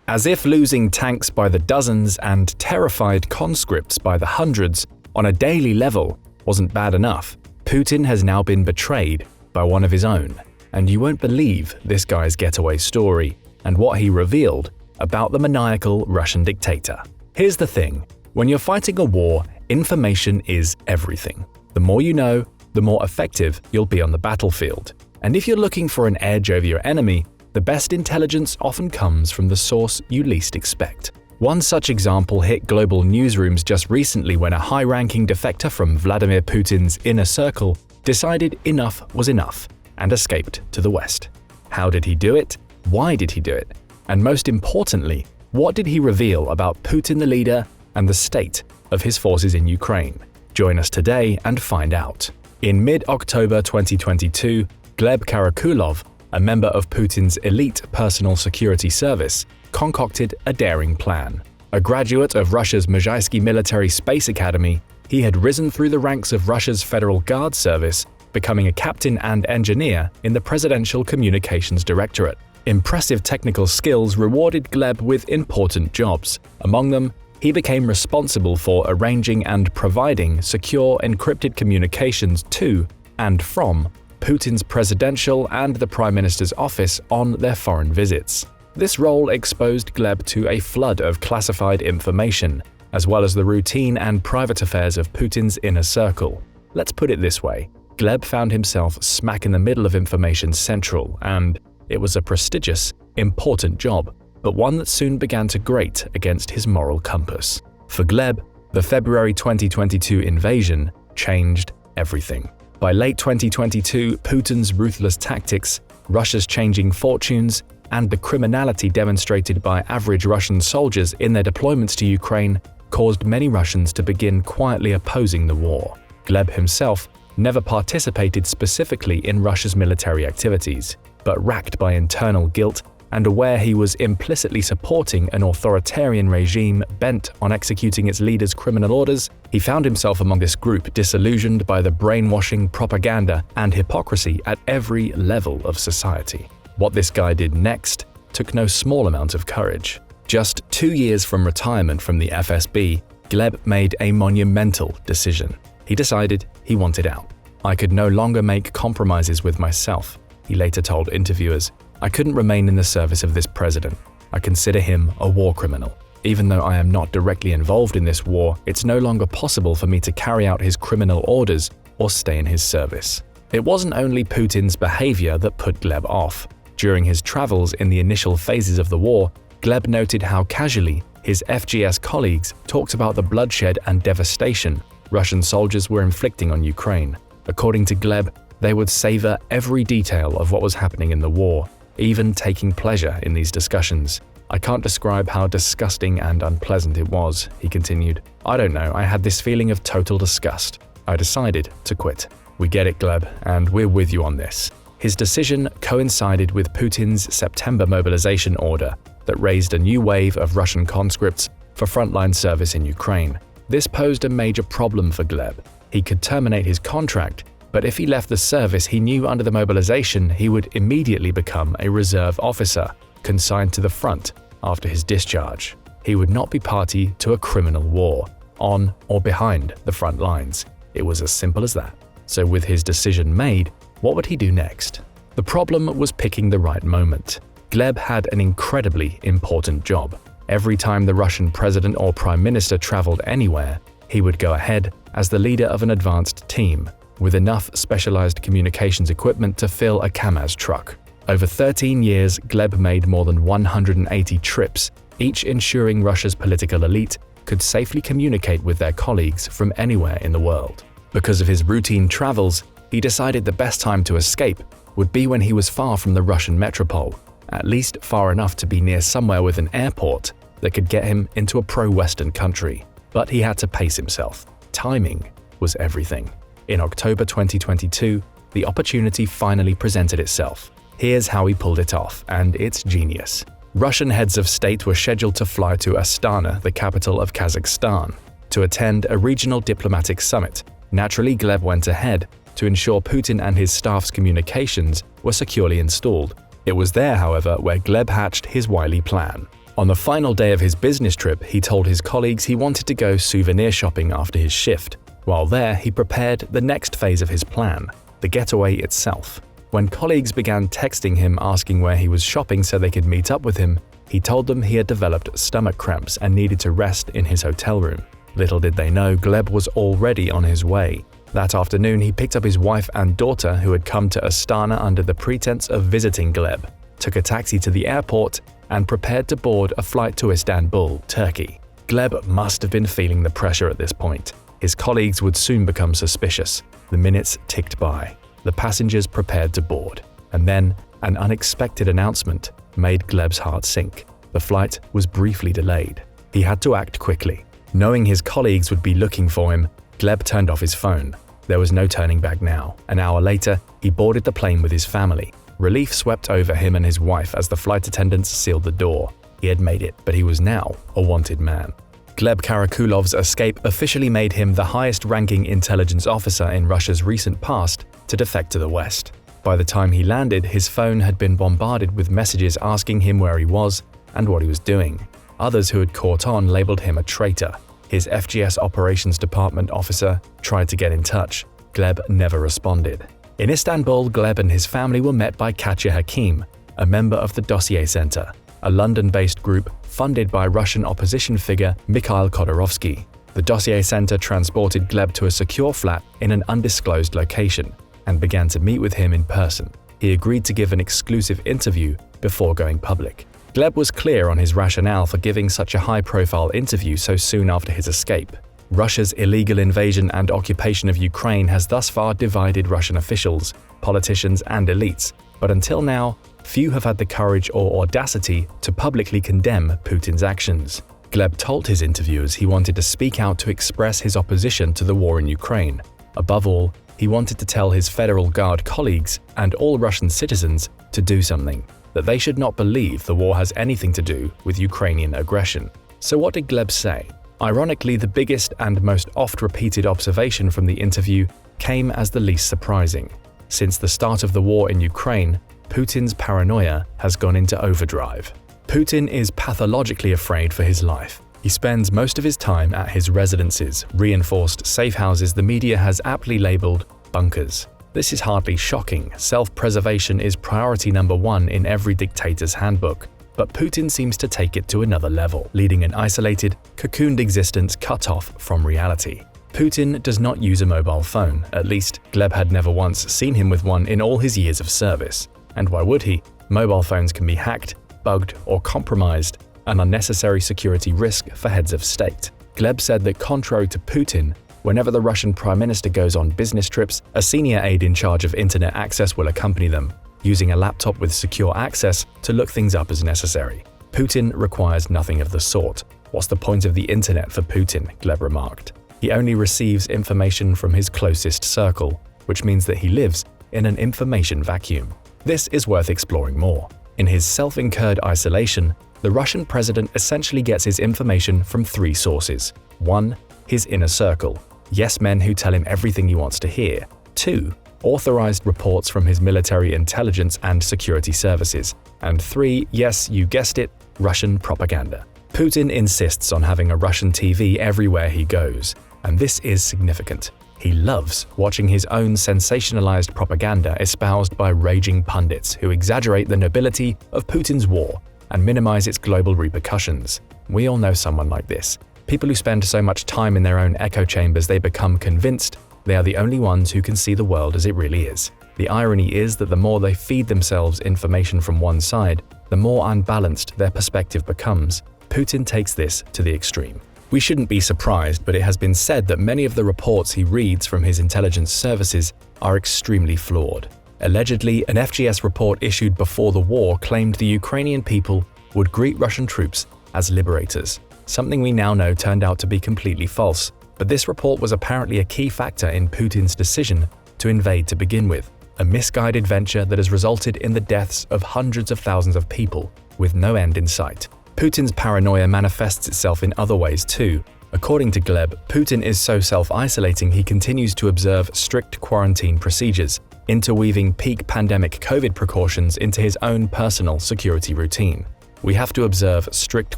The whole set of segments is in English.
As if losing tanks by the dozens and terrified conscripts by the hundreds on a daily level wasn't bad enough, Putin has now been betrayed by one of his own. And you won't believe this guy's getaway story and what he revealed about the maniacal Russian dictator. Here's the thing, when you're fighting a war, information is everything. The more you know, the more effective you'll be on the battlefield. And if you're looking for an edge over your enemy, the best intelligence often comes from the source you least expect. One such example hit global newsrooms just recently when a high-ranking defector from Vladimir Putin's inner circle decided enough was enough and escaped to the West. How did he do it? Why did he do it? And most importantly, what did he reveal about Putin the leader and the state of his forces in Ukraine? Join us today and find out. In mid-October 2022, Gleb Karakulov, a member of Putin's elite personal security service, concocted a daring plan. A graduate of Russia's Mezhaysky Military Space Academy, he had risen through the ranks of Russia's Federal Guard Service, becoming a captain and engineer in the Presidential Communications Directorate. Impressive technical skills rewarded Gleb with important jobs. Among them, he became responsible for arranging and providing secure encrypted communications to and from Putin's presidential and the Prime Minister's office on their foreign visits. This role exposed Gleb to a flood of classified information, as well as the routine and private affairs of Putin's inner circle. Let's put it this way, Gleb found himself smack in the middle of information central, and it was a prestigious, important job, but one that soon began to grate against his moral compass. For Gleb, the February 2022 invasion changed everything. By late 2022, Putin's ruthless tactics, Russia's changing fortunes, and the criminality demonstrated by average Russian soldiers in their deployments to Ukraine caused many Russians to begin quietly opposing the war. Gleb himself never participated specifically in Russia's military activities, but racked by internal guilt and aware he was implicitly supporting an authoritarian regime bent on executing its leaders' criminal orders, he found himself among this group disillusioned by the brainwashing, propaganda, and hypocrisy at every level of society. What this guy did next took no small amount of courage. Just 2 years from retirement from the FSB, Gleb made a monumental decision. He decided he wanted out. "I could no longer make compromises with myself," he later told interviewers. "I couldn't remain in the service of this president. I consider him a war criminal. Even though I am not directly involved in this war, it's no longer possible for me to carry out his criminal orders or stay in his service." It wasn't only Putin's behavior that put Gleb off. During his travels in the initial phases of the war, Gleb noted how casually his FGS colleagues talked about the bloodshed and devastation Russian soldiers were inflicting on Ukraine. According to Gleb, they would savor every detail of what was happening in the war, even taking pleasure in these discussions. "I can't describe how disgusting and unpleasant it was," he continued. "I don't know, I had this feeling of total disgust. I decided to quit." We get it, Gleb, and we're with you on this. His decision coincided with Putin's September mobilization order that raised a new wave of Russian conscripts for frontline service in Ukraine. This posed a major problem for Gleb. He could terminate his contract, but if he left the service, he knew under the mobilization he would immediately become a reserve officer, consigned to the front after his discharge. He would not be party to a criminal war, on or behind the front lines. It was as simple as that. So with his decision made, what would he do next? The problem was picking the right moment. Gleb had an incredibly important job. Every time the Russian president or prime minister traveled anywhere, he would go ahead as the leader of an advanced team, with enough specialized communications equipment to fill a Kamaz truck. Over 13 years, Gleb made more than 180 trips, each ensuring Russia's political elite could safely communicate with their colleagues from anywhere in the world. Because of his routine travels, he decided the best time to escape would be when he was far from the Russian metropole, at least far enough to be near somewhere with an airport that could get him into a pro-Western country. But he had to pace himself. Timing was everything. In October 2022, the opportunity finally presented itself. Here's how he pulled it off, and it's genius. Russian heads of state were scheduled to fly to Astana, the capital of Kazakhstan, to attend a regional diplomatic summit. Naturally, Gleb went ahead to ensure Putin and his staff's communications were securely installed. It was there, however, where Gleb hatched his wily plan. On the final day of his business trip, he told his colleagues he wanted to go souvenir shopping after his shift. While there, he prepared the next phase of his plan, the getaway itself. When colleagues began texting him asking where he was shopping so they could meet up with him, he told them he had developed stomach cramps and needed to rest in his hotel room. Little did they know, Gleb was already on his way. That afternoon, he picked up his wife and daughter who had come to Astana under the pretense of visiting Gleb, took a taxi to the airport, and prepared to board a flight to Istanbul, Turkey. Gleb must have been feeling the pressure at this point. His colleagues would soon become suspicious. The minutes ticked by. The passengers prepared to board. And then, an unexpected announcement made Gleb's heart sink. The flight was briefly delayed. He had to act quickly. Knowing his colleagues would be looking for him, Gleb turned off his phone. There was no turning back now. An hour later, he boarded the plane with his family. Relief swept over him and his wife as the flight attendants sealed the door. He had made it, but he was now a wanted man. Gleb Karakulov's escape officially made him the highest-ranking intelligence officer in Russia's recent past to defect to the West. By the time he landed, his phone had been bombarded with messages asking him where he was and what he was doing. Others who had caught on labeled him a traitor. His FGS Operations Department officer tried to get in touch. Gleb never responded. In Istanbul, Gleb and his family were met by Katya Hakim, a member of the Dossier Center, a London-based group funded by Russian opposition figure Mikhail Khodorkovsky. The Dossier Center transported Gleb to a secure flat in an undisclosed location and began to meet with him in person. He agreed to give an exclusive interview before going public. Gleb was clear on his rationale for giving such a high-profile interview so soon after his escape. Russia's illegal invasion and occupation of Ukraine has thus far divided Russian officials, politicians, and elites, but until now, few have had the courage or audacity to publicly condemn Putin's actions. Gleb told his interviewers he wanted to speak out to express his opposition to the war in Ukraine. Above all, he wanted to tell his Federal Guard colleagues and all Russian citizens to do something, that they should not believe the war has anything to do with Ukrainian aggression. So what did Gleb say? Ironically, the biggest and most oft-repeated observation from the interview came as the least surprising. Since the start of the war in Ukraine, Putin's paranoia has gone into overdrive. Putin is pathologically afraid for his life. He spends most of his time at his residences, reinforced safe houses the media has aptly labeled bunkers. This is hardly shocking. Self-preservation is priority number one in every dictator's handbook. But Putin seems to take it to another level, leading an isolated, cocooned existence cut off from reality. Putin does not use a mobile phone. At least, Gleb had never once seen him with one in all his years of service. And why would he? Mobile phones can be hacked, bugged, or compromised, an unnecessary security risk for heads of state. Gleb said that contrary to Putin, whenever the Russian Prime Minister goes on business trips, a senior aide in charge of internet access will accompany them, using a laptop with secure access to look things up as necessary. Putin requires nothing of the sort. What's the point of the internet for Putin? Gleb remarked. He only receives information from his closest circle, which means that he lives in an information vacuum. This is worth exploring more. In his self-incurred isolation, the Russian president essentially gets his information from three sources. 1. His inner circle. Yes men who tell him everything he wants to hear. 2. Authorized reports from his military intelligence and security services. And 3. Yes, you guessed it, Russian propaganda. Putin insists on having a Russian TV everywhere he goes, and this is significant. He loves watching his own sensationalized propaganda espoused by raging pundits who exaggerate the nobility of Putin's war and minimize its global repercussions. We all know someone like this. People who spend so much time in their own echo chambers they become convinced they are the only ones who can see the world as it really is. The irony is that the more they feed themselves information from one side, the more unbalanced their perspective becomes. Putin takes this to the extreme. We shouldn't be surprised, but it has been said that many of the reports he reads from his intelligence services are extremely flawed. Allegedly, an FGS report issued before the war claimed the Ukrainian people would greet Russian troops as liberators. Something we now know turned out to be completely false, but this report was apparently a key factor in Putin's decision to invade to begin with, a misguided venture that has resulted in the deaths of hundreds of thousands of people with no end in sight. Putin's paranoia manifests itself in other ways too. According to Gleb, Putin is so self-isolating he continues to observe strict quarantine procedures, interweaving peak pandemic COVID precautions into his own personal security routine. We have to observe strict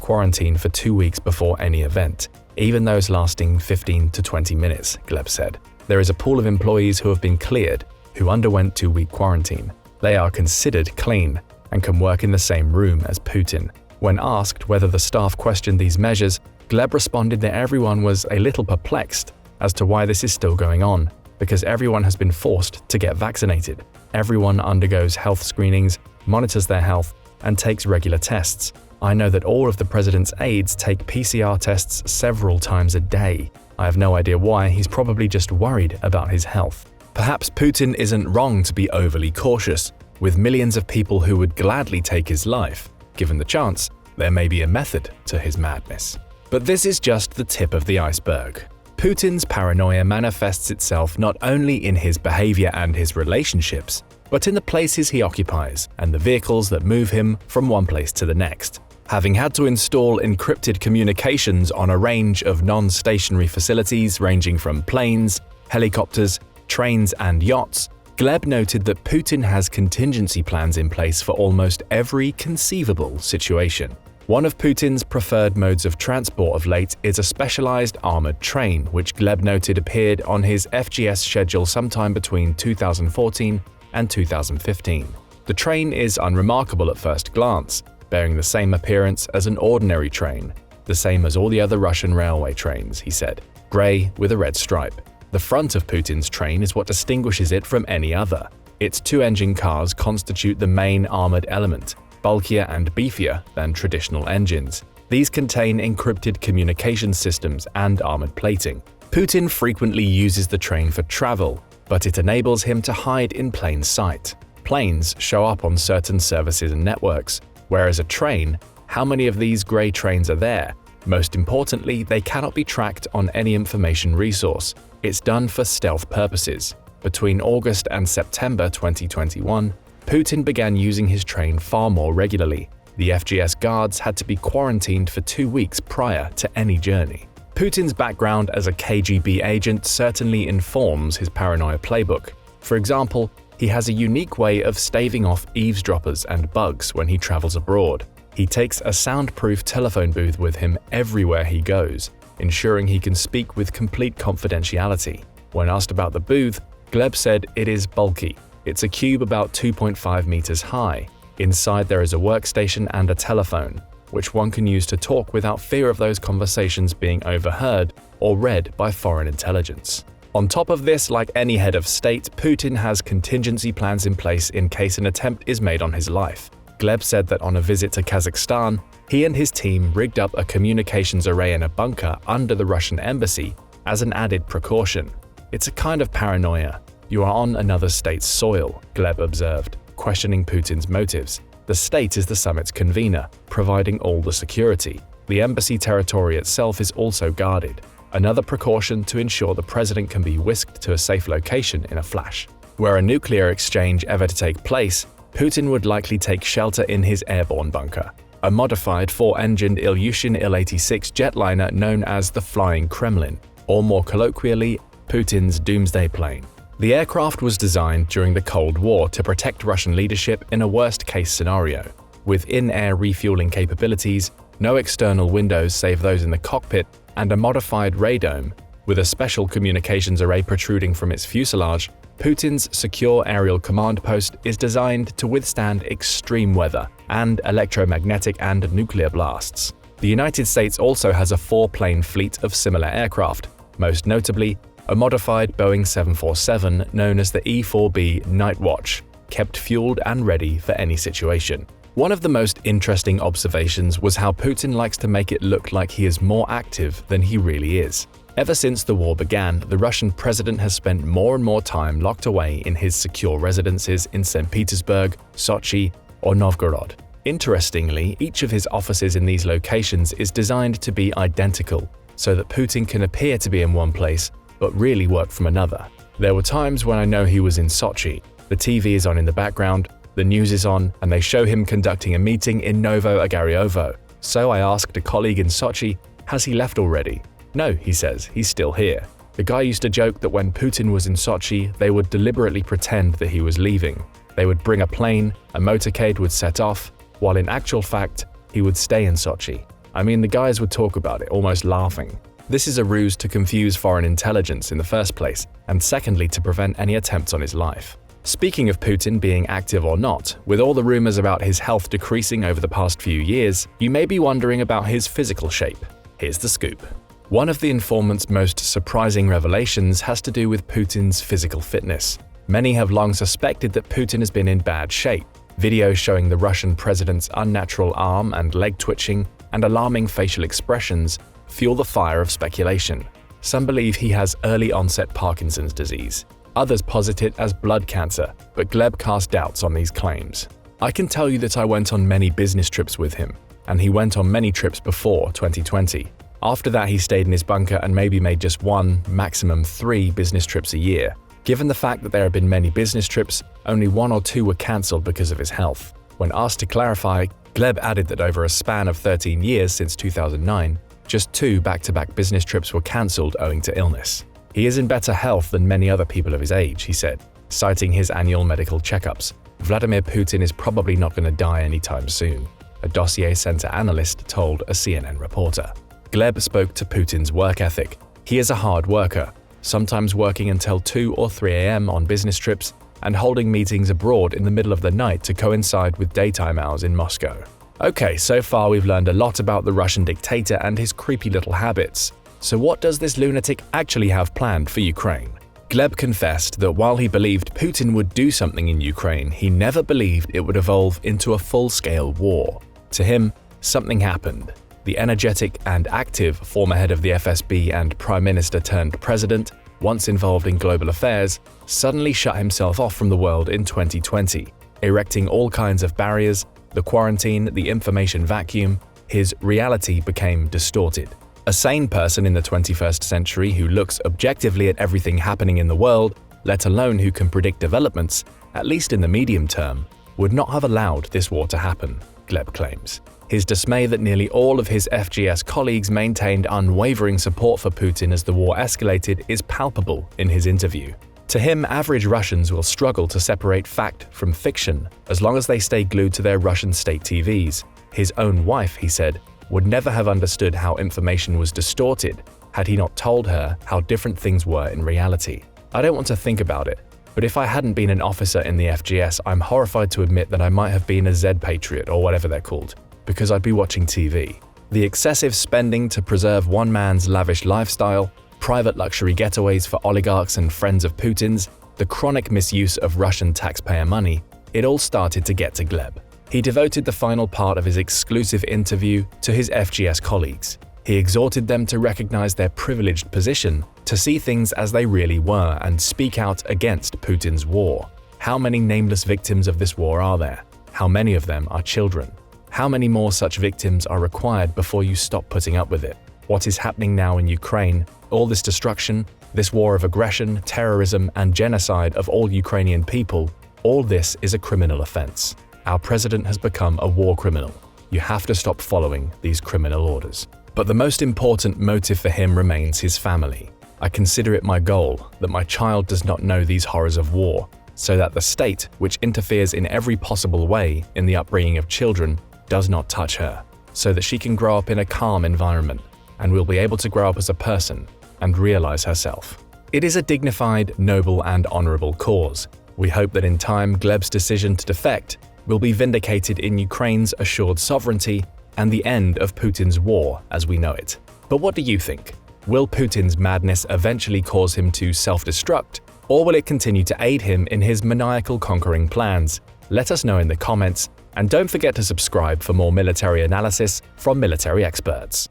quarantine for 2 weeks before any event, even those lasting 15 to 20 minutes, Gleb said. There is a pool of employees who have been cleared, who underwent 2-week quarantine. They are considered clean and can work in the same room as Putin. When asked whether the staff questioned these measures, Gleb responded that everyone was a little perplexed as to why this is still going on, because everyone has been forced to get vaccinated. Everyone undergoes health screenings, monitors their health, and takes regular tests. I know that all of the president's aides take PCR tests several times a day. I have no idea why. He's probably just worried about his health. Perhaps Putin isn't wrong to be overly cautious. With millions of people who would gladly take his life, given the chance, there may be a method to his madness. But this is just the tip of the iceberg. Putin's paranoia manifests itself not only in his behavior and his relationships, but in the places he occupies and the vehicles that move him from one place to the next. Having had to install encrypted communications on a range of non-stationary facilities ranging from planes, helicopters, trains, and yachts, Gleb noted that Putin has contingency plans in place for almost every conceivable situation. One of Putin's preferred modes of transport of late is a specialized armored train, which Gleb noted appeared on his FGS schedule sometime between 2014 and 2015. The train is unremarkable at first glance, bearing the same appearance as an ordinary train, the same as all the other Russian railway trains, he said, grey with a red stripe. The front of Putin's train is what distinguishes it from any other. Its 2-engine cars constitute the main armored element, bulkier and beefier than traditional engines. These contain encrypted communication systems and armored plating. Putin frequently uses the train for travel, but it enables him to hide in plain sight. Planes show up on certain services and networks, whereas a train, how many of these grey trains are there? Most importantly, they cannot be tracked on any information resource. It's done for stealth purposes. Between August and September 2021, Putin began using his train far more regularly. The FGS guards had to be quarantined for 2 weeks prior to any journey. Putin's background as a KGB agent certainly informs his paranoia playbook. For example, he has a unique way of staving off eavesdroppers and bugs when he travels abroad. He takes a soundproof telephone booth with him everywhere he goes, ensuring he can speak with complete confidentiality. When asked about the booth, Gleb said it is bulky. It's a cube about 2.5 meters high. Inside there is a workstation and a telephone, which one can use to talk without fear of those conversations being overheard or read by foreign intelligence. On top of this, like any head of state, Putin has contingency plans in place in case an attempt is made on his life. Gleb said that on a visit to Kazakhstan, he and his team rigged up a communications array in a bunker under the Russian embassy as an added precaution. It's a kind of paranoia. You are on another state's soil, Gleb observed, questioning Putin's motives. The state is the summit's convener, providing all the security. The embassy territory itself is also guarded. Another precaution to ensure the president can be whisked to a safe location in a flash. Were a nuclear exchange ever to take place, Putin would likely take shelter in his airborne bunker, a modified 4-engined Ilyushin Il-86 jetliner known as the Flying Kremlin, or more colloquially, Putin's doomsday plane. The aircraft was designed during the Cold War to protect Russian leadership in a worst-case scenario. With in-air refueling capabilities, no external windows save those in the cockpit, and a modified radome, with a special communications array protruding from its fuselage, Putin's secure aerial command post is designed to withstand extreme weather and electromagnetic and nuclear blasts. The United States also has a 4-plane fleet of similar aircraft, most notably a modified Boeing 747 known as the E-4B Night Watch, kept fueled and ready for any situation. One of the most interesting observations was how Putin likes to make it look like he is more active than he really is. Ever since the war began, the Russian president has spent more and more time locked away in his secure residences in St. Petersburg, Sochi, or Novgorod. Interestingly, each of his offices in these locations is designed to be identical, so that Putin can appear to be in one place, but really work from another. There were times when I know he was in Sochi. The TV is on in the background, the news is on, and they show him conducting a meeting in Novo Ogariovo. So I asked a colleague in Sochi, has he left already? No, he says, he's still here. The guy used to joke that when Putin was in Sochi, they would deliberately pretend that he was leaving. They would bring a plane, a motorcade would set off, while in actual fact, he would stay in Sochi. I mean, the guys would talk about it, almost laughing. This is a ruse to confuse foreign intelligence in the first place, and secondly to prevent any attempts on his life. Speaking of Putin being active or not, with all the rumors about his health decreasing over the past few years, you may be wondering about his physical shape. Here's the scoop. One of the informant's most surprising revelations has to do with Putin's physical fitness. Many have long suspected that Putin has been in bad shape. Videos showing the Russian president's unnatural arm and leg twitching and alarming facial expressions fuel the fire of speculation. Some believe he has early-onset Parkinson's disease. Others posit it as blood cancer, but Gleb cast doubts on these claims. I can tell you that I went on many business trips with him, and he went on many trips before 2020. After that, he stayed in his bunker and maybe made just 1, maximum 3 business trips a year. Given the fact that there have been many business trips, only 1 or 2 were cancelled because of his health. When asked to clarify, Gleb added that over a span of 13 years since 2009, just 2 back-to-back business trips were cancelled owing to illness. He is in better health than many other people of his age, he said, citing his annual medical checkups. Vladimir Putin is probably not going to die anytime soon, a dossier center analyst told a CNN reporter. Gleb spoke to Putin's work ethic. He is a hard worker, sometimes working until 2 or 3 a.m. on business trips and holding meetings abroad in the middle of the night to coincide with daytime hours in Moscow. Okay, so far we've learned a lot about the Russian dictator and his creepy little habits. So what does this lunatic actually have planned for Ukraine? Gleb confessed that while he believed Putin would do something in Ukraine, he never believed it would evolve into a full-scale war. To him, something happened. The energetic and active former head of the FSB and prime minister turned president, once involved in global affairs, suddenly shut himself off from the world in 2020, erecting all kinds of barriers, the quarantine, the information vacuum. His reality became distorted. A sane person in the 21st century who looks objectively at everything happening in the world, let alone who can predict developments, at least in the medium term, would not have allowed this war to happen, Gleb claims. His dismay that nearly all of his FGS colleagues maintained unwavering support for Putin as the war escalated is palpable in his interview. To him, average Russians will struggle to separate fact from fiction as long as they stay glued to their Russian state TVs. His own wife, he said, would never have understood how information was distorted had he not told her how different things were in reality. I don't want to think about it, but if I hadn't been an officer in the FGS, I'm horrified to admit that I might have been a Z-Patriot or whatever they're called, because I'd be watching TV. The excessive spending to preserve one man's lavish lifestyle, private luxury getaways for oligarchs and friends of Putin's, the chronic misuse of Russian taxpayer money, it all started to get to Gleb. He devoted the final part of his exclusive interview to his FGS colleagues. He exhorted them to recognize their privileged position, to see things as they really were, and speak out against Putin's war. How many nameless victims of this war are there? How many of them are children? How many more such victims are required before you stop putting up with it? What is happening now in Ukraine, all this destruction, this war of aggression, terrorism, and genocide of all Ukrainian people, all this is a criminal offense. Our president has become a war criminal. You have to stop following these criminal orders. But the most important motive for him remains his family. I consider it my goal that my child does not know these horrors of war, so that the state, which interferes in every possible way in the upbringing of children, does not touch her, so that she can grow up in a calm environment and will be able to grow up as a person and realize herself. It is a dignified, noble, and honorable cause. We hope that in time Gleb's decision to defect will be vindicated in Ukraine's assured sovereignty and the end of Putin's war as we know it. But what do you think? Will Putin's madness eventually cause him to self-destruct, or will it continue to aid him in his maniacal conquering plans? Let us know in the comments, and don't forget to subscribe for more military analysis from military experts.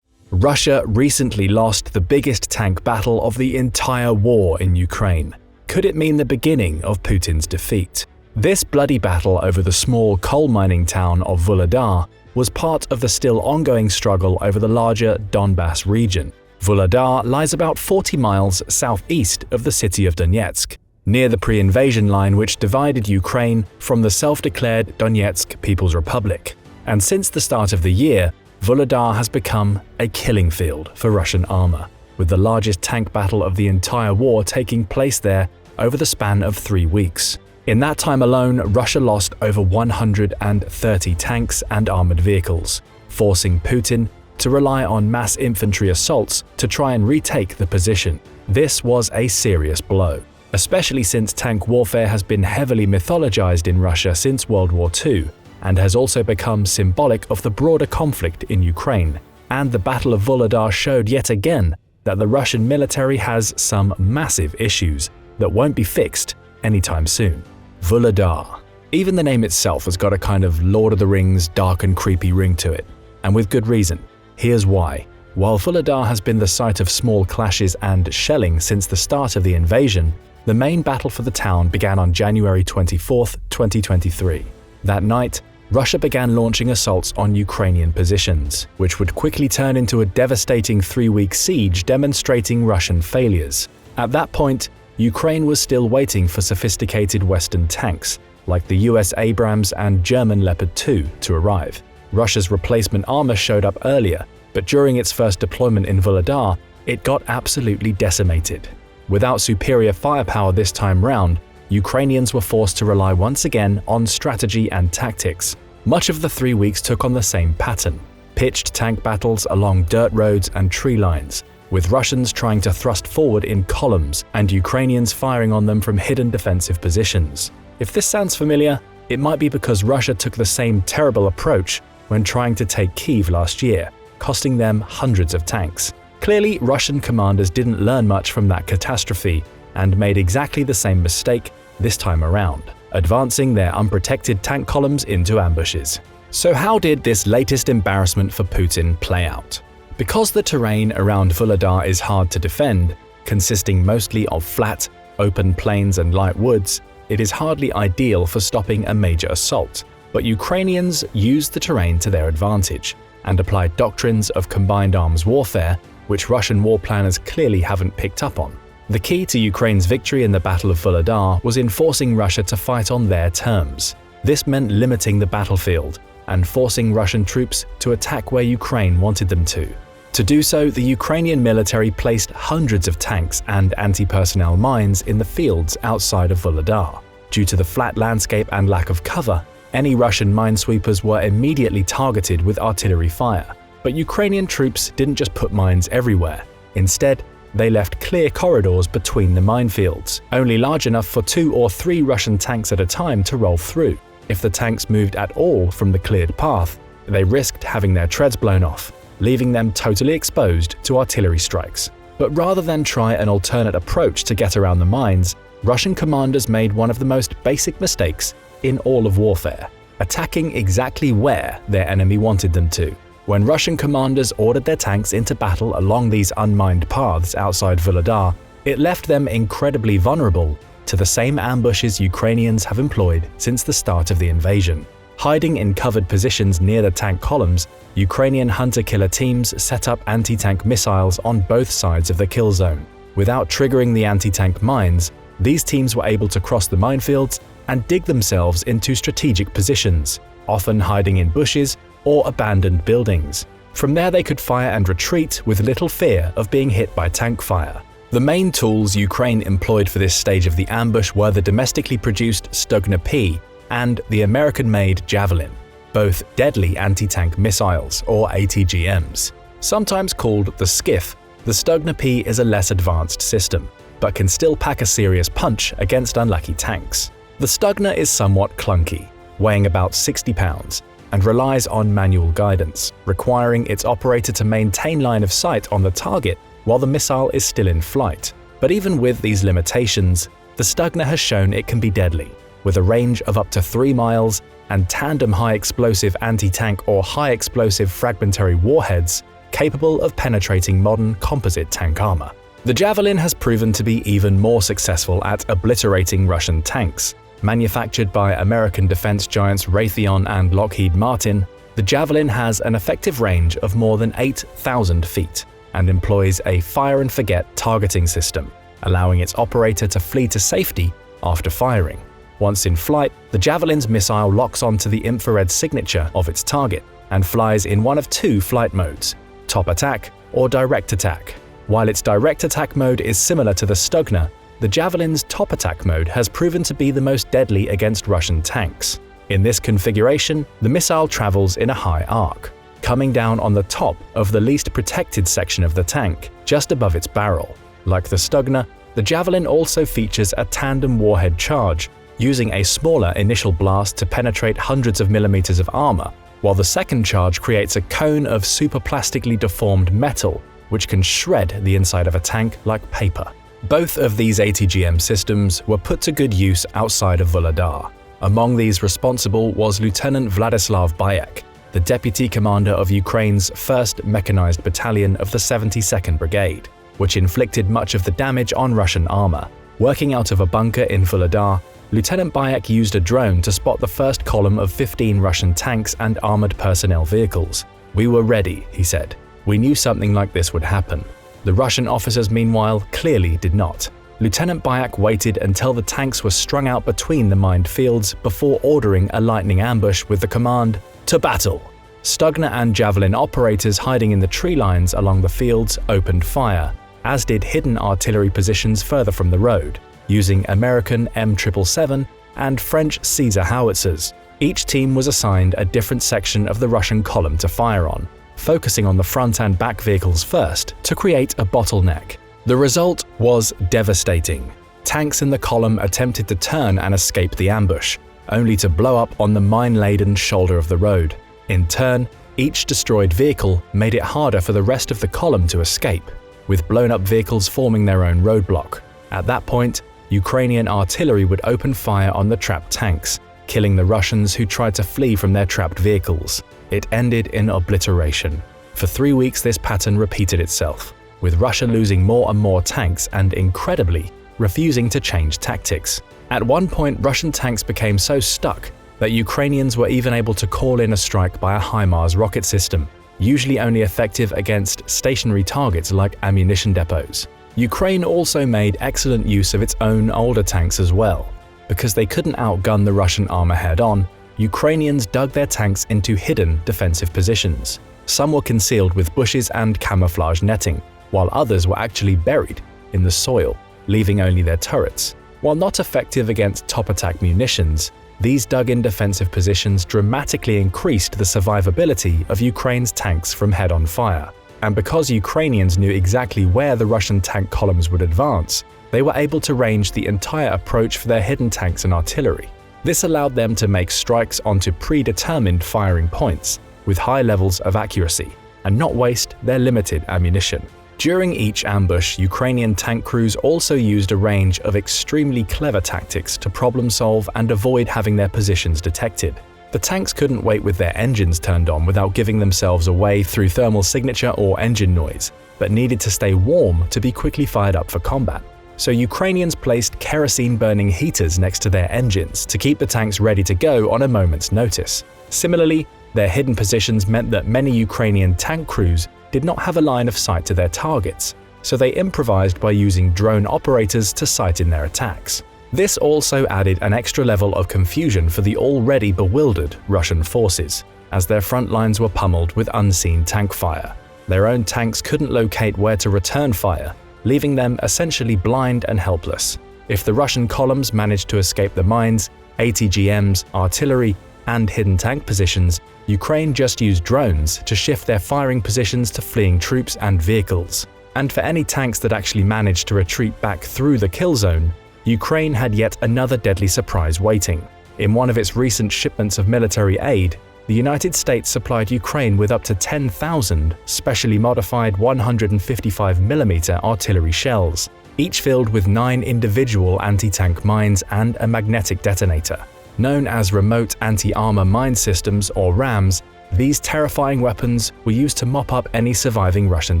Russia recently lost the biggest tank battle of the entire war in Ukraine. Could it mean the beginning of Putin's defeat? This bloody battle over the small coal mining town of Vuhledar was part of the still ongoing struggle over the larger Donbass region. Vuhledar lies about 40 miles southeast of the city of Donetsk, near the pre-invasion line which divided Ukraine from the self-declared Donetsk People's Republic. And since the start of the year, Vuhledar has become a killing field for Russian armor, with the largest tank battle of the entire war taking place there over the span of 3 weeks. In that time alone, Russia lost over 130 tanks and armored vehicles, forcing Putin to rely on mass infantry assaults to try and retake the position. This was a serious blow, especially since tank warfare has been heavily mythologized in Russia since World War II and has also become symbolic of the broader conflict in Ukraine. And the Battle of Volodar showed yet again that the Russian military has some massive issues that won't be fixed anytime soon. Volodar. Even the name itself has got a kind of Lord of the Rings dark and creepy ring to it, and with good reason. Here's why. While Volodar has been the site of small clashes and shelling since the start of the invasion, the main battle for the town began on January 24, 2023. That night, Russia began launching assaults on Ukrainian positions, which would quickly turn into a devastating 3-week siege demonstrating Russian failures. At that point, Ukraine was still waiting for sophisticated Western tanks, like the US Abrams and German Leopard 2, to arrive. Russia's replacement armor showed up earlier, but during its first deployment in Volodar, it got absolutely decimated. Without superior firepower this time round, Ukrainians were forced to rely once again on strategy and tactics. Much of the 3 weeks took on the same pattern: pitched tank battles along dirt roads and tree lines, with Russians trying to thrust forward in columns and Ukrainians firing on them from hidden defensive positions. If this sounds familiar, it might be because Russia took the same terrible approach when trying to take Kyiv last year, costing them hundreds of tanks. Clearly, Russian commanders didn't learn much from that catastrophe and made exactly the same mistake this time around, advancing their unprotected tank columns into ambushes. So how did this latest embarrassment for Putin play out? Because the terrain around Volodar is hard to defend, consisting mostly of flat, open plains and light woods, it is hardly ideal for stopping a major assault. But Ukrainians used the terrain to their advantage and applied doctrines of combined arms warfare, which Russian war planners clearly haven't picked up on. The key to Ukraine's victory in the Battle of Volodar was in forcing Russia to fight on their terms. This meant limiting the battlefield and forcing Russian troops to attack where Ukraine wanted them to. To do so, the Ukrainian military placed hundreds of tanks and anti-personnel mines in the fields outside of Volodar. Due to the flat landscape and lack of cover, any Russian minesweepers were immediately targeted with artillery fire. But Ukrainian troops didn't just put mines everywhere. Instead, they left clear corridors between the minefields, only large enough for 2 or 3 Russian tanks at a time to roll through. If the tanks moved at all from the cleared path, they risked having their treads blown off, leaving them totally exposed to artillery strikes. But rather than try an alternate approach to get around the mines, Russian commanders made one of the most basic mistakes in all of warfare: attacking exactly where their enemy wanted them to. When Russian commanders ordered their tanks into battle along these unmined paths outside Volodar, it left them incredibly vulnerable to the same ambushes Ukrainians have employed since the start of the invasion. Hiding in covered positions near the tank columns, Ukrainian hunter-killer teams set up anti-tank missiles on both sides of the kill zone. Without triggering the anti-tank mines, these teams were able to cross the minefields and dig themselves into strategic positions, often hiding in bushes or abandoned buildings. From there they could fire and retreat with little fear of being hit by tank fire. The main tools Ukraine employed for this stage of the ambush were the domestically produced Stugna P and the American-made Javelin, both deadly anti-tank missiles or ATGMs. Sometimes called the Skiff, the Stugna P is a less advanced system, but can still pack a serious punch against unlucky tanks. The Stugna is somewhat clunky, weighing about 60 pounds, and relies on manual guidance, requiring its operator to maintain line of sight on the target while the missile is still in flight. But even with these limitations, the Stugna has shown it can be deadly, with a range of up to 3 miles and tandem high-explosive anti-tank or high-explosive fragmentary warheads capable of penetrating modern composite tank armor. The Javelin has proven to be even more successful at obliterating Russian tanks. Manufactured by American defense giants Raytheon and Lockheed Martin, the Javelin has an effective range of more than 8,000 feet and employs a fire-and-forget targeting system, allowing its operator to flee to safety after firing. Once in flight, the Javelin's missile locks onto the infrared signature of its target and flies in one of 2 flight modes: top attack or direct attack. While its direct attack mode is similar to the Stugna, the Javelin's top attack mode has proven to be the most deadly against Russian tanks. In this configuration, the missile travels in a high arc, coming down on the top of the least protected section of the tank, just above its barrel. Like the Stugner, the Javelin also features a tandem warhead charge, using a smaller initial blast to penetrate hundreds of millimeters of armor, while the second charge creates a cone of superplastically deformed metal, which can shred the inside of a tank like paper. Both of these ATGM systems were put to good use outside of Volodar. Among these responsible was Lieutenant Vladislav Bayek, the deputy commander of Ukraine's 1st Mechanized Battalion of the 72nd Brigade, which inflicted much of the damage on Russian armor. Working out of a bunker in Volodar, Lieutenant Bayek used a drone to spot the first column of 15 Russian tanks and armored personnel vehicles. "We were ready," he said. "We knew something like this would happen." The Russian officers, meanwhile, clearly did not. Lieutenant Bayek waited until the tanks were strung out between the mined fields before ordering a lightning ambush with the command, "To battle!" Stugner and Javelin operators hiding in the tree lines along the fields opened fire, as did hidden artillery positions further from the road, using American M777 and French Caesar howitzers. Each team was assigned a different section of the Russian column to fire on, focusing on the front and back vehicles first to create a bottleneck. The result was devastating. Tanks in the column attempted to turn and escape the ambush, only to blow up on the mine-laden shoulder of the road. In turn, each destroyed vehicle made it harder for the rest of the column to escape, with blown-up vehicles forming their own roadblock. At that point, Ukrainian artillery would open fire on the trapped tanks, killing the Russians who tried to flee from their trapped vehicles. It ended in obliteration. For 3 weeks this pattern repeated itself, with Russia losing more and more tanks and, incredibly, refusing to change tactics. At one point, Russian tanks became so stuck that Ukrainians were even able to call in a strike by a HIMARS rocket system, usually only effective against stationary targets like ammunition depots. Ukraine also made excellent use of its own older tanks as well. Because they couldn't outgun the Russian armor head-on, Ukrainians dug their tanks into hidden defensive positions. Some were concealed with bushes and camouflage netting, while others were actually buried in the soil, leaving only their turrets. While not effective against top-attack munitions, these dug-in defensive positions dramatically increased the survivability of Ukraine's tanks from head-on fire. And because Ukrainians knew exactly where the Russian tank columns would advance, they were able to range the entire approach for their hidden tanks and artillery. This allowed them to make strikes onto predetermined firing points with high levels of accuracy, and not waste their limited ammunition. During each ambush, Ukrainian tank crews also used a range of extremely clever tactics to problem-solve and avoid having their positions detected. The tanks couldn't wait with their engines turned on without giving themselves away through thermal signature or engine noise, but needed to stay warm to be quickly fired up for combat. So Ukrainians placed kerosene-burning heaters next to their engines to keep the tanks ready to go on a moment's notice. Similarly, their hidden positions meant that many Ukrainian tank crews did not have a line of sight to their targets, so they improvised by using drone operators to sight in their attacks. This also added an extra level of confusion for the already bewildered Russian forces, as their front lines were pummeled with unseen tank fire. Their own tanks couldn't locate where to return fire, leaving them essentially blind and helpless. If the Russian columns managed to escape the mines, ATGMs, artillery, and hidden tank positions, Ukraine just used drones to shift their firing positions to fleeing troops and vehicles. And for any tanks that actually managed to retreat back through the kill zone, Ukraine had yet another deadly surprise waiting. In one of its recent shipments of military aid, the United States supplied Ukraine with up to 10,000 specially modified 155mm artillery shells, each filled with 9 individual anti-tank mines and a magnetic detonator. Known as Remote Anti-Armor Mine Systems, or RAMs, these terrifying weapons were used to mop up any surviving Russian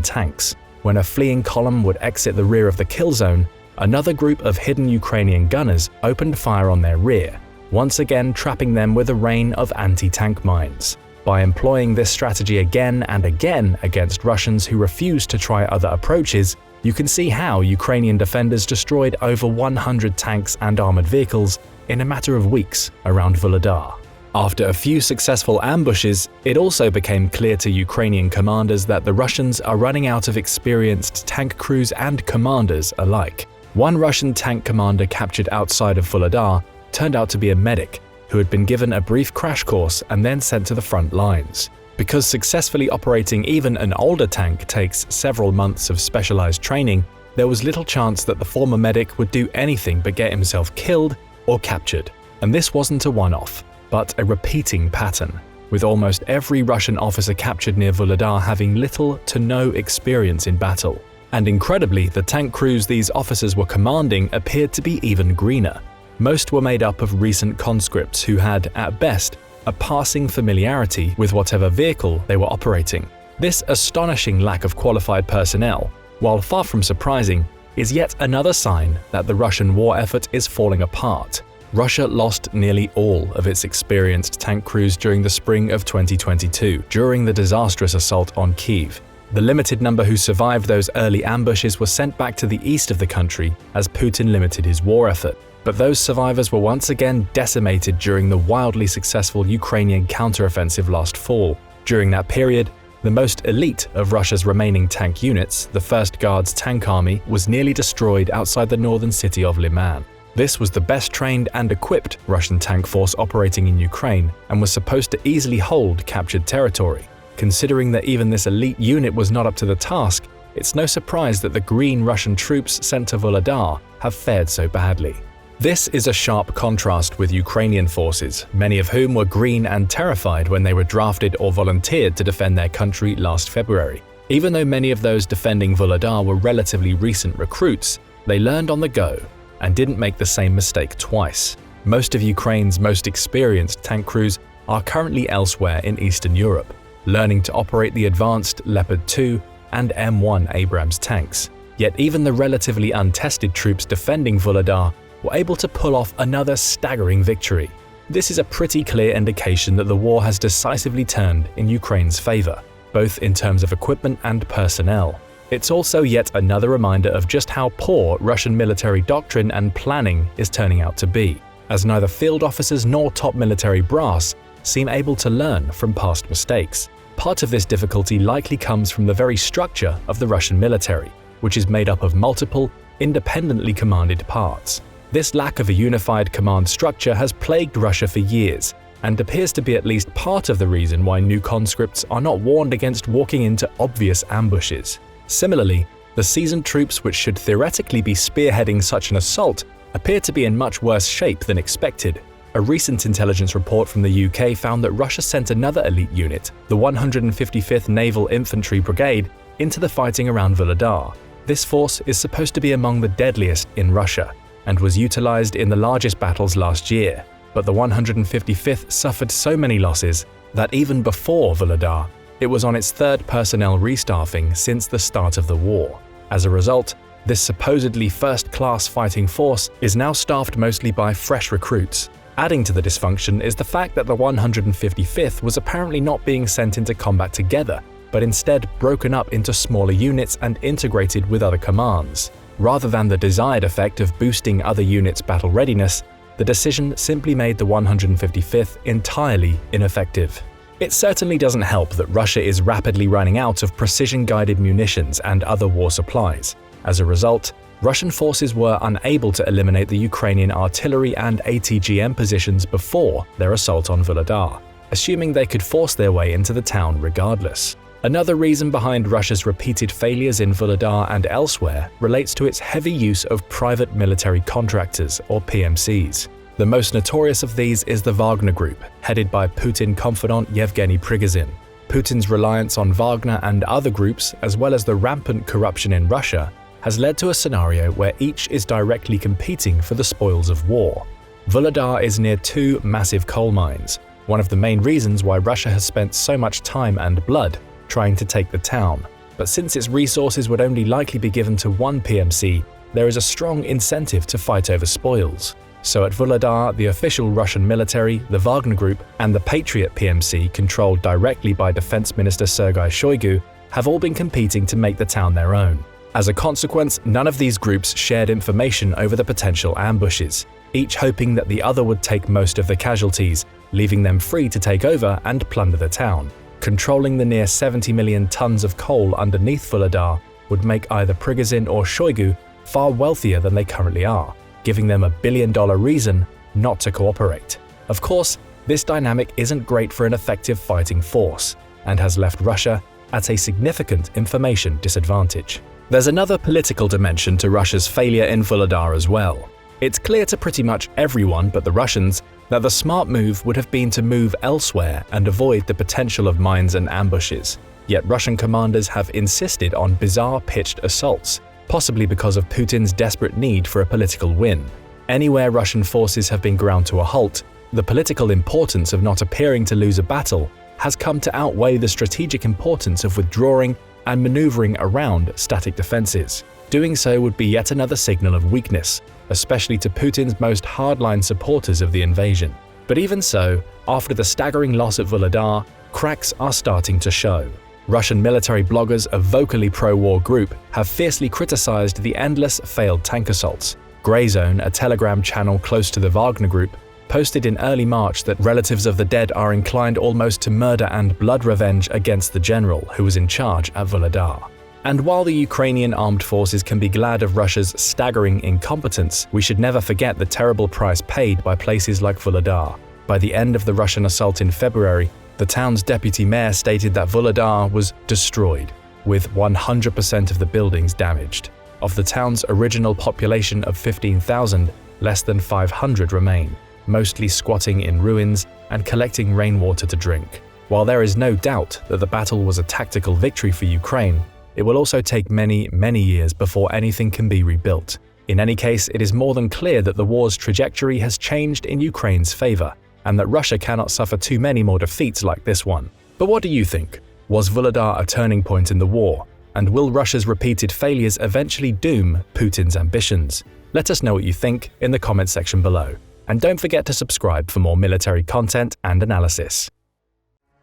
tanks. When a fleeing column would exit the rear of the kill zone, another group of hidden Ukrainian gunners opened fire on their rear, once again trapping them with a rain of anti-tank mines. By employing this strategy again and again against Russians who refused to try other approaches, you can see how Ukrainian defenders destroyed over 100 tanks and armored vehicles in a matter of weeks around Volodar. After a few successful ambushes, it also became clear to Ukrainian commanders that the Russians are running out of experienced tank crews and commanders alike. One Russian tank commander captured outside of Vuhledar turned out to be a medic who had been given a brief crash course and then sent to the front lines. Because successfully operating even an older tank takes several months of specialized training, there was little chance that the former medic would do anything but get himself killed or captured. And this wasn't a one-off, but a repeating pattern, with almost every Russian officer captured near Vuhledar having little to no experience in battle. And incredibly, the tank crews these officers were commanding appeared to be even greener. Most were made up of recent conscripts who had, at best, a passing familiarity with whatever vehicle they were operating. This astonishing lack of qualified personnel, while far from surprising, is yet another sign that the Russian war effort is falling apart. Russia lost nearly all of its experienced tank crews during the spring of 2022, during the disastrous assault on Kyiv. The limited number who survived those early ambushes were sent back to the east of the country as Putin limited his war effort. But those survivors were once again decimated during the wildly successful Ukrainian counteroffensive last fall. During that period, the most elite of Russia's remaining tank units, the 1st Guards Tank Army, was nearly destroyed outside the northern city of Liman. This was the best trained and equipped Russian tank force operating in Ukraine and was supposed to easily hold captured territory. Considering that even this elite unit was not up to the task, it's no surprise that the green Russian troops sent to Vuhledar have fared so badly. This is a sharp contrast with Ukrainian forces, many of whom were green and terrified when they were drafted or volunteered to defend their country last February. Even though many of those defending Vuhledar were relatively recent recruits, they learned on the go and didn't make the same mistake twice. Most of Ukraine's most experienced tank crews are currently elsewhere in Eastern Europe, learning to operate the advanced Leopard 2 and M1 Abrams tanks. Yet even the relatively untested troops defending Vuhledar were able to pull off another staggering victory. This is a pretty clear indication that the war has decisively turned in Ukraine's favor, both in terms of equipment and personnel. It's also yet another reminder of just how poor Russian military doctrine and planning is turning out to be, as neither field officers nor top military brass seem able to learn from past mistakes. Part of this difficulty likely comes from the very structure of the Russian military, which is made up of multiple, independently commanded parts. This lack of a unified command structure has plagued Russia for years, and appears to be at least part of the reason why new conscripts are not warned against walking into obvious ambushes. Similarly, the seasoned troops which should theoretically be spearheading such an assault appear to be in much worse shape than expected. A recent intelligence report from the UK found that Russia sent another elite unit, the 155th Naval Infantry Brigade, into the fighting around Vuhledar. This force is supposed to be among the deadliest in Russia, and was utilized in the largest battles last year, but the 155th suffered so many losses that even before Vuhledar, it was on its third personnel restaffing since the start of the war. As a result, this supposedly first-class fighting force is now staffed mostly by fresh recruits. Adding to the dysfunction is the fact that the 155th was apparently not being sent into combat together, but instead broken up into smaller units and integrated with other commands. Rather than the desired effect of boosting other units' battle readiness, the decision simply made the 155th entirely ineffective. It certainly doesn't help that Russia is rapidly running out of precision-guided munitions and other war supplies. As a result, Russian forces were unable to eliminate the Ukrainian artillery and ATGM positions before their assault on Vuhledar, assuming they could force their way into the town regardless. Another reason behind Russia's repeated failures in Vuhledar and elsewhere relates to its heavy use of private military contractors, or PMCs. The most notorious of these is the Wagner Group, headed by Putin confidant Yevgeny Prigozhin. Putin's reliance on Wagner and other groups, as well as the rampant corruption in Russia, has led to a scenario where each is directly competing for the spoils of war. Vuhledar is near two massive coal mines, one of the main reasons why Russia has spent so much time and blood trying to take the town. But since its resources would only likely be given to one PMC, there is a strong incentive to fight over spoils. So at Vuhledar, the official Russian military, the Wagner Group, and the Patriot PMC, controlled directly by Defense Minister Sergei Shoigu, have all been competing to make the town their own. As a consequence, none of these groups shared information over the potential ambushes, each hoping that the other would take most of the casualties, leaving them free to take over and plunder the town. Controlling the near 70 million tons of coal underneath Vuhledar would make either Prigozhin or Shoigu far wealthier than they currently are, giving them $1 billion reason not to cooperate. Of course, this dynamic isn't great for an effective fighting force, and has left Russia at a significant information disadvantage. There's another political dimension to Russia's failure in Vuhledar as well. It's clear to pretty much everyone but the Russians that the smart move would have been to move elsewhere and avoid the potential of mines and ambushes. Yet Russian commanders have insisted on bizarre pitched assaults, possibly because of Putin's desperate need for a political win. Anywhere Russian forces have been ground to a halt, the political importance of not appearing to lose a battle has come to outweigh the strategic importance of withdrawing and maneuvering around static defenses. Doing so would be yet another signal of weakness, especially to Putin's most hardline supporters of the invasion. But even so, after the staggering loss at Vuhledar, cracks are starting to show. Russian military bloggers, a vocally pro-war group, have fiercely criticized the endless failed tank assaults. Grey Zone, a Telegram channel close to the Wagner Group, posted in early March that relatives of the dead are inclined almost to murder and blood revenge against the general who was in charge at Vuhledar. And while the Ukrainian armed forces can be glad of Russia's staggering incompetence, we should never forget the terrible price paid by places like Vuhledar. By the end of the Russian assault in February, the town's deputy mayor stated that Vuhledar was destroyed, with 100% of the buildings damaged. Of the town's original population of 15,000, less than 500 remain, mostly squatting in ruins and collecting rainwater to drink. While there is no doubt that the battle was a tactical victory for Ukraine, it will also take many, many years before anything can be rebuilt. In any case, it is more than clear that the war's trajectory has changed in Ukraine's favor, and that Russia cannot suffer too many more defeats like this one. But what do you think? Was Vuhledar a turning point in the war? And will Russia's repeated failures eventually doom Putin's ambitions? Let us know what you think in the comments section below. And don't forget to subscribe for more military content and analysis.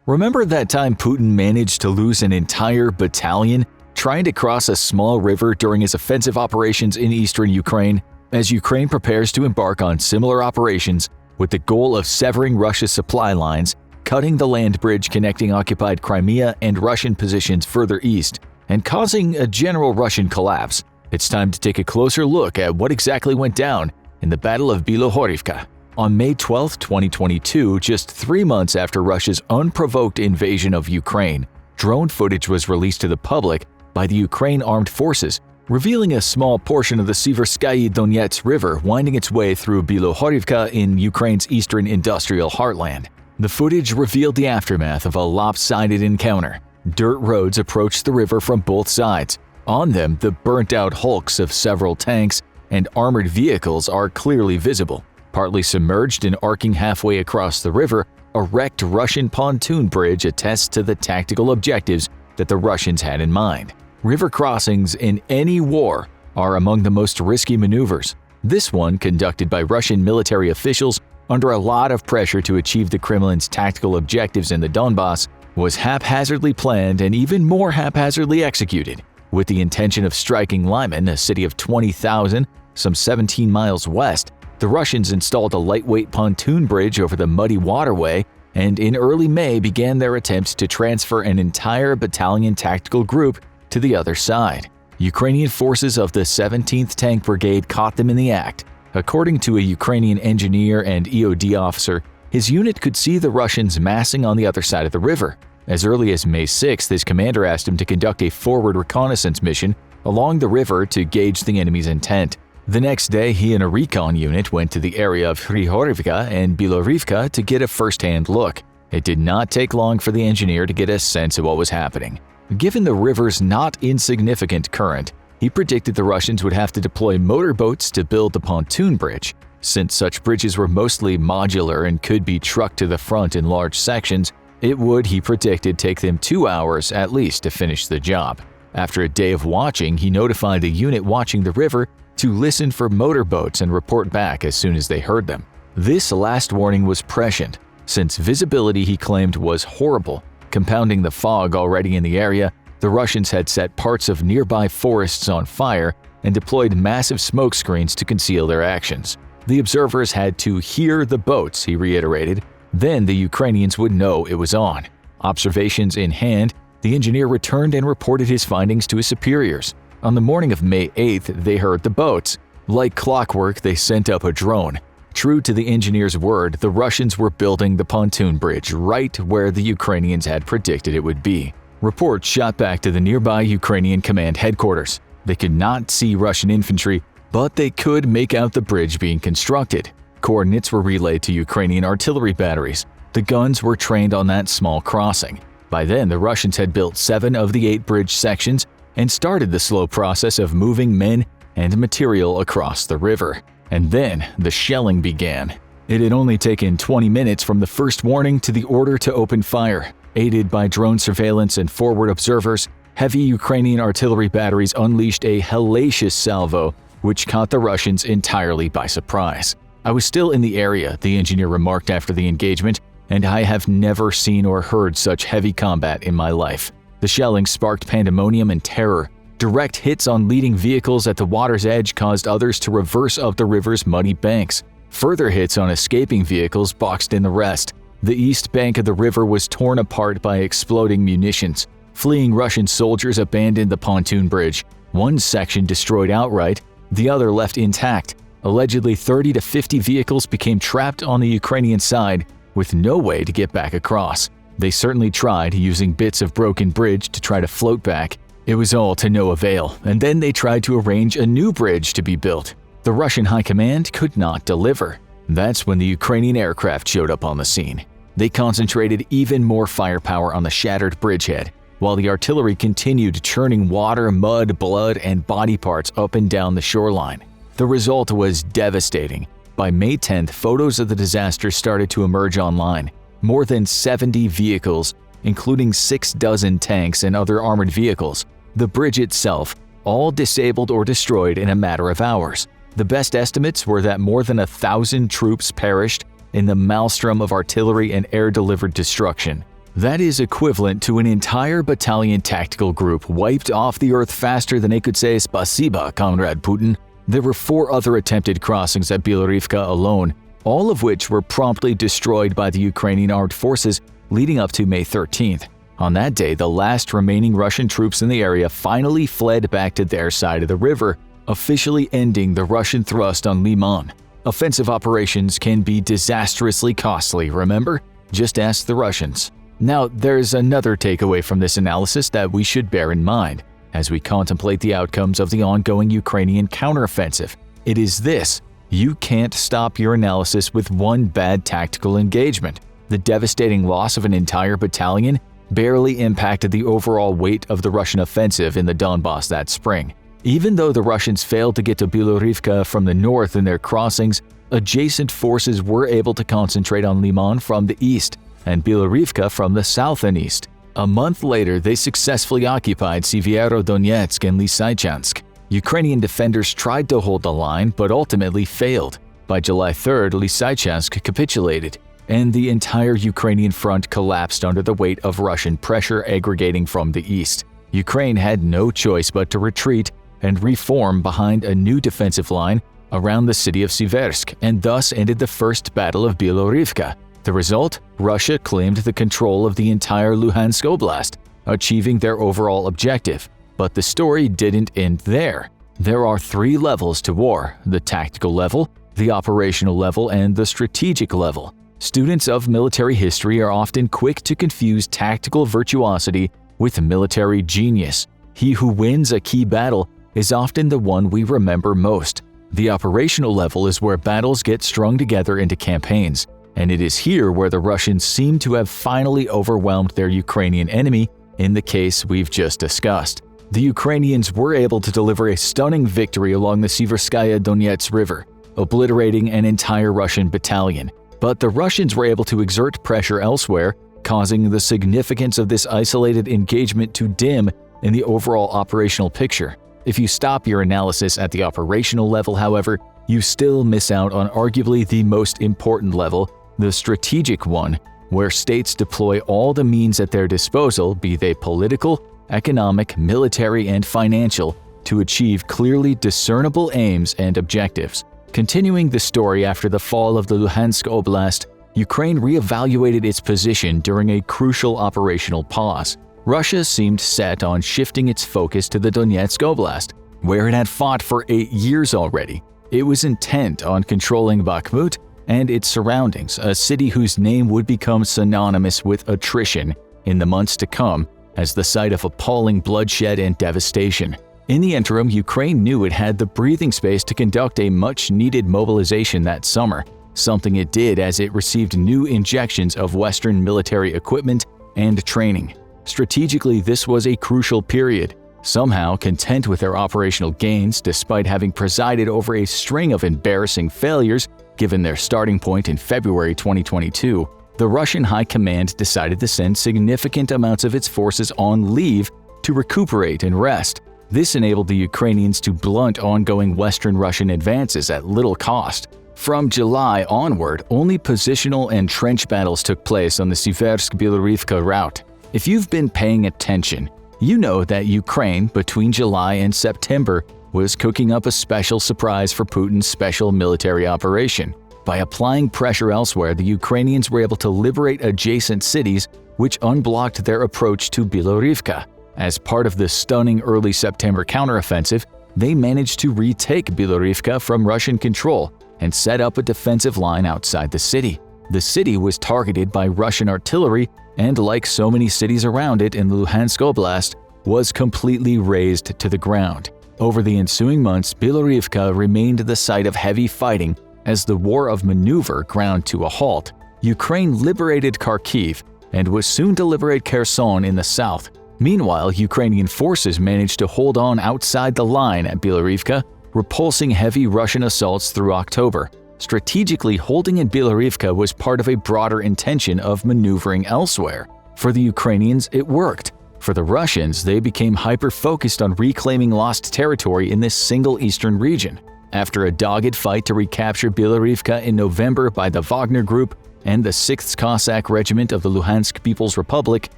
Remember that time Putin managed to lose an entire battalion trying to cross a small river during his offensive operations in eastern Ukraine? As Ukraine prepares to embark on similar operations with the goal of severing Russia's supply lines, cutting the land bridge connecting occupied Crimea and Russian positions further east, and causing a general Russian collapse, it's time to take a closer look at what exactly went down in the Battle of Bilohorivka. On May 12, 2022, just 3 months after Russia's unprovoked invasion of Ukraine, drone footage was released to the public by the Ukraine Armed Forces, revealing a small portion of the Siverskyi Donets River winding its way through Bilohorivka in Ukraine's eastern industrial heartland. The footage revealed the aftermath of a lopsided encounter. Dirt roads approached the river from both sides. On them, the burnt-out hulks of several tanks and armored vehicles are clearly visible. Partly submerged and arcing halfway across the river, a wrecked Russian pontoon bridge attests to the tactical objectives that the Russians had in mind. River crossings in any war are among the most risky maneuvers. This one, conducted by Russian military officials under a lot of pressure to achieve the Kremlin's tactical objectives in the Donbass, was haphazardly planned and even more haphazardly executed. With the intention of striking Lyman, a city of 20,000, some 17 miles west, the Russians installed a lightweight pontoon bridge over the muddy waterway and in early May began their attempts to transfer an entire battalion tactical group to the other side. Ukrainian forces of the 17th Tank Brigade caught them in the act. According to a Ukrainian engineer and EOD officer, his unit could see the Russians massing on the other side of the river. As early as May 6th, his commander asked him to conduct a forward reconnaissance mission along the river to gauge the enemy's intent. The next day, he and a recon unit went to the area of Hrihorivka and Bilorivka to get a first-hand look. It did not take long for the engineer to get a sense of what was happening. Given the river's not insignificant current, he predicted the Russians would have to deploy motorboats to build the pontoon bridge. Since such bridges were mostly modular and could be trucked to the front in large sections, it would, he predicted, take them 2 hours at least to finish the job. After a day of watching, he notified the unit watching the river to listen for motorboats and report back as soon as they heard them. This last warning was prescient, since visibility, he claimed, was horrible. Compounding the fog already in the area, the Russians had set parts of nearby forests on fire and deployed massive smoke screens to conceal their actions. The observers had to hear the boats, he reiterated. Then the Ukrainians would know it was on. Observations in hand, the engineer returned and reported his findings to his superiors. On the morning of May 8th, they heard the boats. Like clockwork, they sent up a drone. True to the engineer's word, the Russians were building the pontoon bridge right where the Ukrainians had predicted it would be. Reports shot back to the nearby Ukrainian command headquarters. They could not see Russian infantry, but they could make out the bridge being constructed. Coordinates were relayed to Ukrainian artillery batteries. The guns were trained on that small crossing. By then, the Russians had built 7 of the 8 bridge sections and started the slow process of moving men and material across the river. And then the shelling began. It had only taken 20 minutes from the first warning to the order to open fire. Aided by drone surveillance and forward observers, heavy Ukrainian artillery batteries unleashed a hellacious salvo, which caught the Russians entirely by surprise. "I was still in the area," the engineer remarked after the engagement, "and I have never seen or heard such heavy combat in my life." The shelling sparked pandemonium and terror. Direct hits on leading vehicles at the water's edge caused others to reverse up the river's muddy banks. Further hits on escaping vehicles boxed in the rest. The east bank of the river was torn apart by exploding munitions. Fleeing Russian soldiers abandoned the pontoon bridge. One section destroyed outright, the other left intact. Allegedly 30 to 50 vehicles became trapped on the Ukrainian side with no way to get back across. They certainly tried using bits of broken bridge to try to float back. It was all to no avail, and then they tried to arrange a new bridge to be built. The Russian high command could not deliver. That's when the Ukrainian aircraft showed up on the scene. They concentrated even more firepower on the shattered bridgehead, while the artillery continued churning water, mud, blood, and body parts up and down the shoreline. The result was devastating. By May 10th, photos of the disaster started to emerge online. More than 70 vehicles, including 6 dozen tanks and other armored vehicles, the bridge itself, all disabled or destroyed in a matter of hours. The best estimates were that more than 1,000 troops perished in the maelstrom of artillery and air-delivered destruction. That is equivalent to an entire battalion tactical group wiped off the earth faster than they could say "Spasiba, Comrade Putin." There were 4 other attempted crossings at Bilorivka alone, all of which were promptly destroyed by the Ukrainian armed forces leading up to May 13th. On that day, the last remaining Russian troops in the area finally fled back to their side of the river, officially ending the Russian thrust on Liman. Offensive operations can be disastrously costly, remember? Just ask the Russians. Now, there's another takeaway from this analysis that we should bear in mind as we contemplate the outcomes of the ongoing Ukrainian counteroffensive. It is this: you can't stop your analysis with one bad tactical engagement. The devastating loss of an entire battalion barely impacted the overall weight of the Russian offensive in the Donbass that spring. Even though the Russians failed to get to Bilorivka from the north in their crossings, adjacent forces were able to concentrate on Liman from the east and Bilorivka from the south and east. A month later, they successfully occupied Severodonetsk and Lysychansk. Ukrainian defenders tried to hold the line but ultimately failed. By July 3rd, Lysychansk capitulated, and the entire Ukrainian front collapsed under the weight of Russian pressure aggregating from the east. Ukraine had no choice but to retreat and reform behind a new defensive line around the city of Siversk, and thus ended the First Battle of Bilorivka. The result? Russia claimed the control of the entire Luhansk Oblast, achieving their overall objective. But the story didn't end there. There are 3 levels to war: the tactical level, the operational level, and the strategic level. Students of military history are often quick to confuse tactical virtuosity with military genius. He who wins a key battle is often the one we remember most. The operational level is where battles get strung together into campaigns, and it is here where the Russians seem to have finally overwhelmed their Ukrainian enemy in the case we've just discussed. The Ukrainians were able to deliver a stunning victory along the Siverskaya Donets River, obliterating an entire Russian battalion. But the Russians were able to exert pressure elsewhere, causing the significance of this isolated engagement to dim in the overall operational picture. If you stop your analysis at the operational level, however, you still miss out on arguably the most important level, the strategic one, where states deploy all the means at their disposal, be they political, economic, military, and financial, to achieve clearly discernible aims and objectives. Continuing the story after the fall of the Luhansk Oblast, Ukraine reevaluated its position during a crucial operational pause. Russia seemed set on shifting its focus to the Donetsk Oblast, where it had fought for 8 years already. It was intent on controlling Bakhmut and its surroundings, a city whose name would become synonymous with attrition in the months to come as the site of appalling bloodshed and devastation. In the interim, Ukraine knew it had the breathing space to conduct a much-needed mobilization that summer, something it did as it received new injections of Western military equipment and training. Strategically, this was a crucial period. Somehow content with their operational gains despite having presided over a string of embarrassing failures given their starting point in February 2022, the Russian High Command decided to send significant amounts of its forces on leave to recuperate and rest. This enabled the Ukrainians to blunt ongoing Western Russian advances at little cost. From July onward, only positional and trench battles took place on the Siversk-Bilorivka route. If you've been paying attention, you know that Ukraine, between July and September, was cooking up a special surprise for Putin's special military operation. By applying pressure elsewhere, the Ukrainians were able to liberate adjacent cities, which unblocked their approach to Bilorivka. As part of the stunning early September counteroffensive, they managed to retake Bilorivka from Russian control and set up a defensive line outside the city. The city was targeted by Russian artillery and, like so many cities around it in Luhansk Oblast, was completely razed to the ground. Over the ensuing months, Bilorivka remained the site of heavy fighting as the war of maneuver ground to a halt. Ukraine liberated Kharkiv and was soon to liberate Kherson in the south. Meanwhile, Ukrainian forces managed to hold on outside the line at Bilorivka, repulsing heavy Russian assaults through October. Strategically, holding in Bilorivka was part of a broader intention of maneuvering elsewhere. For the Ukrainians, it worked. For the Russians, they became hyper-focused on reclaiming lost territory in this single eastern region. After a dogged fight to recapture Bilorivka in November by the Wagner Group and the 6th Cossack Regiment of the Luhansk People's Republic,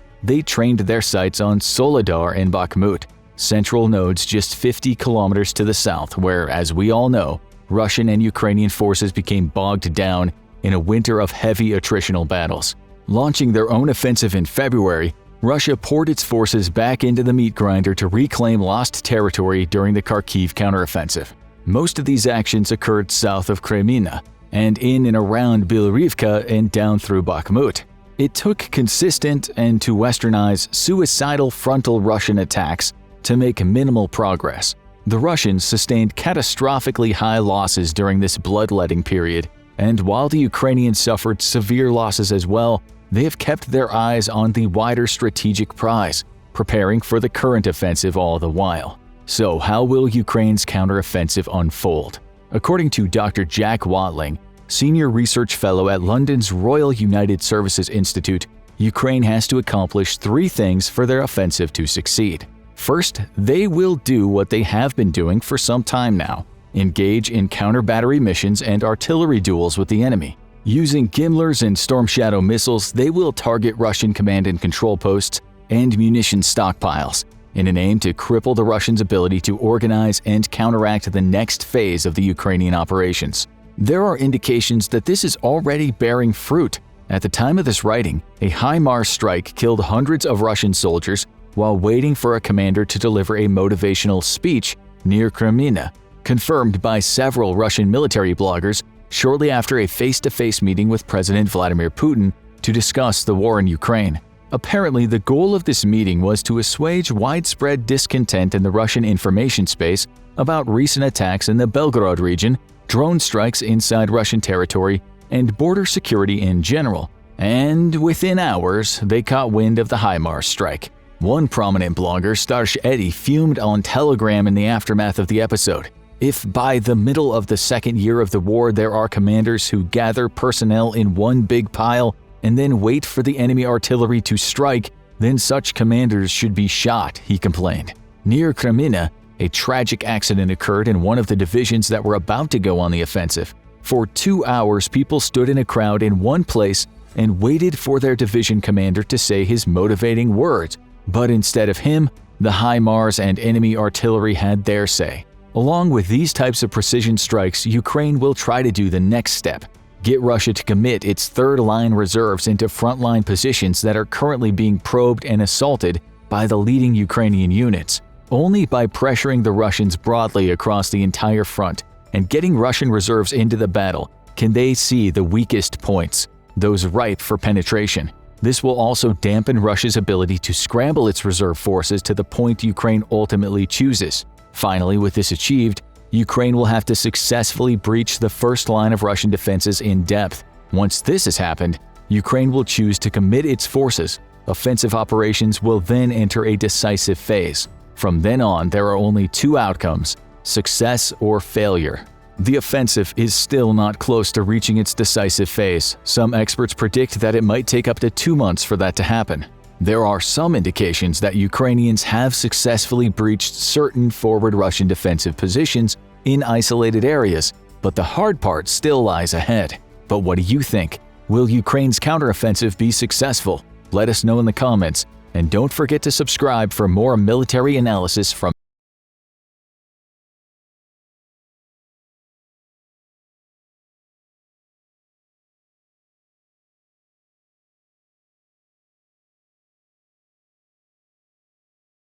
they trained their sights on Soledar and Bakhmut, central nodes just 50 kilometers to the south, where, as we all know, Russian and Ukrainian forces became bogged down in a winter of heavy attritional battles. Launching their own offensive in February, Russia poured its forces back into the meat grinder to reclaim lost territory during the Kharkiv counteroffensive. Most of these actions occurred south of Kreminna and in and around Bilorivka and down through Bakhmut. It took consistent and, to Western eyes, suicidal frontal Russian attacks to make minimal progress. The Russians sustained catastrophically high losses during this bloodletting period, and while the Ukrainians suffered severe losses as well, they have kept their eyes on the wider strategic prize, preparing for the current offensive all the while. So how will Ukraine's counteroffensive unfold? According to Dr. Jack Watling, Senior Research Fellow at London's Royal United Services Institute, Ukraine has to accomplish 3 things for their offensive to succeed. First, they will do what they have been doing for some time now: engage in counter-battery missions and artillery duels with the enemy. Using Gimlers and Storm Shadow missiles, they will target Russian command and control posts and munition stockpiles in an aim to cripple the Russians' ability to organize and counteract the next phase of the Ukrainian operations. There are indications that this is already bearing fruit. At the time of this writing, a HIMARS strike killed hundreds of Russian soldiers while waiting for a commander to deliver a motivational speech near Kreminna, confirmed by several Russian military bloggers shortly after a face-to-face meeting with President Vladimir Putin to discuss the war in Ukraine. Apparently, the goal of this meeting was to assuage widespread discontent in the Russian information space about recent attacks in the Belgorod region, drone strikes inside Russian territory, and border security in general. And within hours, they caught wind of the HIMARS strike. One prominent blogger, Starsh Eddy, fumed on Telegram in the aftermath of the episode. If by the middle of the second year of the war there are commanders who gather personnel in one big pile and then wait for the enemy artillery to strike, then such commanders should be shot, he complained. Near Kreminna, a tragic accident occurred in one of the divisions that were about to go on the offensive. For 2 hours, people stood in a crowd in one place and waited for their division commander to say his motivating words. But instead of him, the HIMARS and enemy artillery had their say. Along with these types of precision strikes, Ukraine will try to do the next step: get Russia to commit its third-line reserves into frontline positions that are currently being probed and assaulted by the leading Ukrainian units. Only by pressuring the Russians broadly across the entire front and getting Russian reserves into the battle can they see the weakest points, those ripe for penetration. This will also dampen Russia's ability to scramble its reserve forces to the point Ukraine ultimately chooses. Finally, with this achieved, Ukraine will have to successfully breach the first line of Russian defenses in depth. Once this has happened, Ukraine will choose to commit its forces. Offensive operations will then enter a decisive phase. From then on, there are only two outcomes: success or failure. The offensive is still not close to reaching its decisive phase. Some experts predict that it might take up to 2 months for that to happen. There are some indications that Ukrainians have successfully breached certain forward Russian defensive positions in isolated areas, but the hard part still lies ahead. But what do you think? Will Ukraine's counteroffensive be successful? Let us know in the comments, and don't forget to subscribe for more military analysis from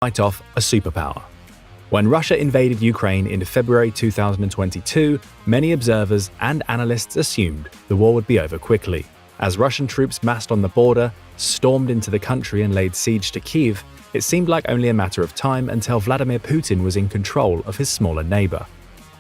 fight off a superpower. When Russia invaded Ukraine in February 2022, many observers and analysts assumed the war would be over quickly. As Russian troops massed on the border, stormed into the country and laid siege to Kyiv, it seemed like only a matter of time until Vladimir Putin was in control of his smaller neighbor.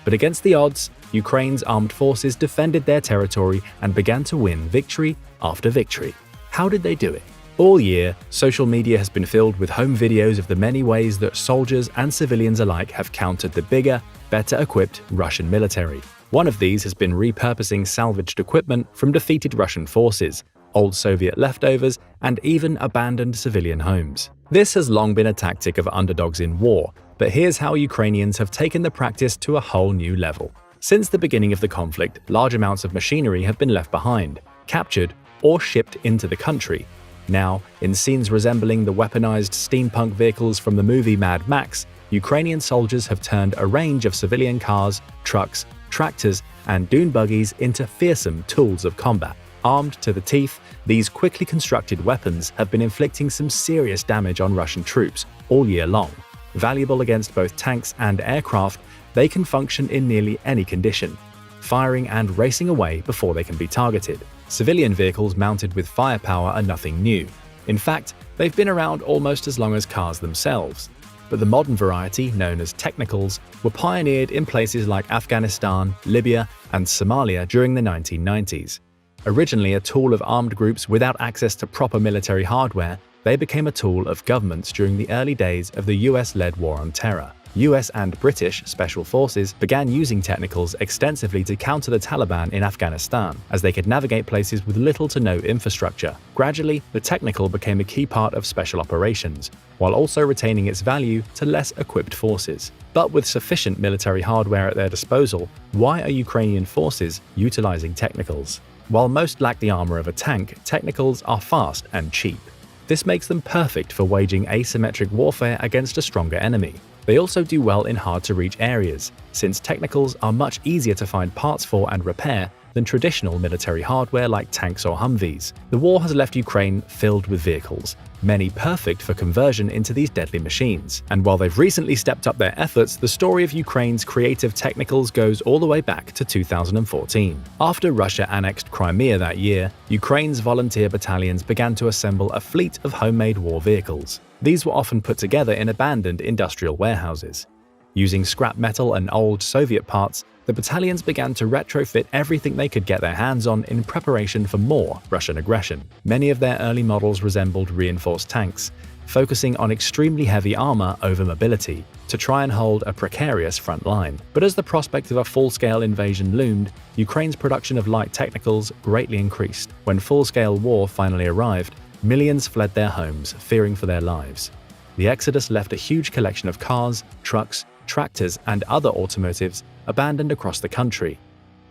But against the odds, Ukraine's armed forces defended their territory and began to win victory after victory. How did they do it? All year, social media has been filled with home videos of the many ways that soldiers and civilians alike have countered the bigger, better equipped Russian military. One of these has been repurposing salvaged equipment from defeated Russian forces, old Soviet leftovers, and even abandoned civilian homes. This has long been a tactic of underdogs in war, but here's how Ukrainians have taken the practice to a whole new level. Since the beginning of the conflict, large amounts of machinery have been left behind, captured, or shipped into the country. Now, in scenes resembling the weaponized steampunk vehicles from the movie Mad Max, Ukrainian soldiers have turned a range of civilian cars, trucks, tractors, and dune buggies into fearsome tools of combat. Armed to the teeth, these quickly constructed weapons have been inflicting some serious damage on Russian troops all year long. Valuable against both tanks and aircraft, they can function in nearly any condition, firing and racing away before they can be targeted. Civilian vehicles mounted with firepower are nothing new. In fact, they've been around almost as long as cars themselves. But the modern variety, known as technicals, were pioneered in places like Afghanistan, Libya, and Somalia during the 1990s. Originally a tool of armed groups without access to proper military hardware, they became a tool of governments during the early days of the US-led war on terror. US and British special forces began using technicals extensively to counter the Taliban in Afghanistan, as they could navigate places with little to no infrastructure. Gradually, the technical became a key part of special operations, while also retaining its value to less equipped forces. But with sufficient military hardware at their disposal, why are Ukrainian forces utilizing technicals? While most lack the armor of a tank, technicals are fast and cheap. This makes them perfect for waging asymmetric warfare against a stronger enemy. They also do well in hard-to-reach areas, since technicals are much easier to find parts for and repair than traditional military hardware like tanks or Humvees. The war has left Ukraine filled with vehicles, many perfect for conversion into these deadly machines. And while they've recently stepped up their efforts, the story of Ukraine's creative technicals goes all the way back to 2014. After Russia annexed Crimea that year, Ukraine's volunteer battalions began to assemble a fleet of homemade war vehicles. These were often put together in abandoned industrial warehouses. Using scrap metal and old Soviet parts, the battalions began to retrofit everything they could get their hands on in preparation for more Russian aggression. Many of their early models resembled reinforced tanks, focusing on extremely heavy armor over mobility to try and hold a precarious front line. But as the prospect of a full-scale invasion loomed, Ukraine's production of light technicals greatly increased. When full-scale war finally arrived, millions fled their homes, fearing for their lives. The exodus left a huge collection of cars, trucks, tractors, and other automotives abandoned across the country.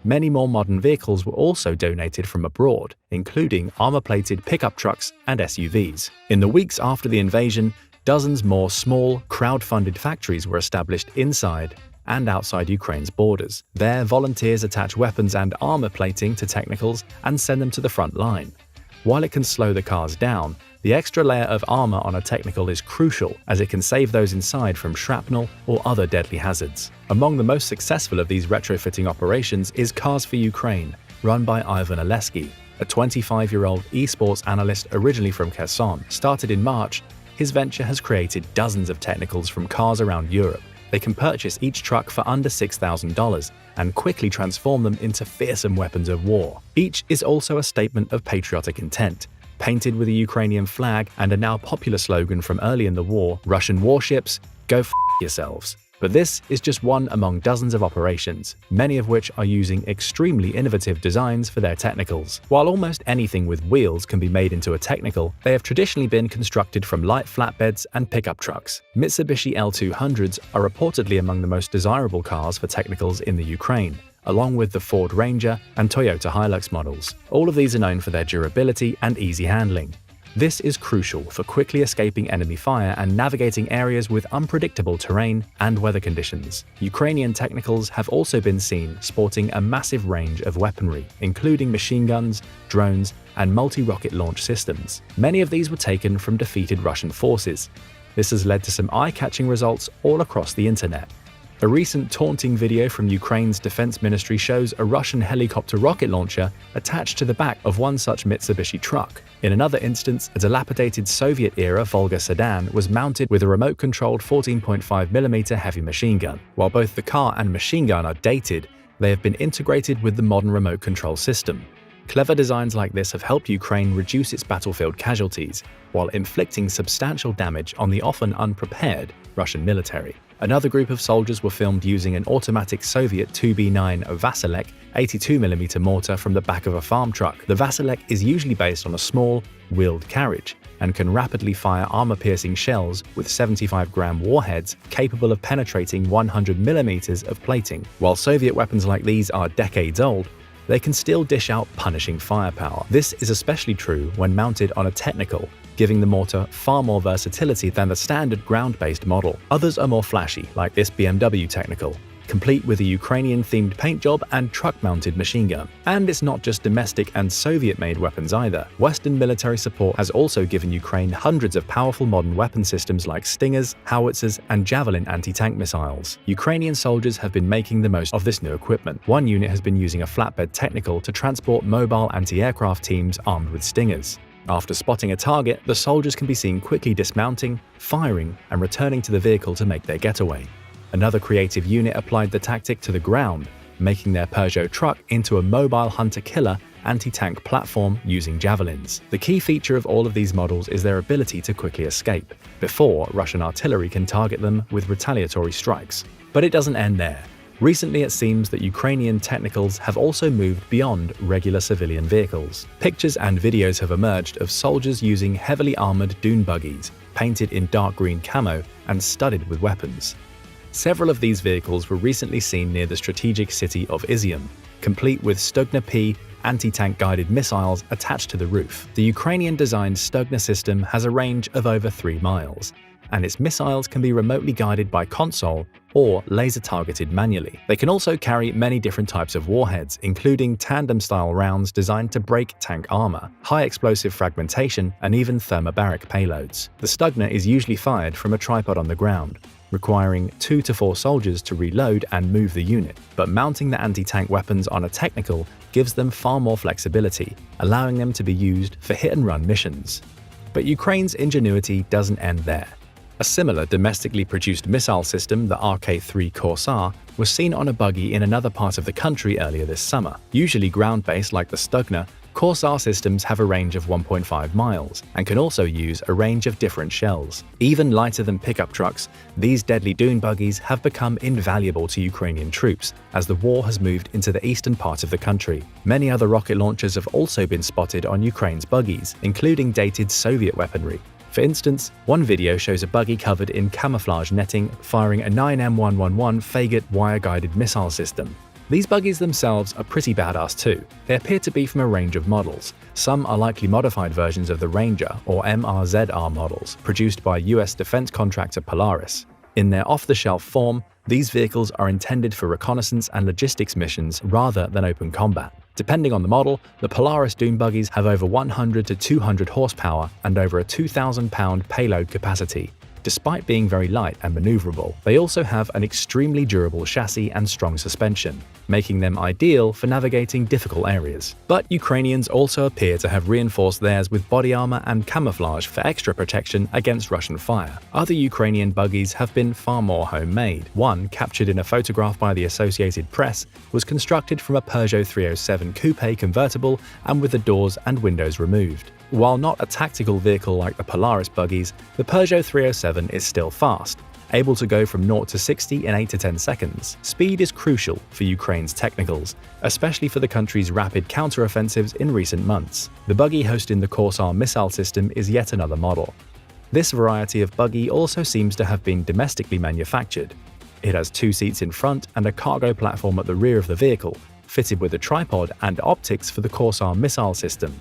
Many more modern vehicles were also donated from abroad, including armor-plated pickup trucks and SUVs. In the weeks after the invasion, dozens more small, crowd-funded factories were established inside and outside Ukraine's borders. There, volunteers attach weapons and armor plating to technicals and send them to the front line. While it can slow the cars down, The extra layer of armor on a technical is crucial as it can save those inside from shrapnel or other deadly hazards. Among the most successful of these retrofitting operations is Cars for Ukraine, run by Ivan Oleski, a 25-year-old esports analyst originally from Kherson. Started in March, his venture has created dozens of technicals from cars around Europe. They can purchase each truck for under $6,000 and quickly transform them into fearsome weapons of war. Each is also a statement of patriotic intent, painted with a Ukrainian flag and a now popular slogan from early in the war, "Russian warships, go f*** yourselves." But this is just one among dozens of operations, many of which are using extremely innovative designs for their technicals. While almost anything with wheels can be made into a technical, they have traditionally been constructed from light flatbeds and pickup trucks. Mitsubishi L200s are reportedly among the most desirable cars for technicals in the Ukraine, along with the Ford Ranger and Toyota Hilux models. All of these are known for their durability and easy handling. This is crucial for quickly escaping enemy fire and navigating areas with unpredictable terrain and weather conditions. Ukrainian technicals have also been seen sporting a massive range of weaponry, including machine guns, drones, and multi-rocket launch systems. Many of these were taken from defeated Russian forces. This has led to some eye-catching results all across the internet. A recent taunting video from Ukraine's defense ministry shows a Russian helicopter rocket launcher attached to the back of one such Mitsubishi truck. In another instance, a dilapidated Soviet-era Volga sedan was mounted with a remote-controlled 14.5mm heavy machine gun. While both the car and machine gun are dated, they have been integrated with the modern remote control system. Clever designs like this have helped Ukraine reduce its battlefield casualties, while inflicting substantial damage on the often unprepared Russian military. Another group of soldiers were filmed using an automatic Soviet 2B9 Vasilek 82mm mortar from the back of a farm truck. The Vasilek is usually based on a small, wheeled carriage and can rapidly fire armor-piercing shells with 75-gram warheads capable of penetrating 100mm of plating. While Soviet weapons like these are decades old, they can still dish out punishing firepower. This is especially true when mounted on a technical, giving the mortar far more versatility than the standard ground-based model. Others are more flashy, like this BMW technical, complete with a Ukrainian-themed paint job and truck-mounted machine gun. And it's not just domestic and Soviet-made weapons either. Western military support has also given Ukraine hundreds of powerful modern weapon systems like Stingers, howitzers, and Javelin anti-tank missiles. Ukrainian soldiers have been making the most of this new equipment. One unit has been using a flatbed technical to transport mobile anti-aircraft teams armed with Stingers. After spotting a target, the soldiers can be seen quickly dismounting, firing, and returning to the vehicle to make their getaway. Another creative unit applied the tactic to the ground, making their Peugeot truck into a mobile hunter-killer anti-tank platform using javelins. The key feature of all of these models is their ability to quickly escape, before Russian artillery can target them with retaliatory strikes. But it doesn't end there. Recently, it seems that Ukrainian technicals have also moved beyond regular civilian vehicles. Pictures and videos have emerged of soldiers using heavily armored dune buggies, painted in dark green camo and studded with weapons. Several of these vehicles were recently seen near the strategic city of Izium, complete with Stugna P anti-tank guided missiles attached to the roof. The Ukrainian-designed Stugna system has a range of over 3 miles, and its missiles can be remotely guided by console or laser-targeted manually. They can also carry many different types of warheads, including tandem-style rounds designed to break tank armor, high-explosive fragmentation, and even thermobaric payloads. The Stugna is usually fired from a tripod on the ground, requiring 2 to 4 soldiers to reload and move the unit, but mounting the anti-tank weapons on a technical gives them far more flexibility, allowing them to be used for hit-and-run missions. But Ukraine's ingenuity doesn't end there. A similar domestically produced missile system, the RK-3 Corsair, was seen on a buggy in another part of the country earlier this summer. Usually ground-based like the Stugna, Corsair systems have a range of 1.5 miles and can also use a range of different shells. Even lighter than pickup trucks, these deadly dune buggies have become invaluable to Ukrainian troops as the war has moved into the eastern part of the country. Many other rocket launchers have also been spotted on Ukraine's buggies, including dated Soviet weaponry. For instance, one video shows a buggy covered in camouflage netting firing a 9M111 Faget wire-guided missile system. These buggies themselves are pretty badass too. They appear to be from a range of models. Some are likely modified versions of the Ranger or MRZR models produced by US defense contractor Polaris. In their off-the-shelf form, these vehicles are intended for reconnaissance and logistics missions rather than open combat. Depending on the model, the Polaris dune buggies have over 100 to 200 horsepower and over a 2,000-pound payload capacity. Despite being very light and maneuverable, they also have an extremely durable chassis and strong suspension, making them ideal for navigating difficult areas. But Ukrainians also appear to have reinforced theirs with body armor and camouflage for extra protection against Russian fire. Other Ukrainian buggies have been far more homemade. One, captured in a photograph by the Associated Press, was constructed from a Peugeot 307 coupe convertible and with the doors and windows removed. While not a tactical vehicle like the Polaris buggies, the Peugeot 307 is still fast, able to go from 0 to 60 in 8 to 10 seconds. Speed is crucial for Ukraine's technicals, especially for the country's rapid counteroffensives in recent months. The buggy hosting the Corsair missile system is yet another model. This variety of buggy also seems to have been domestically manufactured. It has 2 seats in front and a cargo platform at the rear of the vehicle, fitted with a tripod and optics for the Corsair missile system.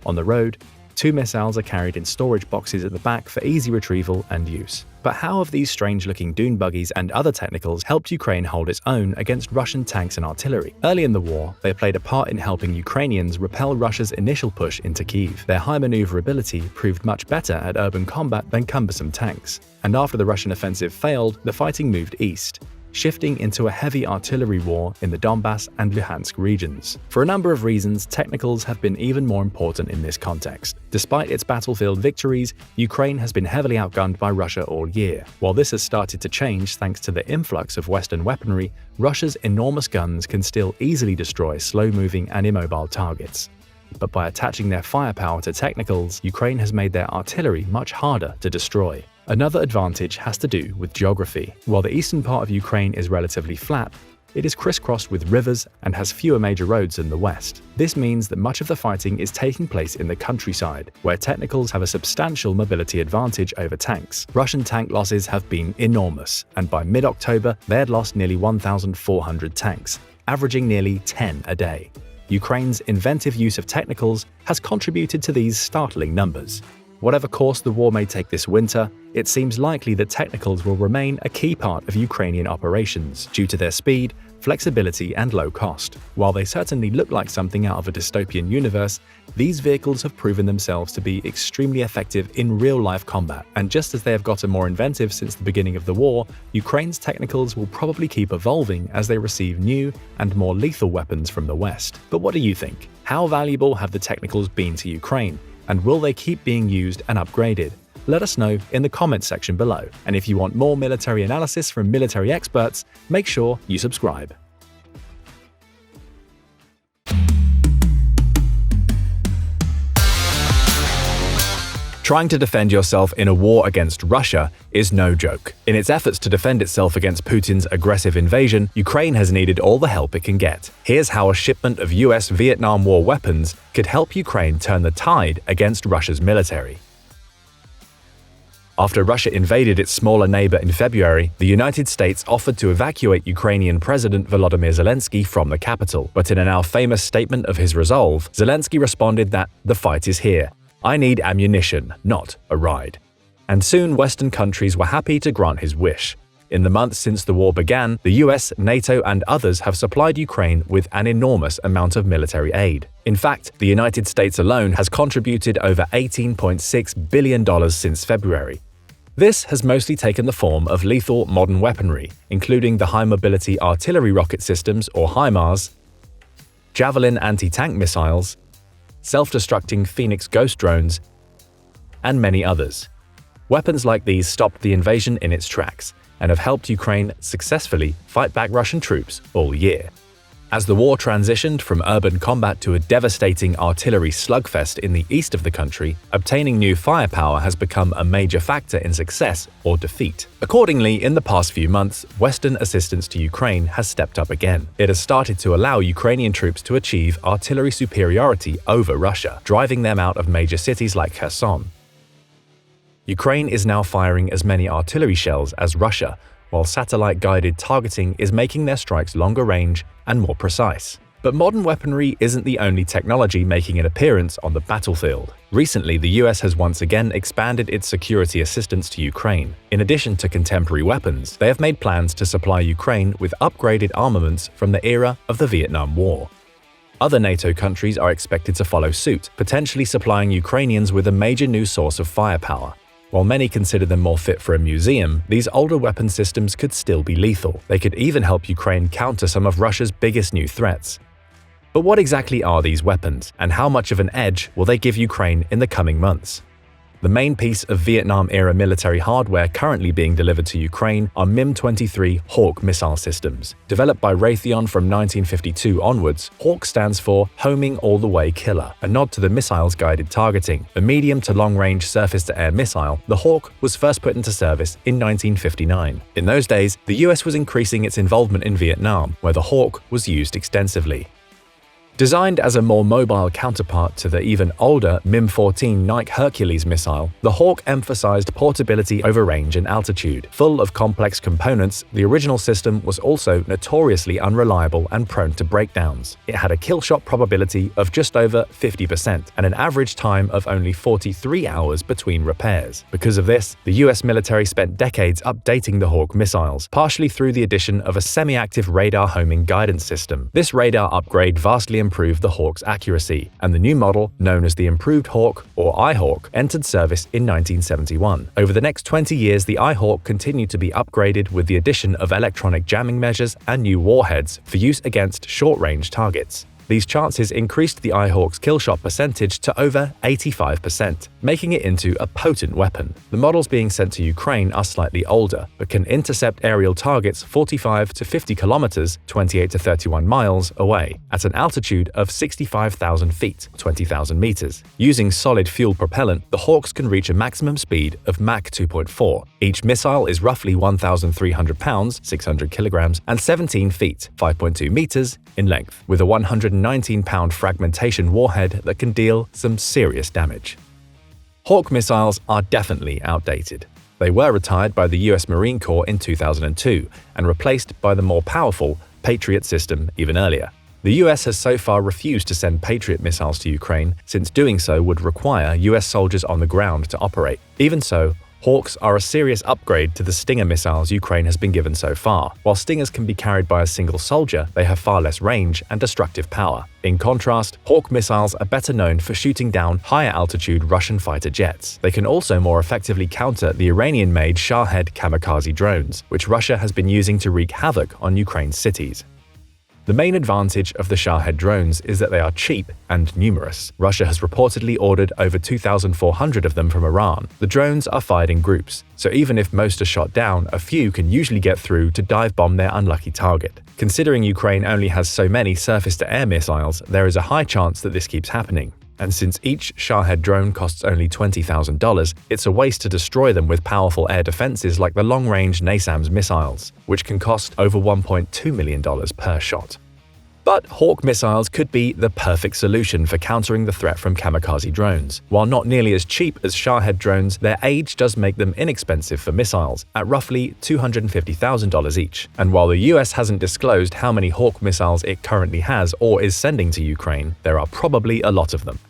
On the road, 2 missiles are carried in storage boxes at the back for easy retrieval and use. But how have these strange-looking dune buggies and other technicals helped Ukraine hold its own against Russian tanks and artillery? Early in the war, they played a part in helping Ukrainians repel Russia's initial push into Kyiv. Their high maneuverability proved much better at urban combat than cumbersome tanks. And after the Russian offensive failed, the fighting moved east, shifting into a heavy artillery war in the Donbass and Luhansk regions. For a number of reasons, technicals have been even more important in this context. Despite its battlefield victories, Ukraine has been heavily outgunned by Russia all year. While this has started to change thanks to the influx of Western weaponry, Russia's enormous guns can still easily destroy slow-moving and immobile targets. But by attaching their firepower to technicals, Ukraine has made their artillery much harder to destroy. Another advantage has to do with geography. While the eastern part of Ukraine is relatively flat, it is crisscrossed with rivers and has fewer major roads than the west. This means that much of the fighting is taking place in the countryside, where technicals have a substantial mobility advantage over tanks. Russian tank losses have been enormous, and by mid-October they had lost nearly 1,400 tanks, averaging nearly 10 a day. Ukraine's inventive use of technicals has contributed to these startling numbers. Whatever course the war may take this winter, it seems likely that technicals will remain a key part of Ukrainian operations due to their speed, flexibility, and low cost. While they certainly look like something out of a dystopian universe, these vehicles have proven themselves to be extremely effective in real-life combat. And just as they have gotten more inventive since the beginning of the war, Ukraine's technicals will probably keep evolving as they receive new and more lethal weapons from the West. But what do you think? How valuable have the technicals been to Ukraine? And will they keep being used and upgraded? Let us know in the comments section below. And if you want more military analysis from military experts, make sure you subscribe. Trying to defend yourself in a war against Russia is no joke. In its efforts to defend itself against Putin's aggressive invasion, Ukraine has needed all the help it can get. Here's how a shipment of US Vietnam War weapons could help Ukraine turn the tide against Russia's military. After Russia invaded its smaller neighbor in February, the United States offered to evacuate Ukrainian President Volodymyr Zelensky from the capital. But in a now famous statement of his resolve, Zelensky responded that the fight is here. I need ammunition, not a ride. And soon Western countries were happy to grant his wish. In the months since the war began, the US, NATO, and others have supplied Ukraine with an enormous amount of military aid. In fact, the United States alone has contributed over $18.6 billion since February. This has mostly taken the form of lethal modern weaponry, including the high-mobility artillery rocket systems, or HIMARS, Javelin anti-tank missiles, self-destructing Phoenix Ghost drones, and many others. Weapons like these stopped the invasion in its tracks and have helped Ukraine successfully fight back Russian troops all year. As the war transitioned from urban combat to a devastating artillery slugfest in the east of the country, obtaining new firepower has become a major factor in success or defeat. Accordingly, in the past few months, Western assistance to Ukraine has stepped up again. It has started to allow Ukrainian troops to achieve artillery superiority over Russia, driving them out of major cities like Kherson. Ukraine is now firing as many artillery shells as Russia, while satellite-guided targeting is making their strikes longer range and more precise. But modern weaponry isn't the only technology making an appearance on the battlefield. Recently, the US has once again expanded its security assistance to Ukraine. In addition to contemporary weapons, they have made plans to supply Ukraine with upgraded armaments from the era of the Vietnam War. Other NATO countries are expected to follow suit, potentially supplying Ukrainians with a major new source of firepower. While many consider them more fit for a museum, these older weapon systems could still be lethal. They could even help Ukraine counter some of Russia's biggest new threats. But what exactly are these weapons, and how much of an edge will they give Ukraine in the coming months? The main piece of Vietnam-era military hardware currently being delivered to Ukraine are MIM-23 Hawk missile systems. Developed by Raytheon from 1952 onwards, Hawk stands for Homing All the Way Killer, a nod to the missile's guided targeting. A medium to long-range surface-to-air missile, the Hawk was first put into service in 1959. In those days, the US was increasing its involvement in Vietnam, where the Hawk was used extensively. Designed as a more mobile counterpart to the even older MIM-14 Nike Hercules missile, the Hawk emphasized portability over range and altitude. Full of complex components, the original system was also notoriously unreliable and prone to breakdowns. It had a kill-shot probability of just over 50% and an average time of only 43 hours between repairs. Because of this, the US military spent decades updating the Hawk missiles, partially through the addition of a semi-active radar homing guidance system. This radar upgrade vastly improved the Hawk's accuracy, and the new model, known as the Improved Hawk or iHawk, entered service in 1971. Over the next 20 years, the iHawk continued to be upgraded with the addition of electronic jamming measures and new warheads for use against short-range targets. These chances increased the iHawk's kill-shot percentage to over 85%, making it into a potent weapon. The models being sent to Ukraine are slightly older, but can intercept aerial targets 45 to 50 kilometers, 28 to 31 miles away, at an altitude of 65,000 feet, 20,000 meters. Using solid fuel propellant, the Hawks can reach a maximum speed of Mach 2.4. Each missile is roughly 1,300 pounds, 600 kilograms, and 17 feet, 5.2 meters, in length, with a 119-pound fragmentation warhead that can deal some serious damage. Hawk missiles are definitely outdated. They were retired by the US Marine Corps in 2002 and replaced by the more powerful Patriot system even earlier. The US has so far refused to send Patriot missiles to Ukraine, since doing so would require US soldiers on the ground to operate. Even so, Hawks are a serious upgrade to the Stinger missiles Ukraine has been given so far. While Stingers can be carried by a single soldier, they have far less range and destructive power. In contrast, Hawk missiles are better known for shooting down higher-altitude Russian fighter jets. They can also more effectively counter the Iranian-made Shahed kamikaze drones, which Russia has been using to wreak havoc on Ukraine's cities. The main advantage of the Shahed drones is that they are cheap and numerous. Russia has reportedly ordered over 2,400 of them from Iran. The drones are fired in groups, so even if most are shot down, a few can usually get through to dive bomb their unlucky target. Considering Ukraine only has so many surface-to-air missiles, there is a high chance that this keeps happening. And since each Shahed drone costs only $20,000, it's a waste to destroy them with powerful air defenses like the long-range NASAMS missiles, which can cost over $1.2 million per shot. But Hawk missiles could be the perfect solution for countering the threat from kamikaze drones. While not nearly as cheap as Shahed drones, their age does make them inexpensive for missiles, at roughly $250,000 each. And while the US hasn't disclosed how many Hawk missiles it currently has or is sending to Ukraine, there are probably a lot of them.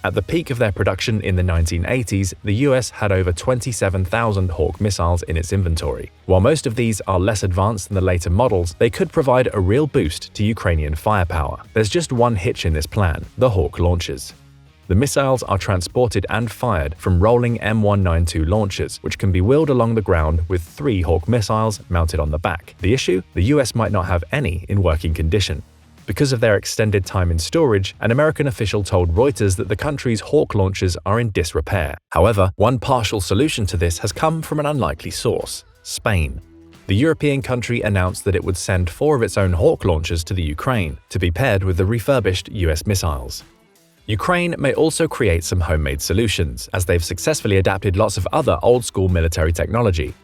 At the peak of their production in the 1980s, the US had over 27,000 Hawk missiles in its inventory. While most of these are less advanced than the later models, they could provide a real boost to Ukrainian firepower. There's just one hitch in this plan: the Hawk launchers. The missiles are transported and fired from rolling M192 launchers, which can be wheeled along the ground with 3 Hawk missiles mounted on the back. The issue? The US might not have any in working condition. Because of their extended time in storage, an American official told Reuters that the country's Hawk launchers are in disrepair. However, one partial solution to this has come from an unlikely source: Spain. The European country announced that it would send 4 of its own Hawk launchers to the Ukraine, to be paired with the refurbished US missiles. Ukraine may also create some homemade solutions, as they've successfully adapted lots of other old-school military technology.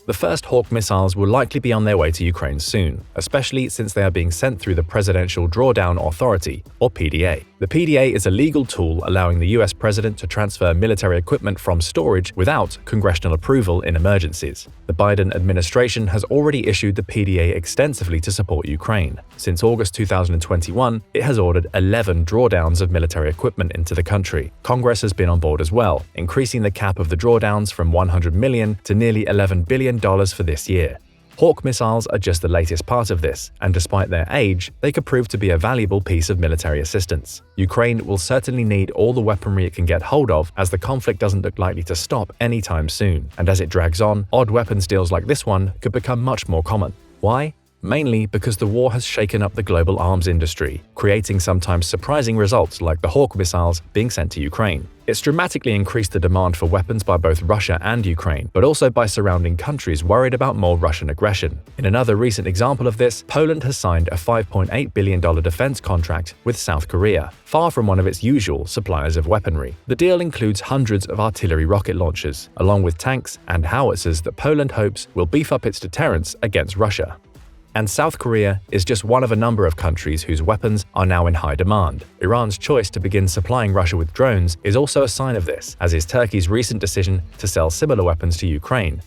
The first Hawk missiles will likely be on their way to Ukraine soon, especially since they are being sent through the Presidential Drawdown Authority, or PDA. The PDA is a legal tool allowing the US president to transfer military equipment from storage without congressional approval in emergencies. The Biden administration has already issued the PDA extensively to support Ukraine. Since August 2021, it has ordered 11 drawdowns of military equipment into the country. Congress has been on board as well, increasing the cap of the drawdowns from $100 million to nearly $11 billion for this year. Hawk missiles are just the latest part of this, and despite their age, they could prove to be a valuable piece of military assistance. Ukraine will certainly need all the weaponry it can get hold of, as the conflict doesn't look likely to stop anytime soon, and as it drags on, odd weapons deals like this one could become much more common. Why? Mainly because the war has shaken up the global arms industry, creating sometimes surprising results like the Hawk missiles being sent to Ukraine. It's dramatically increased the demand for weapons by both Russia and Ukraine, but also by surrounding countries worried about more Russian aggression. In another recent example of this, Poland has signed a $5.8 billion defense contract with South Korea, far from one of its usual suppliers of weaponry. The deal includes hundreds of artillery rocket launchers, along with tanks and howitzers that Poland hopes will beef up its deterrence against Russia. And South Korea is just one of a number of countries whose weapons are now in high demand. Iran's choice to begin supplying Russia with drones is also a sign of this, as is Turkey's recent decision to sell similar weapons to Ukraine.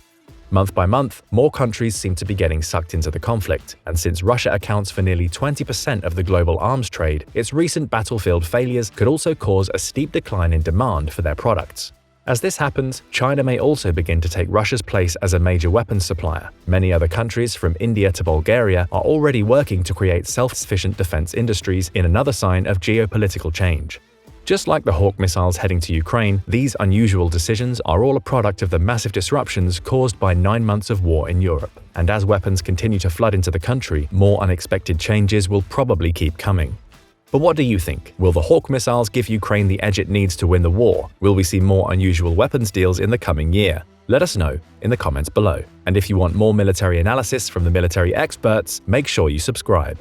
Month by month, more countries seem to be getting sucked into the conflict, and since Russia accounts for nearly 20% of the global arms trade, its recent battlefield failures could also cause a steep decline in demand for their products. As this happens, China may also begin to take Russia's place as a major weapons supplier. Many other countries, from India to Bulgaria, are already working to create self-sufficient defense industries, in another sign of geopolitical change. Just like the Hawk missiles heading to Ukraine, these unusual decisions are all a product of the massive disruptions caused by 9 months of war in Europe. And as weapons continue to flood into the country, more unexpected changes will probably keep coming. But what do you think? Will the Hawk missiles give Ukraine the edge it needs to win the war? Will we see more unusual weapons deals in the coming year? Let us know in the comments below. And if you want more military analysis from the military experts, make sure you subscribe.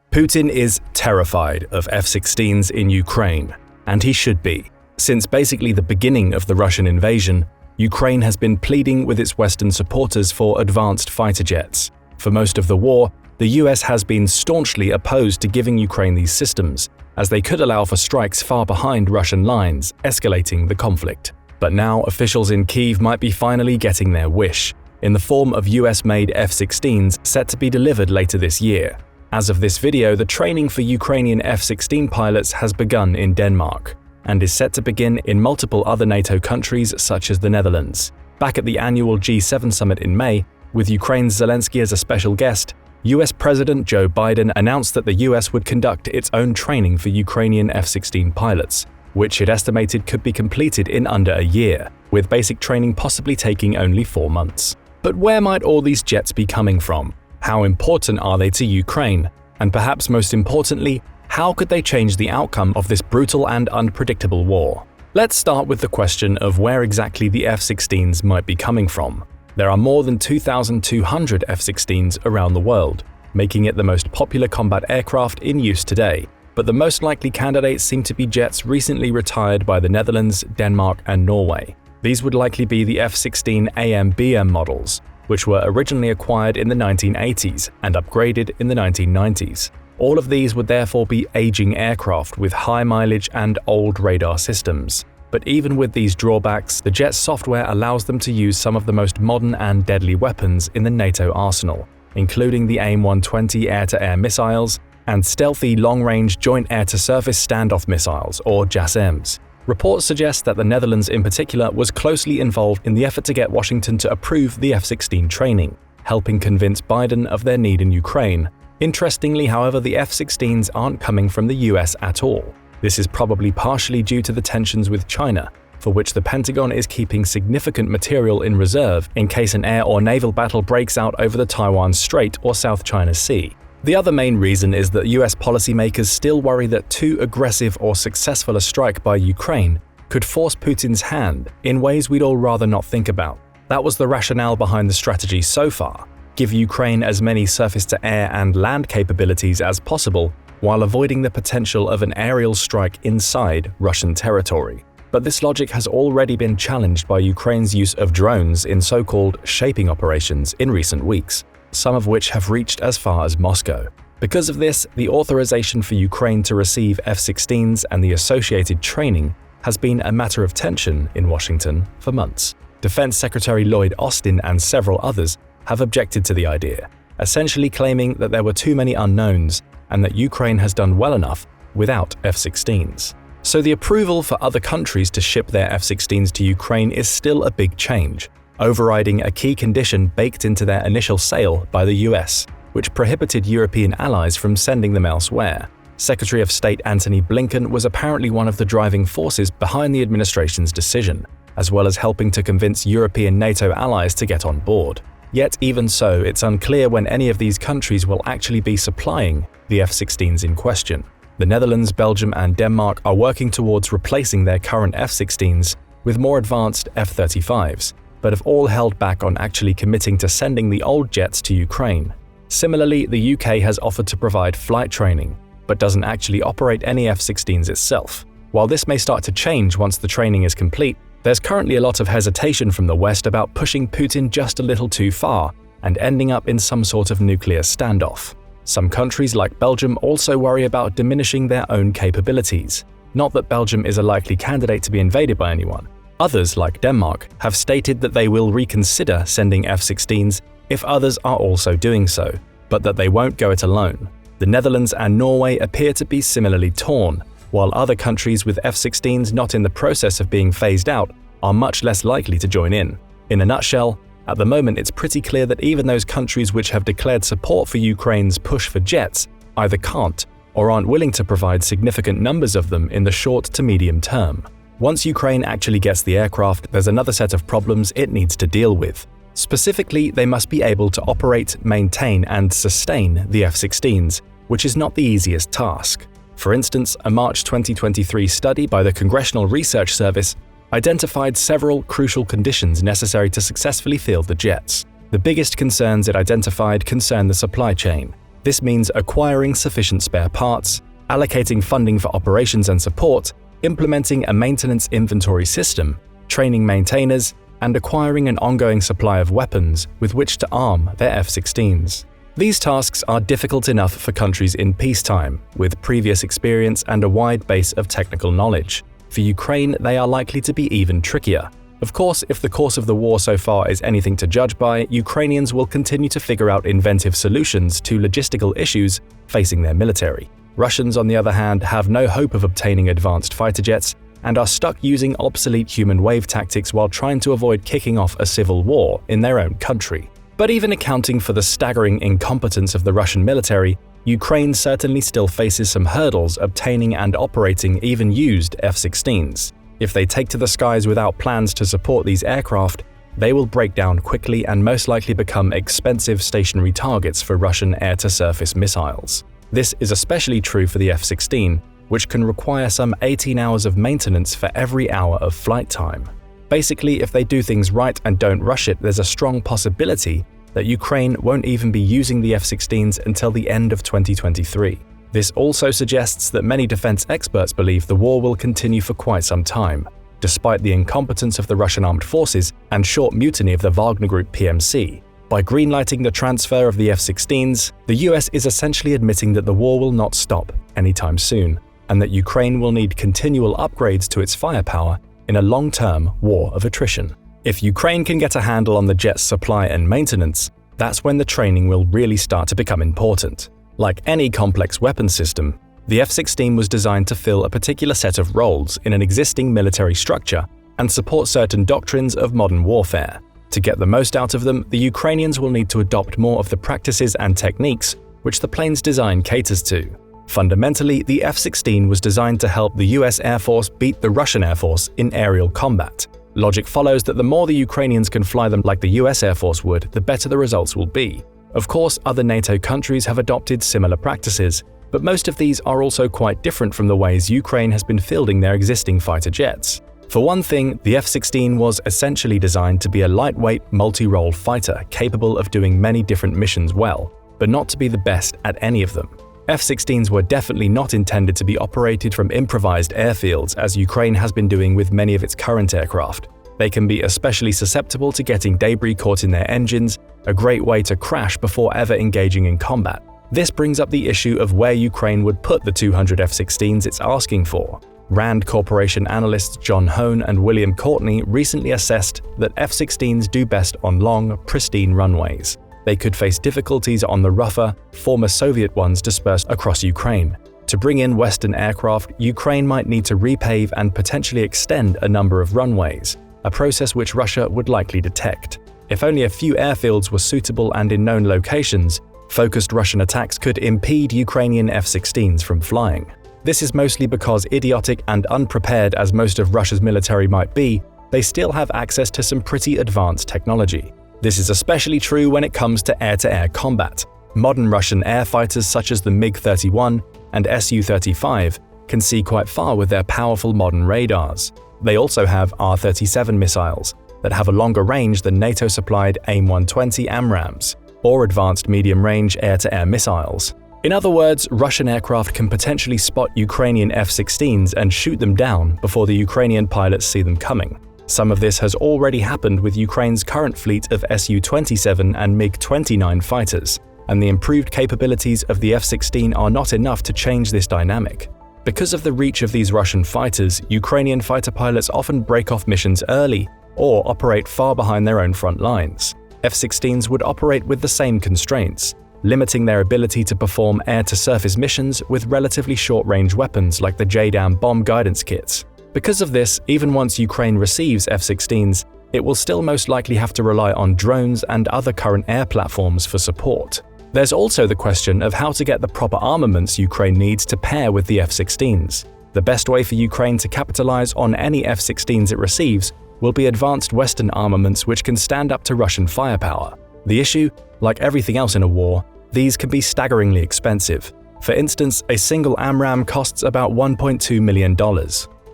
Putin is terrified of F-16s in Ukraine, and he should be. Since basically the beginning of the Russian invasion, Ukraine has been pleading with its Western supporters for advanced fighter jets. For most of the war, the US has been staunchly opposed to giving Ukraine these systems, as they could allow for strikes far behind Russian lines, escalating the conflict. But now officials in Kyiv might be finally getting their wish, in the form of US-made F-16s set to be delivered later this year. As of this video, the training for Ukrainian F-16 pilots has begun in Denmark, and is set to begin in multiple other NATO countries such as the Netherlands. Back at the annual G7 summit in May, with Ukraine's Zelensky as a special guest, US President Joe Biden announced that the US would conduct its own training for Ukrainian F-16 pilots, which it estimated could be completed in under a year, with basic training possibly taking only 4 months. But where might all these jets be coming from? How important are they to Ukraine? And perhaps most importantly, how could they change the outcome of this brutal and unpredictable war? Let's start with the question of where exactly the F-16s might be coming from. There are more than 2,200 F-16s around the world, making it the most popular combat aircraft in use today. But the most likely candidates seem to be jets recently retired by the Netherlands, Denmark, and Norway. These would likely be the F-16 AM/BM models, which were originally acquired in the 1980s and upgraded in the 1990s. All of these would therefore be aging aircraft with high mileage and old radar systems. But even with these drawbacks, the jet's software allows them to use some of the most modern and deadly weapons in the NATO arsenal, including the AIM-120 air-to-air missiles and stealthy long-range joint air-to-surface standoff missiles, or JASSMs. Reports suggest that the Netherlands in particular was closely involved in the effort to get Washington to approve the F-16 training, helping convince Biden of their need in Ukraine. Interestingly, however, the F-16s aren't coming from the US at all. This is probably partially due to the tensions with China, for which the Pentagon is keeping significant material in reserve in case an air or naval battle breaks out over the Taiwan Strait or South China Sea. The other main reason is that US policymakers still worry that too aggressive or successful a strike by Ukraine could force Putin's hand in ways we'd all rather not think about. That was the rationale behind the strategy so far: give Ukraine as many surface-to-air and land capabilities as possible, while avoiding the potential of an aerial strike inside Russian territory. But this logic has already been challenged by Ukraine's use of drones in so-called shaping operations in recent weeks, some of which have reached as far as Moscow. Because of this, the authorization for Ukraine to receive F-16s and the associated training has been a matter of tension in Washington for months. Defense Secretary Lloyd Austin and several others have objected to the idea, essentially claiming that there were too many unknowns and that Ukraine has done well enough without F-16s. So the approval for other countries to ship their F-16s to Ukraine is still a big change. overriding a key condition baked into their initial sale by the US, which prohibited European allies from sending them elsewhere. Secretary of State Antony Blinken was apparently one of the driving forces behind the administration's decision, as well as helping to convince European NATO allies to get on board. Yet even so, it's unclear when any of these countries will actually be supplying the F-16s in question. The Netherlands, Belgium, and Denmark are working towards replacing their current F-16s with more advanced F-35s, but have all held back on actually committing to sending the old jets to Ukraine. Similarly, the UK has offered to provide flight training, but doesn't actually operate any F-16s itself. While this may start to change once the training is complete, there's currently a lot of hesitation from the West about pushing Putin just a little too far and ending up in some sort of nuclear standoff. Some countries like Belgium also worry about diminishing their own capabilities. Not that Belgium is a likely candidate to be invaded by anyone. Others, like Denmark, have stated that they will reconsider sending F-16s if others are also doing so, but that they won't go it alone. The Netherlands and Norway appear to be similarly torn, while other countries with F-16s not in the process of being phased out are much less likely to join in. In a nutshell, at the moment it's pretty clear that even those countries which have declared support for Ukraine's push for jets either can't or aren't willing to provide significant numbers of them in the short to medium term. Once Ukraine actually gets the aircraft, there's another set of problems it needs to deal with. Specifically, they must be able to operate, maintain, and sustain the F-16s, which is not the easiest task. For instance, a March 2023 study by the Congressional Research Service identified several crucial conditions necessary to successfully field the jets. The biggest concerns it identified concern the supply chain. This means acquiring sufficient spare parts, allocating funding for operations and support, implementing a maintenance inventory system, training maintainers, and acquiring an ongoing supply of weapons with which to arm their F-16s. These tasks are difficult enough for countries in peacetime, with previous experience and a wide base of technical knowledge. For Ukraine, they are likely to be even trickier. Of course, if the course of the war so far is anything to judge by, Ukrainians will continue to figure out inventive solutions to logistical issues facing their military. Russians, on the other hand, have no hope of obtaining advanced fighter jets and are stuck using obsolete human wave tactics while trying to avoid kicking off a civil war in their own country. But even accounting for the staggering incompetence of the Russian military, Ukraine certainly still faces some hurdles obtaining and operating even used F-16s. If they take to the skies without plans to support these aircraft, they will break down quickly and most likely become expensive stationary targets for Russian air-to-surface missiles. This is especially true for the F-16, which can require some 18 hours of maintenance for every hour of flight time. Basically, if they do things right and don't rush it, there's a strong possibility that Ukraine won't even be using the F-16s until the end of 2023. This also suggests that many defense experts believe the war will continue for quite some time, despite the incompetence of the Russian armed forces and short mutiny of the Wagner Group PMC. By greenlighting the transfer of the F-16s, the US is essentially admitting that the war will not stop anytime soon, and that Ukraine will need continual upgrades to its firepower in a long-term war of attrition. If Ukraine can get a handle on the jet's supply and maintenance, that's when the training will really start to become important. Like any complex weapon system, the F-16 was designed to fill a particular set of roles in an existing military structure and support certain doctrines of modern warfare. To get the most out of them, the Ukrainians will need to adopt more of the practices and techniques which the plane's design caters to. Fundamentally, the F-16 was designed to help the US Air Force beat the Russian Air Force in aerial combat. Logic follows that the more the Ukrainians can fly them like the US Air Force would, the better the results will be. Of course, other NATO countries have adopted similar practices, but most of these are also quite different from the ways Ukraine has been fielding their existing fighter jets. For one thing, the F-16 was essentially designed to be a lightweight, multi-role fighter capable of doing many different missions well, but not to be the best at any of them. F-16s were definitely not intended to be operated from improvised airfields as Ukraine has been doing with many of its current aircraft. They can be especially susceptible to getting debris caught in their engines, a great way to crash before ever engaging in combat. This brings up the issue of where Ukraine would put the 200 F-16s it's asking for. Rand Corporation analysts John Hone and William Courtney recently assessed that F-16s do best on long, pristine runways. They could face difficulties on the rougher, former Soviet ones dispersed across Ukraine. To bring in Western aircraft, Ukraine might need to repave and potentially extend a number of runways. a process which Russia would likely detect. If only a few airfields were suitable and in known locations, focused Russian attacks could impede Ukrainian F-16s from flying. This is mostly because, idiotic and unprepared as most of Russia's military might be, they still have access to some pretty advanced technology. This is especially true when it comes to air-to-air combat. Modern Russian air fighters such as the MiG-31 and Su-35 can see quite far with their powerful modern radars. They also have R-37 missiles that have a longer range than NATO-supplied AIM-120 AMRAAMs, or advanced medium-range air-to-air missiles. In other words, Russian aircraft can potentially spot Ukrainian F-16s and shoot them down before the Ukrainian pilots see them coming. Some of this has already happened with Ukraine's current fleet of Su-27 and MiG-29 fighters, and the improved capabilities of the F-16 are not enough to change this dynamic. Because of the reach of these Russian fighters, Ukrainian fighter pilots often break off missions early or operate far behind their own front lines. F-16s would operate with the same constraints, limiting their ability to perform air-to-surface missions with relatively short-range weapons like the JDAM bomb guidance kits. Because of this, even once Ukraine receives F-16s, it will still most likely have to rely on drones and other current air platforms for support. There's also the question of how to get the proper armaments Ukraine needs to pair with the F-16s. The best way for Ukraine to capitalize on any F-16s it receives will be advanced Western armaments which can stand up to Russian firepower. The issue, like everything else in a war, these can be staggeringly expensive. For instance, a single AMRAAM costs about $1.2 million,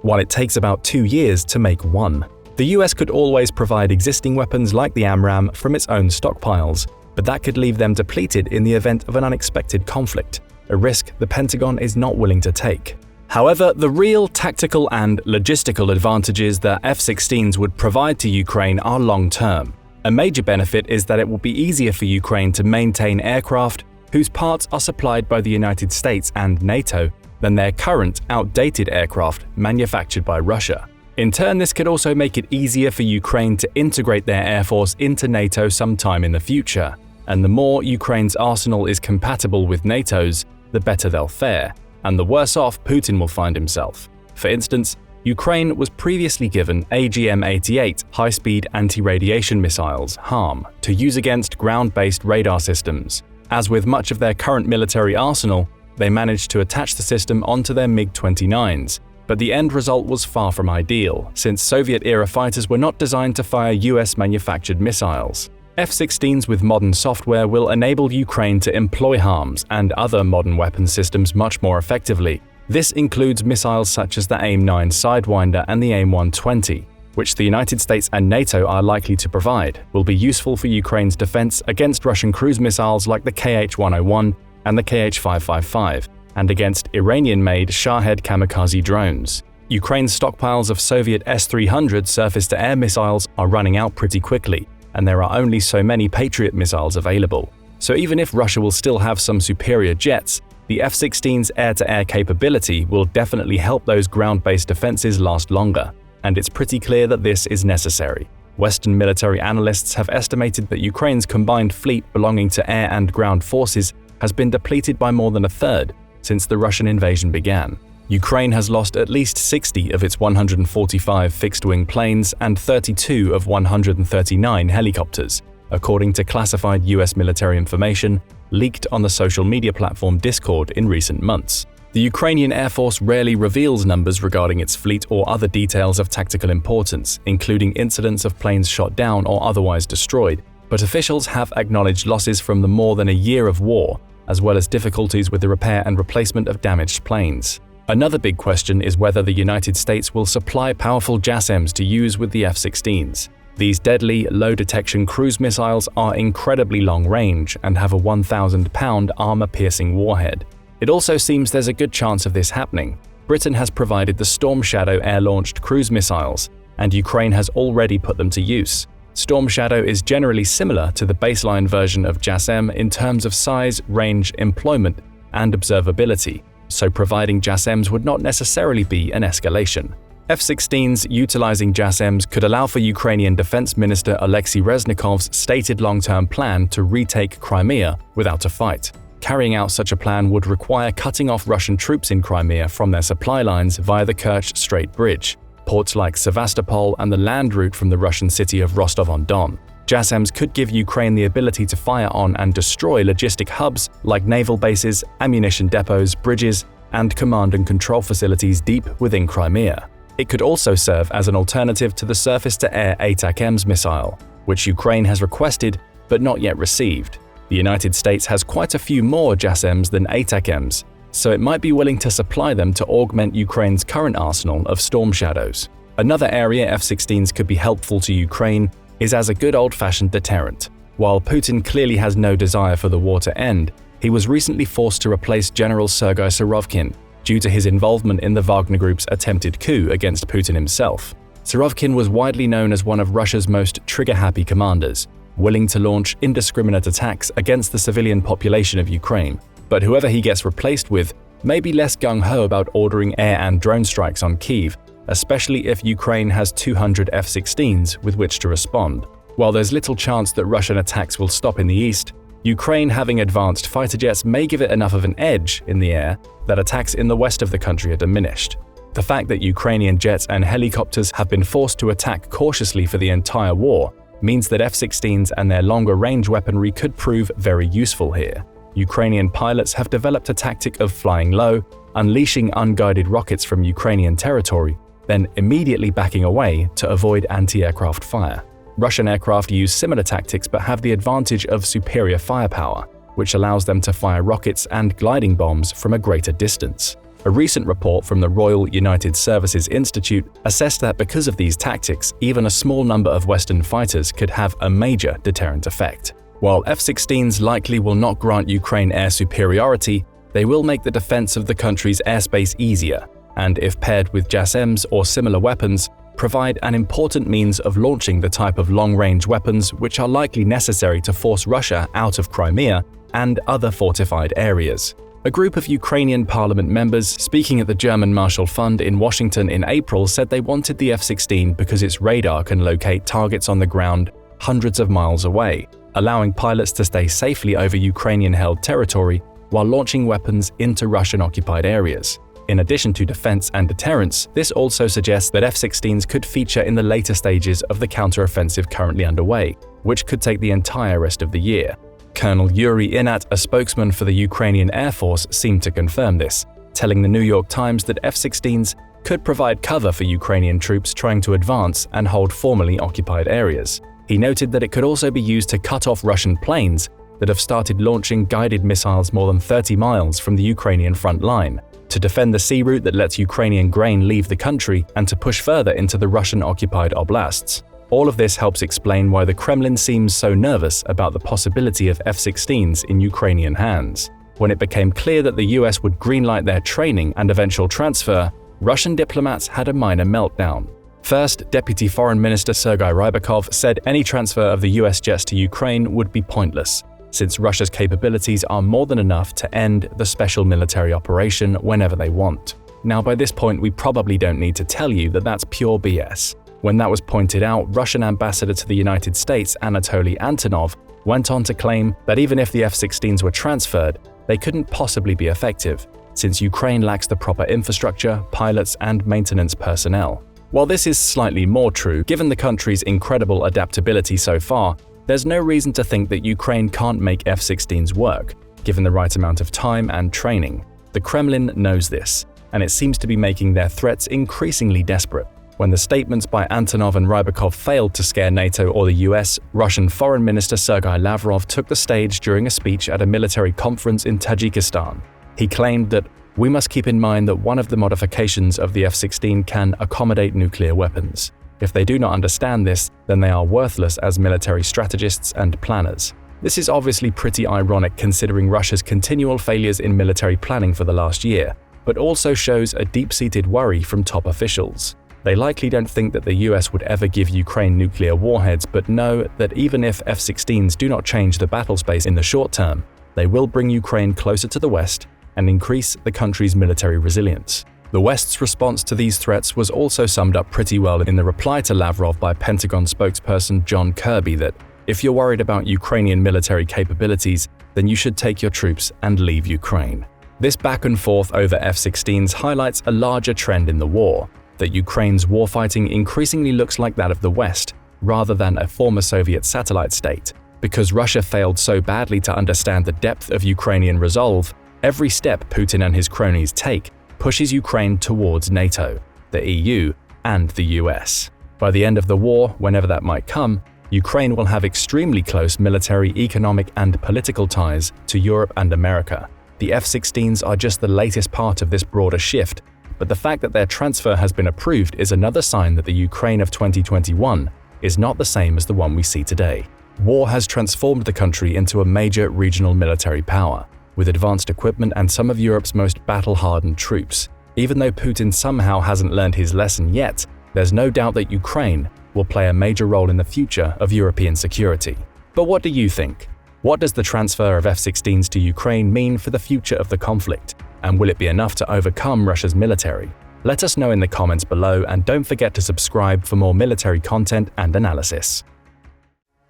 while it takes about 2 years to make one. The US could always provide existing weapons like the AMRAAM from its own stockpiles, but that could leave them depleted in the event of an unexpected conflict, a risk the Pentagon is not willing to take. However, the real tactical and logistical advantages that F-16s would provide to Ukraine are long-term. A major benefit is that it will be easier for Ukraine to maintain aircraft whose parts are supplied by the United States and NATO than their current, outdated aircraft manufactured by Russia. In turn, this could also make it easier for Ukraine to integrate their air force into NATO sometime in the future. And the more Ukraine's arsenal is compatible with NATO's, the better they'll fare, and the worse off Putin will find himself. For instance, Ukraine was previously given AGM-88 high-speed anti-radiation missiles (HARM) to use against ground-based radar systems. As with much of their current military arsenal, they managed to attach the system onto their MiG-29s, but the end result was far from ideal, since Soviet-era fighters were not designed to fire US-manufactured missiles. F-16s with modern software will enable Ukraine to employ HARMs and other modern weapon systems much more effectively. This includes missiles such as the AIM-9 Sidewinder and the AIM-120, which the United States and NATO are likely to provide, will be useful for Ukraine's defense against Russian cruise missiles like the Kh-101 and the Kh-555, and against Iranian-made Shahed kamikaze drones. Ukraine's stockpiles of Soviet S-300 surface-to-air missiles are running out pretty quickly, and there are only so many Patriot missiles available. So even if Russia will still have some superior jets, the F-16's air-to-air capability will definitely help those ground-based defenses last longer, and it's pretty clear that this is necessary. Western military analysts have estimated that Ukraine's combined fleet belonging to air and ground forces has been depleted by more than a third since the Russian invasion began. Ukraine has lost at least 60 of its 145 fixed-wing planes and 32 of 139 helicopters, according to classified US military information leaked on the social media platform Discord in recent months. The Ukrainian Air Force rarely reveals numbers regarding its fleet or other details of tactical importance, including incidents of planes shot down or otherwise destroyed, but officials have acknowledged losses from the more than a year of war, as well as difficulties with the repair and replacement of damaged planes. Another big question is whether the United States will supply powerful JASSMs to use with the F-16s. These deadly, low-detection cruise missiles are incredibly long-range and have a 1,000-pound armor-piercing warhead. It also seems there's a good chance of this happening. Britain has provided the Storm Shadow air-launched cruise missiles, and Ukraine has already put them to use. Storm Shadow is generally similar to the baseline version of JASSM in terms of size, range, employment, and observability, so providing JASSMs would not necessarily be an escalation. F-16s utilizing JASSMs could allow for Ukrainian Defense Minister Alexei Reznikov's stated long-term plan to retake Crimea without a fight. Carrying out such a plan would require cutting off Russian troops in Crimea from their supply lines via the Kerch Strait Bridge. ports like Sevastopol and the land route from the Russian city of Rostov-on-Don. JASSMs could give Ukraine the ability to fire on and destroy logistic hubs like naval bases, ammunition depots, bridges, and command and control facilities deep within Crimea. It could also serve as an alternative to the surface-to-air ATACMS missile, which Ukraine has requested but not yet received. The United States has quite a few more JASSMs than ATACMS, so it might be willing to supply them to augment Ukraine's current arsenal of Storm Shadows. Another area F-16s could be helpful to Ukraine is as a good old-fashioned deterrent. While Putin clearly has no desire for the war to end, he was recently forced to replace General Sergei Surovikin due to his involvement in the Wagner Group's attempted coup against Putin himself. Surovikin was widely known as one of Russia's most trigger-happy commanders, willing to launch indiscriminate attacks against the civilian population of Ukraine. But whoever he gets replaced with may be less gung-ho about ordering air and drone strikes on Kyiv, especially if Ukraine has 200 F-16s with which to respond. While there's little chance that Russian attacks will stop in the east, Ukraine having advanced fighter jets may give it enough of an edge in the air that attacks in the west of the country are diminished. The fact that Ukrainian jets and helicopters have been forced to attack cautiously for the entire war means that F-16s and their longer-range weaponry could prove very useful here. Ukrainian pilots have developed a tactic of flying low, unleashing unguided rockets from Ukrainian territory, then immediately backing away to avoid anti-aircraft fire. Russian aircraft use similar tactics but have the advantage of superior firepower, which allows them to fire rockets and gliding bombs from a greater distance. A recent report from the Royal United Services Institute assessed that because of these tactics, even a small number of Western fighters could have a major deterrent effect. While F-16s likely will not grant Ukraine air superiority, they will make the defense of the country's airspace easier, and if paired with JASSMs or similar weapons, provide an important means of launching the type of long-range weapons which are likely necessary to force Russia out of Crimea and other fortified areas. A group of Ukrainian parliament members speaking at the German Marshall Fund in Washington in April said they wanted the F-16 because its radar can locate targets on the ground hundreds of miles away, allowing pilots to stay safely over Ukrainian-held territory while launching weapons into Russian-occupied areas. In addition to defense and deterrence, this also suggests that F-16s could feature in the later stages of the counteroffensive currently underway, which could take the entire rest of the year. Colonel Yuri Inat, a spokesman for the Ukrainian Air Force, seemed to confirm this, telling the New York Times that F-16s could provide cover for Ukrainian troops trying to advance and hold formerly occupied areas. He noted that it could also be used to cut off Russian planes that have started launching guided missiles more than 30 miles from the Ukrainian front line, to defend the sea route that lets Ukrainian grain leave the country and to push further into the Russian-occupied oblasts. All of this helps explain why the Kremlin seems so nervous about the possibility of F-16s in Ukrainian hands. When it became clear that the US would greenlight their training and eventual transfer, Russian diplomats had a minor meltdown. First, Deputy Foreign Minister Sergei Rybakov said any transfer of the US jets to Ukraine would be pointless, since Russia's capabilities are more than enough to end the special military operation whenever they want. Now, by this point, we probably don't need to tell you that that's pure BS. When that was pointed out, Russian Ambassador to the United States, Anatoly Antonov, went on to claim that even if the F-16s were transferred, they couldn't possibly be effective, since Ukraine lacks the proper infrastructure, pilots, and maintenance personnel. While this is slightly more true, given the country's incredible adaptability so far, there's no reason to think that Ukraine can't make F-16s work, given the right amount of time and training. The Kremlin knows this, and it seems to be making their threats increasingly desperate. When the statements by Antonov and Rybakov failed to scare NATO or the US, Russian Foreign Minister Sergei Lavrov took the stage during a speech at a military conference in Tajikistan. He claimed that we must keep in mind that one of the modifications of the F-16 can accommodate nuclear weapons. If they do not understand this, then they are worthless as military strategists and planners. This is obviously pretty ironic considering Russia's continual failures in military planning for the last year, but also shows a deep-seated worry from top officials. They likely don't think that the US would ever give Ukraine nuclear warheads, but know that even if F-16s do not change the battle space in the short term, they will bring Ukraine closer to the West and increase the country's military resilience. The West's response to these threats was also summed up pretty well in the reply to Lavrov by Pentagon spokesperson John Kirby that, if you're worried about Ukrainian military capabilities, then you should take your troops and leave Ukraine. This back and forth over F-16s highlights a larger trend in the war. that Ukraine's warfighting increasingly looks like that of the West, rather than a former Soviet satellite state. Because Russia failed so badly to understand the depth of Ukrainian resolve, every step Putin and his cronies take pushes Ukraine towards NATO, the EU, and the US. By the end of the war, whenever that might come, Ukraine will have extremely close military, economic, and political ties to Europe and America. The F-16s are just the latest part of this broader shift, but the fact that their transfer has been approved is another sign that the Ukraine of 2021 is not the same as the one we see today. War has transformed the country into a major regional military power, with advanced equipment and some of Europe's most battle-hardened troops. Even though Putin somehow hasn't learned his lesson yet, there's no doubt that Ukraine will play a major role in the future of European security. But what do you think? What does the transfer of F-16s to Ukraine mean for the future of the conflict? And will it be enough to overcome Russia's military? Let us know in the comments below, and don't forget to subscribe for more military content and analysis.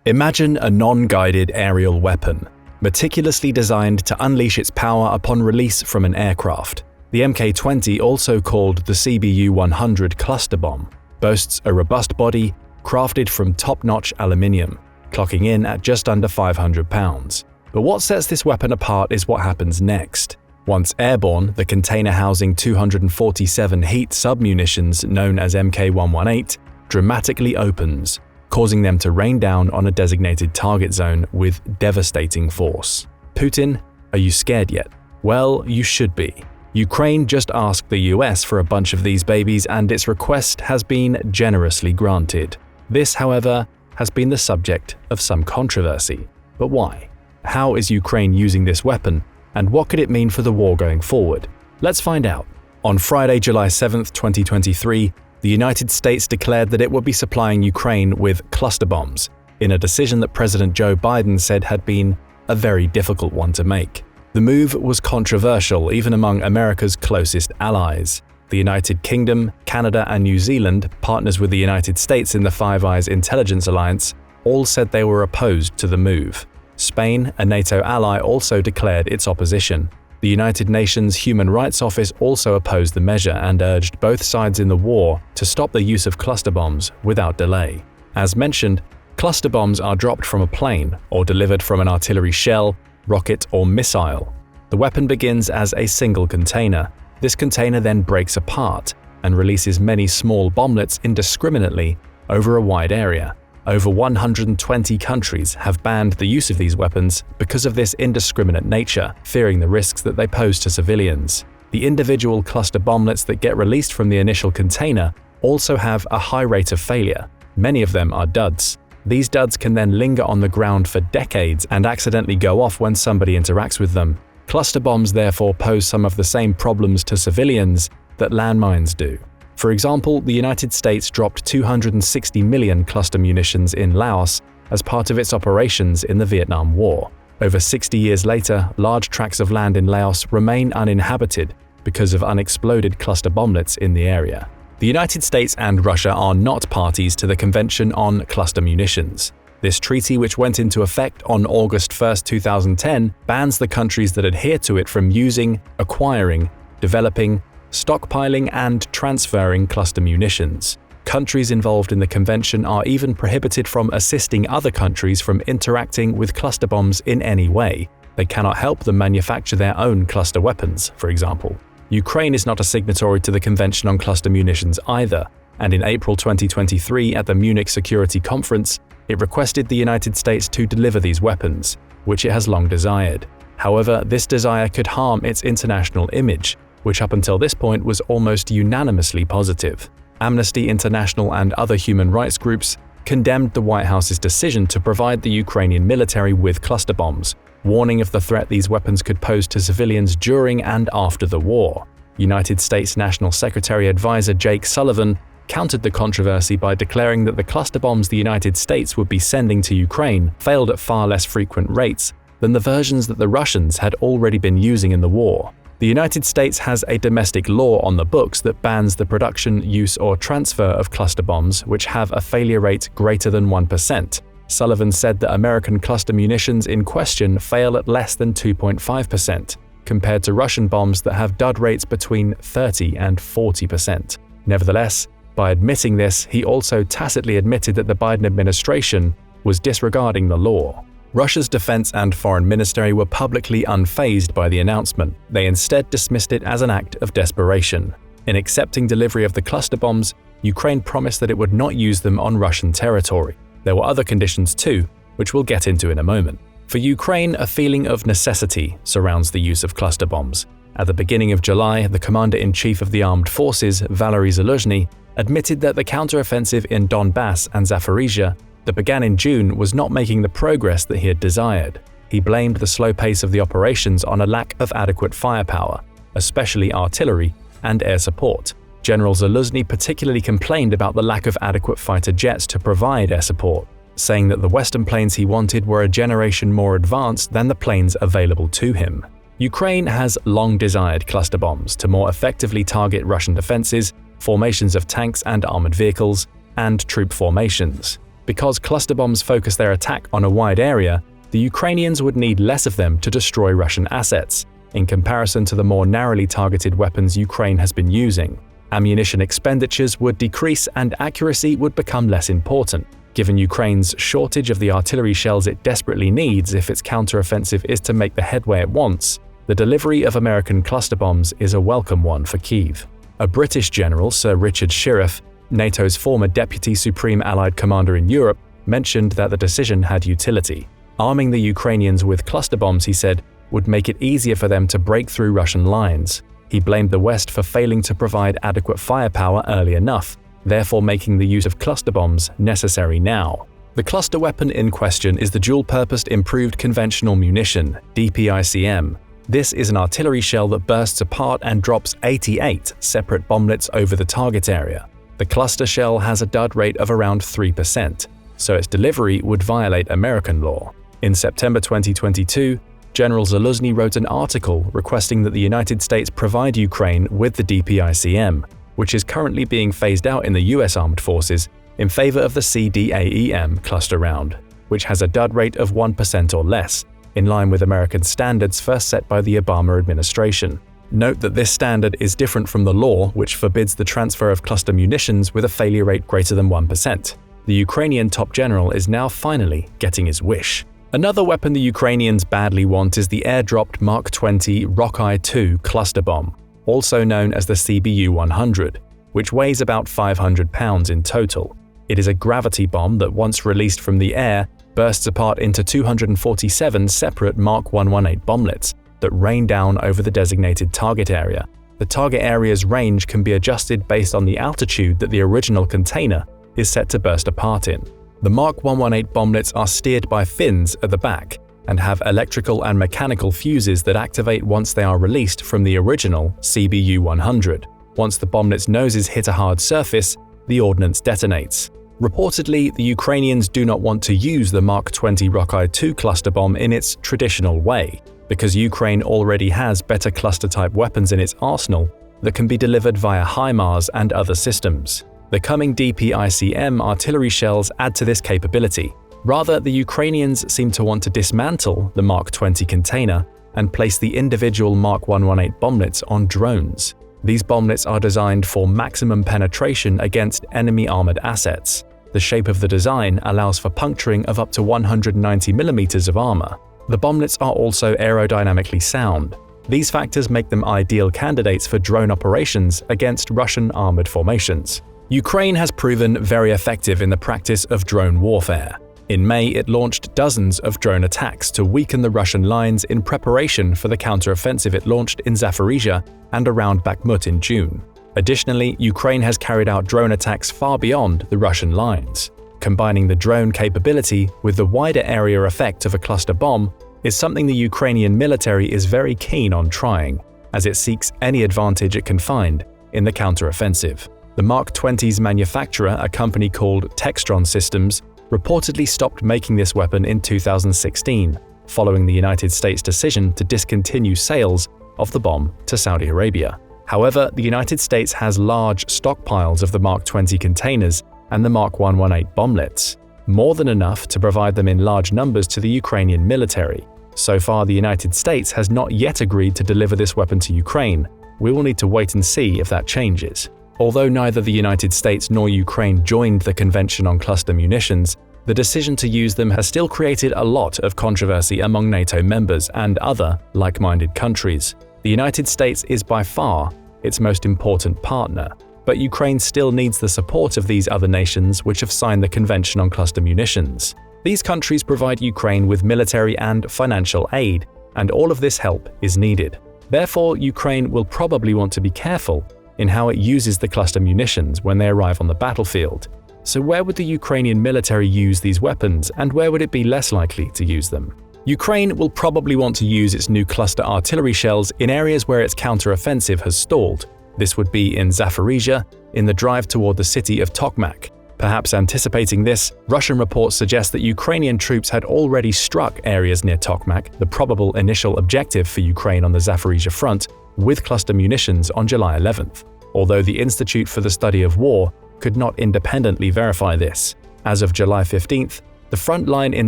Imagine a non-guided aerial weapon, meticulously designed to unleash its power upon release from an aircraft. The Mk-20, also called the CBU-100 cluster bomb, boasts a robust body crafted from top-notch aluminium, clocking in at just under 500 pounds. But what sets this weapon apart is what happens next. Once airborne, the container housing 247 heat submunitions known as Mk-118 dramatically opens, causing them to rain down on a designated target zone with devastating force. Putin, are you scared yet? Well, you should be. Ukraine just asked the US for a bunch of these babies, and its request has been generously granted. This, however, has been the subject of some controversy. But why? How is Ukraine using this weapon, and what could it mean for the war going forward? Let's find out. On Friday, July 7, 2023, the United States declared that it would be supplying Ukraine with cluster bombs, in a decision that President Joe Biden said had been a very difficult one to make. The move was controversial even among America's closest allies. The United Kingdom, Canada, and New Zealand, partners with the United States in the Five Eyes intelligence alliance, all said they were opposed to the move. Spain, a NATO ally, also declared its opposition. The United Nations Human Rights Office also opposed the measure and urged both sides in the war to stop the use of cluster bombs without delay. As mentioned, cluster bombs are dropped from a plane or delivered from an artillery shell, rocket, or missile. The weapon begins as a single container. This container then breaks apart and releases many small bomblets indiscriminately over a wide area. Over 120 countries have banned the use of these weapons because of this indiscriminate nature, fearing the risks that they pose to civilians. The individual cluster bomblets that get released from the initial container also have a high rate of failure. Many of them are duds. These duds can then linger on the ground for decades and accidentally go off when somebody interacts with them. Cluster bombs therefore pose some of the same problems to civilians that landmines do. For example, the United States dropped 260 million cluster munitions in Laos as part of its operations in the Vietnam War. Over 60 years later, large tracts of land in Laos remain uninhabited because of unexploded cluster bomblets in the area. The United States and Russia are not parties to the Convention on Cluster Munitions. This treaty, which went into effect on August 1, 2010, bans the countries that adhere to it from using, acquiring, developing, stockpiling, and transferring cluster munitions. Countries involved in the convention are even prohibited from assisting other countries from interacting with cluster bombs in any way. They cannot help them manufacture their own cluster weapons, for example. Ukraine is not a signatory to the Convention on Cluster Munitions either, and in April 2023 at the Munich Security Conference, it requested the United States to deliver these weapons, which it has long desired. However, this desire could harm its international image, which up until this point was almost unanimously positive. Amnesty International and other human rights groups condemned the White House's decision to provide the Ukrainian military with cluster bombs, warning of the threat these weapons could pose to civilians during and after the war. United States National Secretary Advisor Jake Sullivan countered the controversy by declaring that the cluster bombs the United States would be sending to Ukraine failed at far less frequent rates than the versions that the Russians had already been using in the war. The United States has a domestic law on the books that bans the production, use, or transfer of cluster bombs which have a failure rate greater than 1%. Sullivan said that American cluster munitions in question fail at less than 2.5%, compared to Russian bombs that have dud rates between 30 and 40%. Nevertheless, by admitting this, he also tacitly admitted that the Biden administration was disregarding the law. Russia's defense and foreign ministry were publicly unfazed by the announcement. They instead dismissed it as an act of desperation. In accepting delivery of the cluster bombs, Ukraine promised that it would not use them on Russian territory. There were other conditions too, which we'll get into in a moment. For Ukraine, a feeling of necessity surrounds the use of cluster bombs. At the beginning of July, the Commander-in-Chief of the Armed Forces, Valery Zaluzhny, admitted that the counteroffensive in Donbass and Zaporizhia that began in June was not making the progress that he had desired. He blamed the slow pace of the operations on a lack of adequate firepower, especially artillery and air support. General Zaluzhny particularly complained about the lack of adequate fighter jets to provide air support, saying that the Western planes he wanted were a generation more advanced than the planes available to him. Ukraine has long desired cluster bombs to more effectively target Russian defenses, formations of tanks and armored vehicles, and troop formations. Because cluster bombs focus their attack on a wide area, the Ukrainians would need less of them to destroy Russian assets, in comparison to the more narrowly targeted weapons Ukraine has been using. Ammunition expenditures would decrease and accuracy would become less important. Given Ukraine's shortage of the artillery shells it desperately needs if its counteroffensive is to make the headway it wants, the delivery of American cluster bombs is a welcome one for Kyiv. A British general, Sir Richard Shirreff, NATO's former Deputy Supreme Allied Commander in Europe, mentioned that the decision had utility. Arming the Ukrainians with cluster bombs, he said, would make it easier for them to break through Russian lines. He blamed the West for failing to provide adequate firepower early enough, therefore making the use of cluster bombs necessary now. The cluster weapon in question is the dual-purposed improved conventional munition, DPICM. This is an artillery shell that bursts apart and drops 88 separate bomblets over the target area. The cluster shell has a dud rate of around 3%, so its delivery would violate American law. In September 2022, General Zaluzhny wrote an article requesting that the United States provide Ukraine with the DPICM, which is currently being phased out in the US Armed Forces in favor of the CDAEM cluster round, which has a dud rate of 1% or less, in line with American standards first set by the Obama administration. Note that this standard is different from the law, which forbids the transfer of cluster munitions with a failure rate greater than 1%. The Ukrainian top general is now finally getting his wish. Another weapon the Ukrainians badly want is the air-dropped Mark 20 Rockeye 2 cluster bomb, also known as the CBU-100, which weighs about 500 pounds in total. It is a gravity bomb that, once released from the air, bursts apart into 247 separate Mark 118 bomblets that rain down over the designated target area. The target area's range can be adjusted based on the altitude that the original container is set to burst apart in. The Mark 118 bomblets are steered by fins at the back and have electrical and mechanical fuses that activate once they are released from the original CBU-100. Once the bomblet's noses hit a hard surface, the ordnance detonates. Reportedly, the Ukrainians do not want to use the Mark 20 Rockeye 2 cluster bomb in its traditional way, because Ukraine already has better cluster-type weapons in its arsenal that can be delivered via HIMARS and other systems. The coming DPICM artillery shells add to this capability. Rather, the Ukrainians seem to want to dismantle the Mark 20 container and place the individual Mark 118 bomblets on drones. These bomblets are designed for maximum penetration against enemy armored assets. The shape of the design allows for puncturing of up to 190 mm of armor. The bomblets are also aerodynamically sound. These factors make them ideal candidates for drone operations against Russian armored formations. Ukraine has proven very effective in the practice of drone warfare. In May, it launched dozens of drone attacks to weaken the Russian lines in preparation for the counteroffensive it launched in Zaporizhia and around Bakhmut in June. Additionally, Ukraine has carried out drone attacks far beyond the Russian lines. Combining the drone capability with the wider area effect of a cluster bomb is something the Ukrainian military is very keen on trying, as it seeks any advantage it can find in the counteroffensive. The Mark 20's manufacturer, a company called Textron Systems, reportedly stopped making this weapon in 2016, following the United States' decision to discontinue sales of the bomb to Saudi Arabia. However, the United States has large stockpiles of the Mark 20 containers and the Mark 118 bomblets, more than enough to provide them in large numbers to the Ukrainian military. So far, the United States has not yet agreed to deliver this weapon to Ukraine. We will need to wait and see if that changes. Although neither the United States nor Ukraine joined the Convention on Cluster Munitions, the decision to use them has still created a lot of controversy among NATO members and other like-minded countries. The United States is by far its most important partner, but Ukraine still needs the support of these other nations which have signed the Convention on Cluster Munitions. These countries provide Ukraine with military and financial aid, and all of this help is needed. Therefore, Ukraine will probably want to be careful in how it uses the cluster munitions when they arrive on the battlefield. So where would the Ukrainian military use these weapons, and where would it be less likely to use them? Ukraine will probably want to use its new cluster artillery shells in areas where its counter-offensive has stalled. This would be in Zaporizhia, in the drive toward the city of Tokmak. Perhaps anticipating this, Russian reports suggest that Ukrainian troops had already struck areas near Tokmak, the probable initial objective for Ukraine on the Zaporizhia front, with cluster munitions on July 11th, although the Institute for the Study of War could not independently verify this. As of July 15th, the front line in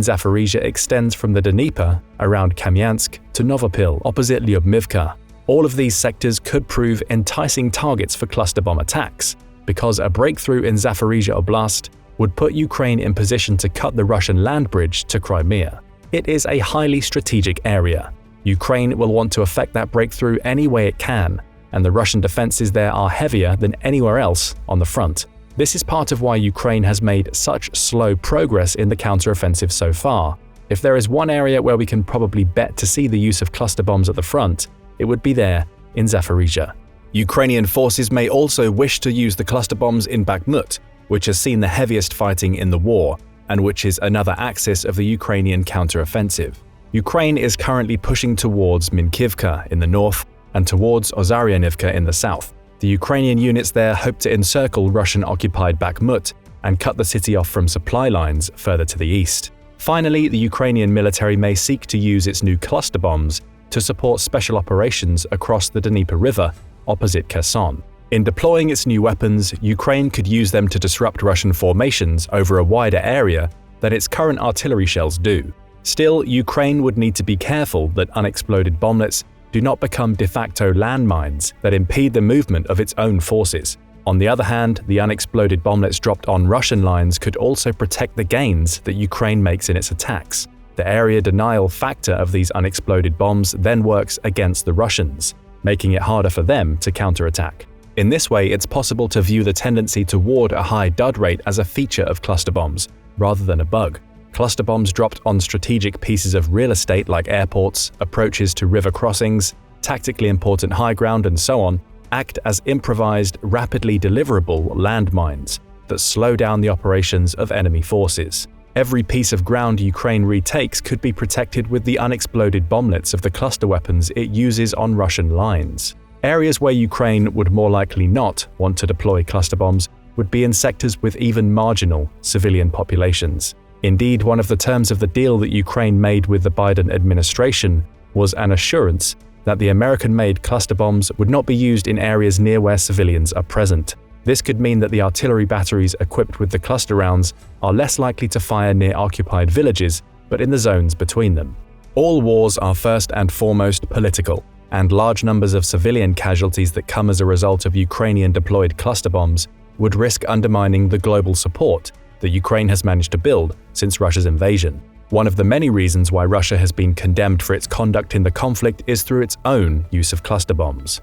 Zaporizhia extends from the Dnieper around Kamyansk to Novopil opposite Lyubimivka. All of these sectors could prove enticing targets for cluster bomb attacks, because a breakthrough in Zaporizhia Oblast would put Ukraine in position to cut the Russian land bridge to Crimea. It is a highly strategic area. Ukraine will want to effect that breakthrough any way it can, and the Russian defenses there are heavier than anywhere else on the front. This is part of why Ukraine has made such slow progress in the counteroffensive so far. If there is one area where we can probably bet to see the use of cluster bombs at the front, it would be there in Zaporizhia. Ukrainian forces may also wish to use the cluster bombs in Bakhmut, which has seen the heaviest fighting in the war, and which is another axis of the Ukrainian counteroffensive. Ukraine is currently pushing towards Minkivka in the north and towards Ozaryanivka in the south. The Ukrainian units there hope to encircle Russian-occupied Bakhmut and cut the city off from supply lines further to the east. Finally, the Ukrainian military may seek to use its new cluster bombs to support special operations across the Dnieper River opposite Kherson. In deploying its new weapons, Ukraine could use them to disrupt Russian formations over a wider area than its current artillery shells do. Still, Ukraine would need to be careful that unexploded bomblets do not become de facto landmines that impede the movement of its own forces. On the other hand, the unexploded bomblets dropped on Russian lines could also protect the gains that Ukraine makes in its attacks. The area denial factor of these unexploded bombs then works against the Russians, making it harder for them to counterattack. In this way, it's possible to view the tendency toward a high dud rate as a feature of cluster bombs, rather than a bug. Cluster bombs dropped on strategic pieces of real estate like airports, approaches to river crossings, tactically important high ground, and so on, act as improvised, rapidly deliverable landmines that slow down the operations of enemy forces. Every piece of ground Ukraine retakes could be protected with the unexploded bomblets of the cluster weapons it uses on Russian lines. Areas where Ukraine would more likely not want to deploy cluster bombs would be in sectors with even marginal civilian populations. Indeed, one of the terms of the deal that Ukraine made with the Biden administration was an assurance that the American-made cluster bombs would not be used in areas near where civilians are present. This could mean that the artillery batteries equipped with the cluster rounds are less likely to fire near occupied villages, but in the zones between them. All wars are first and foremost political, and large numbers of civilian casualties that come as a result of Ukrainian deployed cluster bombs would risk undermining the global support that Ukraine has managed to build since Russia's invasion. One of the many reasons why Russia has been condemned for its conduct in the conflict is through its own use of cluster bombs.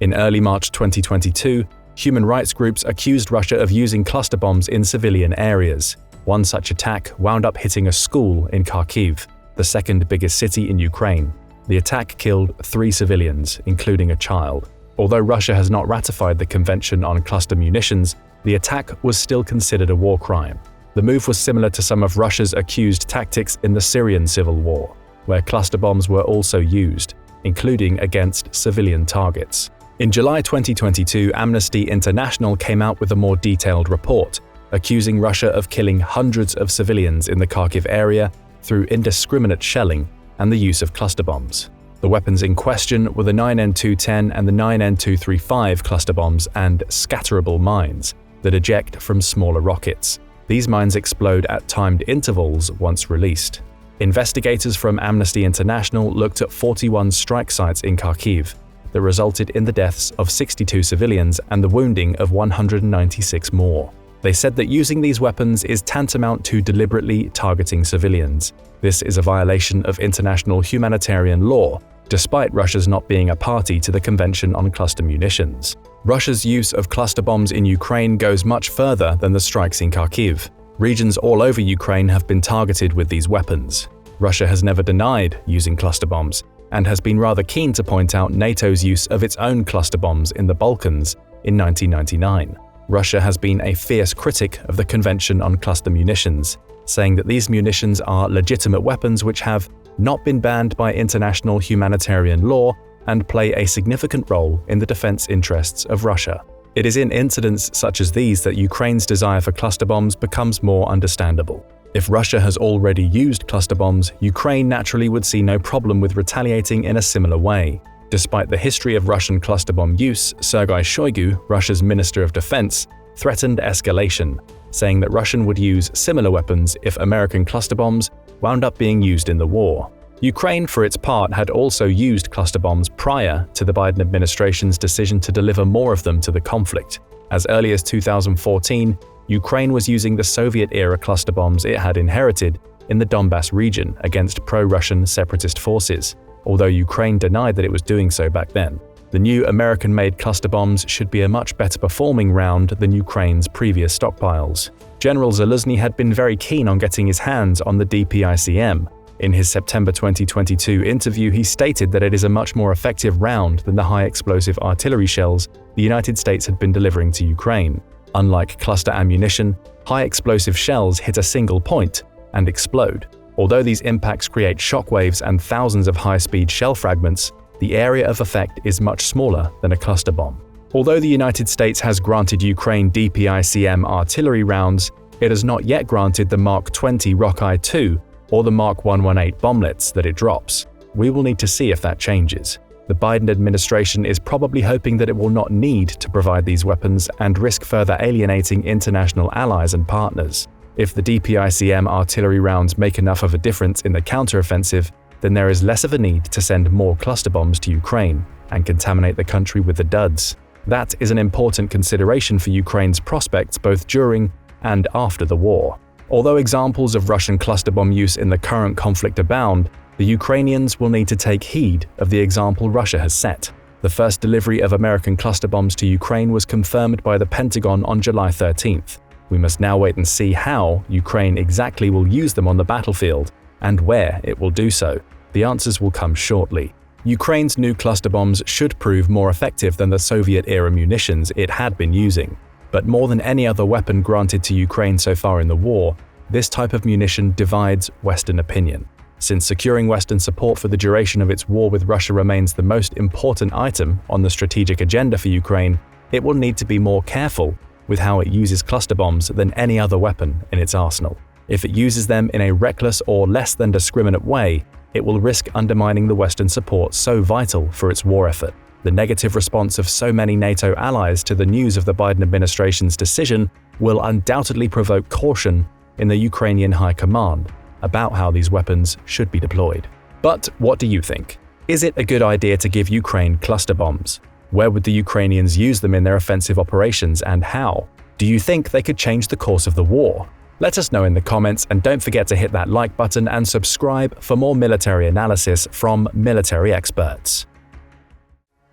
In early March 2022, human rights groups accused Russia of using cluster bombs in civilian areas. One such attack wound up hitting a school in Kharkiv, the second biggest city in Ukraine. The attack killed 3 civilians, including a child. Although Russia has not ratified the Convention on Cluster Munitions, the attack was still considered a war crime. The move was similar to some of Russia's accused tactics in the Syrian civil war, where cluster bombs were also used, including against civilian targets. In July 2022, Amnesty International came out with a more detailed report, accusing Russia of killing hundreds of civilians in the Kharkiv area through indiscriminate shelling and the use of cluster bombs. The weapons in question were the 9N210 and the 9N235 cluster bombs and scatterable mines that eject from smaller rockets. These mines explode at timed intervals once released. Investigators from Amnesty International looked at 41 strike sites in Kharkiv, that resulted in the deaths of 62 civilians and the wounding of 196 more. They said that using these weapons is tantamount to deliberately targeting civilians. This is a violation of international humanitarian law, despite Russia's not being a party to the Convention on Cluster Munitions. Russia's use of cluster bombs in Ukraine goes much further than the strikes in Kharkiv. Regions all over Ukraine have been targeted with these weapons. Russia has never denied using cluster bombs, and has been rather keen to point out NATO's use of its own cluster bombs in the Balkans in 1999. Russia has been a fierce critic of the Convention on Cluster Munitions, saying that these munitions are legitimate weapons which have not been banned by international humanitarian law and play a significant role in the defense interests of Russia. It is in incidents such as these that Ukraine's desire for cluster bombs becomes more understandable. If Russia has already used cluster bombs, Ukraine naturally would see no problem with retaliating in a similar way. Despite the history of Russian cluster bomb use, Sergei Shoigu, Russia's Minister of Defense, threatened escalation, saying that Russia would use similar weapons if American cluster bombs wound up being used in the war. Ukraine, for its part, had also used cluster bombs prior to the Biden administration's decision to deliver more of them to the conflict. As early as 2014, Ukraine was using the Soviet-era cluster bombs it had inherited in the Donbas region against pro-Russian separatist forces, although Ukraine denied that it was doing so back then. The new American-made cluster bombs should be a much better performing round than Ukraine's previous stockpiles. General Zaluzny had been very keen on getting his hands on the DPICM. In his September 2022 interview, he stated that it is a much more effective round than the high-explosive artillery shells the United States had been delivering to Ukraine. Unlike cluster ammunition, high-explosive shells hit a single point and explode. Although these impacts create shockwaves and thousands of high-speed shell fragments, the area of effect is much smaller than a cluster bomb. Although the United States has granted Ukraine DPICM artillery rounds, it has not yet granted the Mark 20 Rockeye 2 or the Mark 118 bomblets that it drops. We will need to see if that changes. The Biden administration is probably hoping that it will not need to provide these weapons and risk further alienating international allies and partners. If the DPICM artillery rounds make enough of a difference in the counteroffensive, then there is less of a need to send more cluster bombs to Ukraine and contaminate the country with the duds. That is an important consideration for Ukraine's prospects both during and after the war. Although examples of Russian cluster bomb use in the current conflict abound, the Ukrainians will need to take heed of the example Russia has set. The first delivery of American cluster bombs to Ukraine was confirmed by the Pentagon on July 13th. We must now wait and see how Ukraine exactly will use them on the battlefield and where it will do so. The answers will come shortly. Ukraine's new cluster bombs should prove more effective than the Soviet-era munitions it had been using. But more than any other weapon granted to Ukraine so far in the war, this type of munition divides Western opinion. Since securing Western support for the duration of its war with Russia remains the most important item on the strategic agenda for Ukraine, it will need to be more careful with how it uses cluster bombs than any other weapon in its arsenal. If it uses them in a reckless or less than discriminate way, it will risk undermining the Western support so vital for its war effort. The negative response of so many NATO allies to the news of the Biden administration's decision will undoubtedly provoke caution in the Ukrainian High Command about how these weapons should be deployed. But what do you think? Is it a good idea to give Ukraine cluster bombs? Where would the Ukrainians use them in their offensive operations and how? Do you think they could change the course of the war? Let us know in the comments, and don't forget to hit that like button and subscribe for more military analysis from military experts.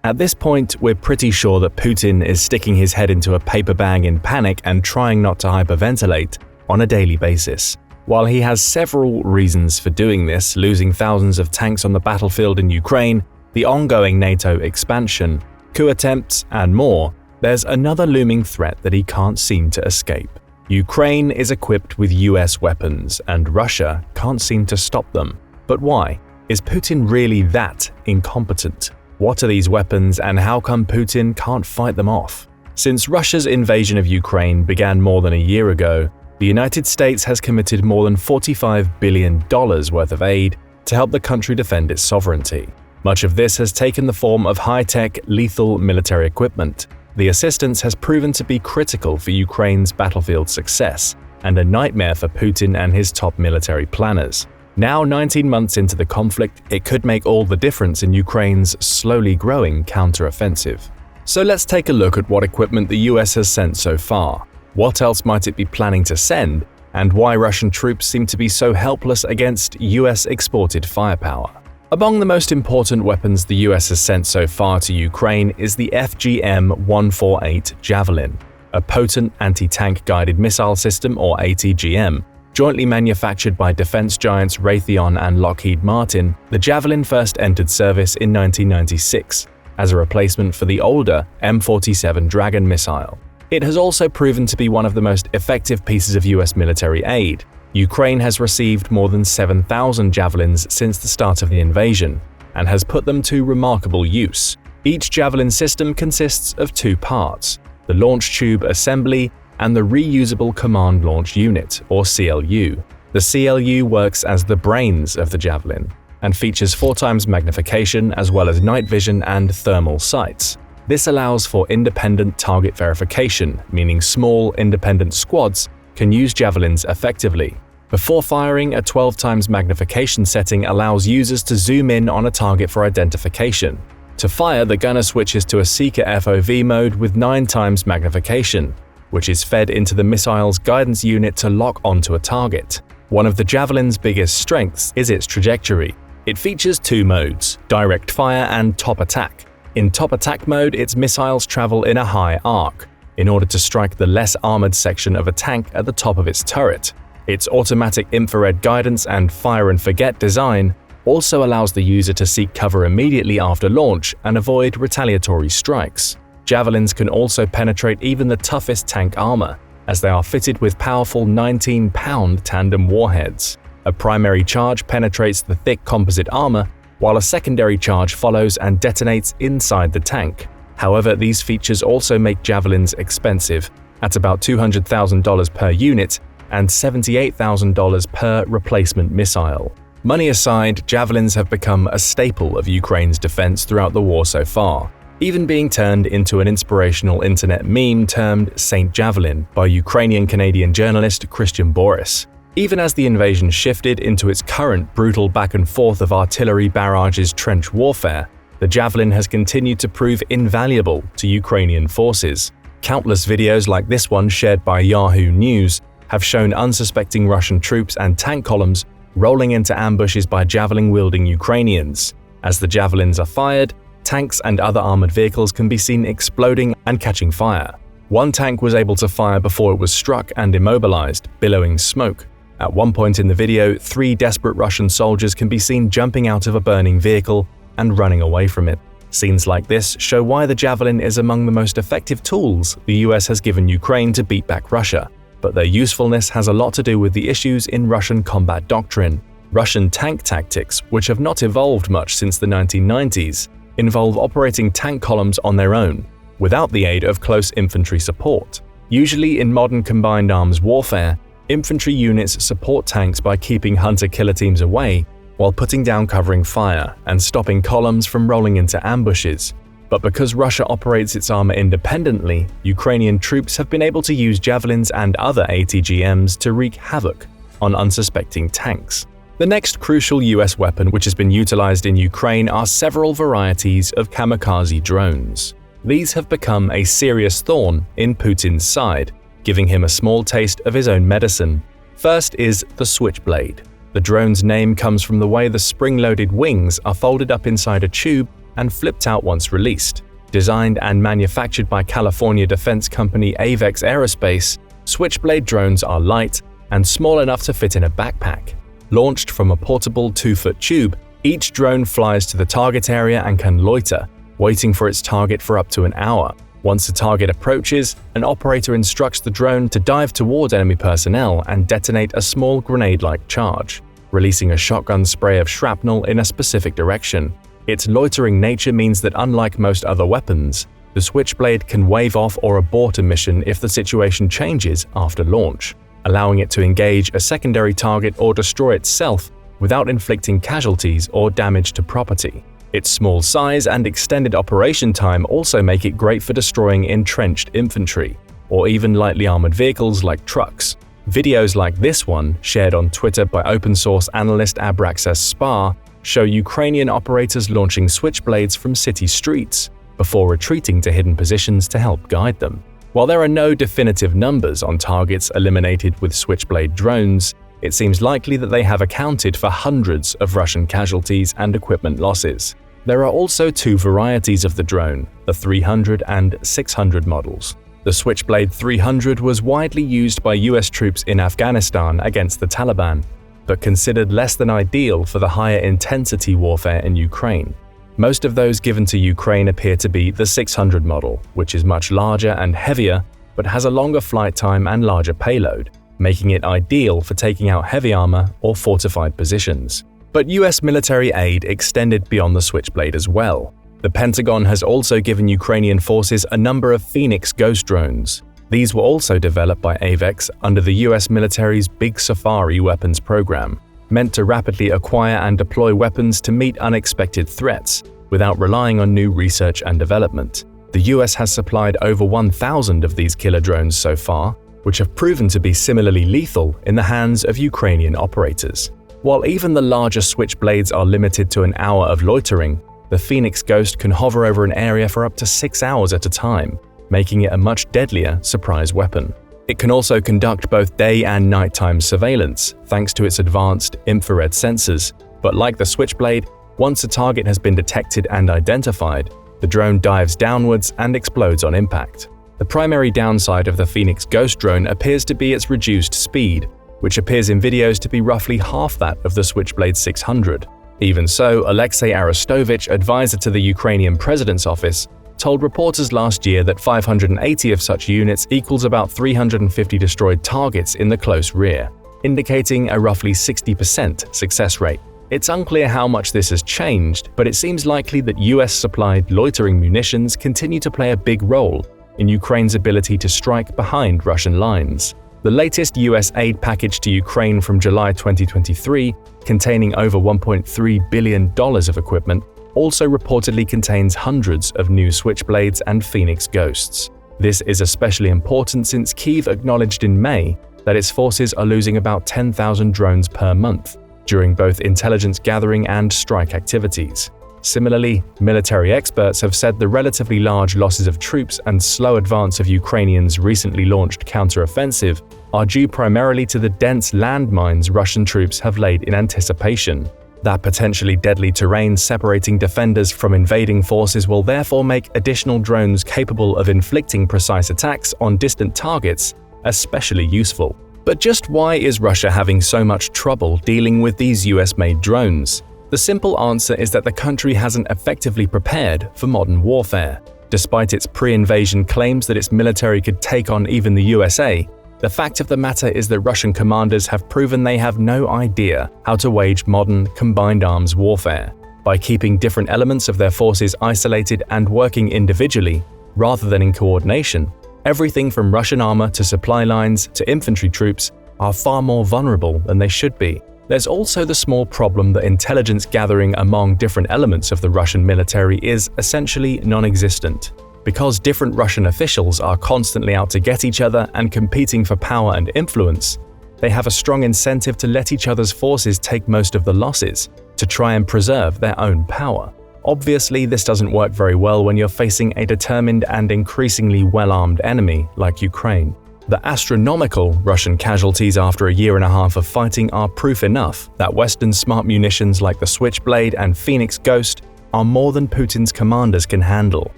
At this point, we're pretty sure that Putin is sticking his head into a paper bag in panic and trying not to hyperventilate on a daily basis. While he has several reasons for doing this, losing thousands of tanks on the battlefield in Ukraine, the ongoing NATO expansion, coup attempts, and more, there's another looming threat that he can't seem to escape. Ukraine is equipped with US weapons, and Russia can't seem to stop them. But why? Is Putin really that incompetent? What are these weapons, and how come Putin can't fight them off? Since Russia's invasion of Ukraine began more than a year ago, the United States has committed more than $45 billion worth of aid to help the country defend its sovereignty. Much of this has taken the form of high-tech, lethal military equipment. The assistance has proven to be critical for Ukraine's battlefield success and a nightmare for Putin and his top military planners. Now, 19 months into the conflict, it could make all the difference in Ukraine's slowly growing counteroffensive. So let's take a look at what equipment the US has sent so far. What else might it be planning to send, and why Russian troops seem to be so helpless against US-exported firepower. Among the most important weapons the US has sent so far to Ukraine is the FGM-148 Javelin, a potent anti-tank guided missile system, or ATGM. Jointly manufactured by defense giants Raytheon and Lockheed Martin, the Javelin first entered service in 1996 as a replacement for the older M47 Dragon missile. It has also proven to be one of the most effective pieces of US military aid. Ukraine has received more than 7,000 Javelins since the start of the invasion, and has put them to remarkable use. Each Javelin system consists of two parts: the launch tube assembly and the reusable command launch unit, or CLU. The CLU works as the brains of the Javelin, and features 4 times magnification as well as night vision and thermal sights. This allows for independent target verification, meaning small, independent squads can use Javelins effectively. Before firing, a 12 times magnification setting allows users to zoom in on a target for identification. To fire, the gunner switches to a Seeker FOV mode with 9 times magnification, which is fed into the missile's guidance unit to lock onto a target. One of the Javelin's biggest strengths is its trajectory. It features 2 modes, direct fire and top attack. In top attack mode, its missiles travel in a high arc, in order to strike the less armored section of a tank at the top of its turret. Its automatic infrared guidance and fire and forget design also allows the user to seek cover immediately after launch and avoid retaliatory strikes. Javelins can also penetrate even the toughest tank armor, as they are fitted with powerful 19-pound tandem warheads. A primary charge penetrates the thick composite armor, while a secondary charge follows and detonates inside the tank. However, these features also make Javelins expensive, at about $200,000 per unit and $78,000 per replacement missile. Money aside, Javelins have become a staple of Ukraine's defense throughout the war so far, even being turned into an inspirational internet meme termed Saint Javelin by Ukrainian-Canadian journalist Christian Boris. Even as the invasion shifted into its current brutal back and forth of artillery barrages trench warfare, the Javelin has continued to prove invaluable to Ukrainian forces. Countless videos like this one shared by Yahoo News have shown unsuspecting Russian troops and tank columns rolling into ambushes by Javelin-wielding Ukrainians. As the Javelins are fired, tanks and other armored vehicles can be seen exploding and catching fire. One tank was able to fire before it was struck and immobilized, billowing smoke. At one point in the video, 3 desperate Russian soldiers can be seen jumping out of a burning vehicle and running away from it. Scenes like this show why the Javelin is among the most effective tools the US has given Ukraine to beat back Russia, but their usefulness has a lot to do with the issues in Russian combat doctrine. Russian tank tactics, which have not evolved much since the 1990s, involve operating tank columns on their own, without the aid of close infantry support. Usually in modern combined arms warfare, infantry units support tanks by keeping hunter-killer teams away while putting down covering fire and stopping columns from rolling into ambushes. But because Russia operates its armor independently, Ukrainian troops have been able to use Javelins and other ATGMs to wreak havoc on unsuspecting tanks. The next crucial US weapon which has been utilized in Ukraine are several varieties of kamikaze drones. These have become a serious thorn in Putin's side, giving him a small taste of his own medicine. First is the Switchblade. The drone's name comes from the way the spring-loaded wings are folded up inside a tube and flipped out once released. Designed and manufactured by California defense company Avex Aerospace, Switchblade drones are light and small enough to fit in a backpack. Launched from a portable 2-foot tube, each drone flies to the target area and can loiter, waiting for its target for up to an hour. Once the target approaches, an operator instructs the drone to dive toward enemy personnel and detonate a small grenade-like charge, releasing a shotgun spray of shrapnel in a specific direction. Its loitering nature means that unlike most other weapons, the Switchblade can wave off or abort a mission if the situation changes after launch, allowing it to engage a secondary target or destroy itself without inflicting casualties or damage to property. Its small size and extended operation time also make it great for destroying entrenched infantry, or even lightly armored vehicles like trucks. Videos like this one, shared on Twitter by open-source analyst Abraxas Spar, show Ukrainian operators launching switchblades from city streets before retreating to hidden positions to help guide them. While there are no definitive numbers on targets eliminated with switchblade drones, it seems likely that they have accounted for hundreds of Russian casualties and equipment losses. There are also two varieties of the drone, the 300 and 600 models. The Switchblade 300 was widely used by US troops in Afghanistan against the Taliban, but considered less than ideal for the higher intensity warfare in Ukraine. Most of those given to Ukraine appear to be the 600 model, which is much larger and heavier, but has a longer flight time and larger payload, making it ideal for taking out heavy armor or fortified positions. But US military aid extended beyond the Switchblade as well. The Pentagon has also given Ukrainian forces a number of Phoenix Ghost drones. These were also developed by AVEX under the US military's Big Safari weapons program, meant to rapidly acquire and deploy weapons to meet unexpected threats without relying on new research and development. The US has supplied over 1,000 of these killer drones so far, which have proven to be similarly lethal in the hands of Ukrainian operators. While even the larger Switchblades are limited to an hour of loitering, the Phoenix Ghost can hover over an area for up to 6 hours at a time, making it a much deadlier surprise weapon. It can also conduct both day and nighttime surveillance, thanks to its advanced infrared sensors, but like the Switchblade, once a target has been detected and identified, the drone dives downwards and explodes on impact. The primary downside of the Phoenix Ghost drone appears to be its reduced speed, which appears in videos to be roughly half that of the Switchblade 600. Even so, Alexei Arestovich, advisor to the Ukrainian president's office, told reporters last year that 580 of such units equals about 350 destroyed targets in the close rear, indicating a roughly 60% success rate. It's unclear how much this has changed, but it seems likely that US-supplied loitering munitions continue to play a big role in Ukraine's ability to strike behind Russian lines. The latest US aid package to Ukraine from July 2023, containing over $1.3 billion of equipment, also reportedly contains hundreds of new Switchblades and Phoenix Ghosts. This is especially important since Kyiv acknowledged in May that its forces are losing about 10,000 drones per month during both intelligence gathering and strike activities. Similarly, military experts have said the relatively large losses of troops and slow advance of Ukrainians' recently launched counteroffensive are due primarily to the dense landmines Russian troops have laid in anticipation. That potentially deadly terrain separating defenders from invading forces will therefore make additional drones capable of inflicting precise attacks on distant targets especially useful. But just why is Russia having so much trouble dealing with these US-made drones? The simple answer is that the country hasn't effectively prepared for modern warfare. Despite its pre-invasion claims that its military could take on even the USA, the fact of the matter is that Russian commanders have proven they have no idea how to wage modern, combined arms warfare. By keeping different elements of their forces isolated and working individually, rather than in coordination, everything from Russian armor to supply lines to infantry troops are far more vulnerable than they should be. There's also the small problem that intelligence gathering among different elements of the Russian military is essentially non-existent. Because different Russian officials are constantly out to get each other and competing for power and influence, they have a strong incentive to let each other's forces take most of the losses, to try and preserve their own power. Obviously, this doesn't work very well when you're facing a determined and increasingly well-armed enemy like Ukraine. The astronomical Russian casualties after a year and a half of fighting are proof enough that Western smart munitions like the Switchblade and Phoenix Ghost are more than Putin's commanders can handle.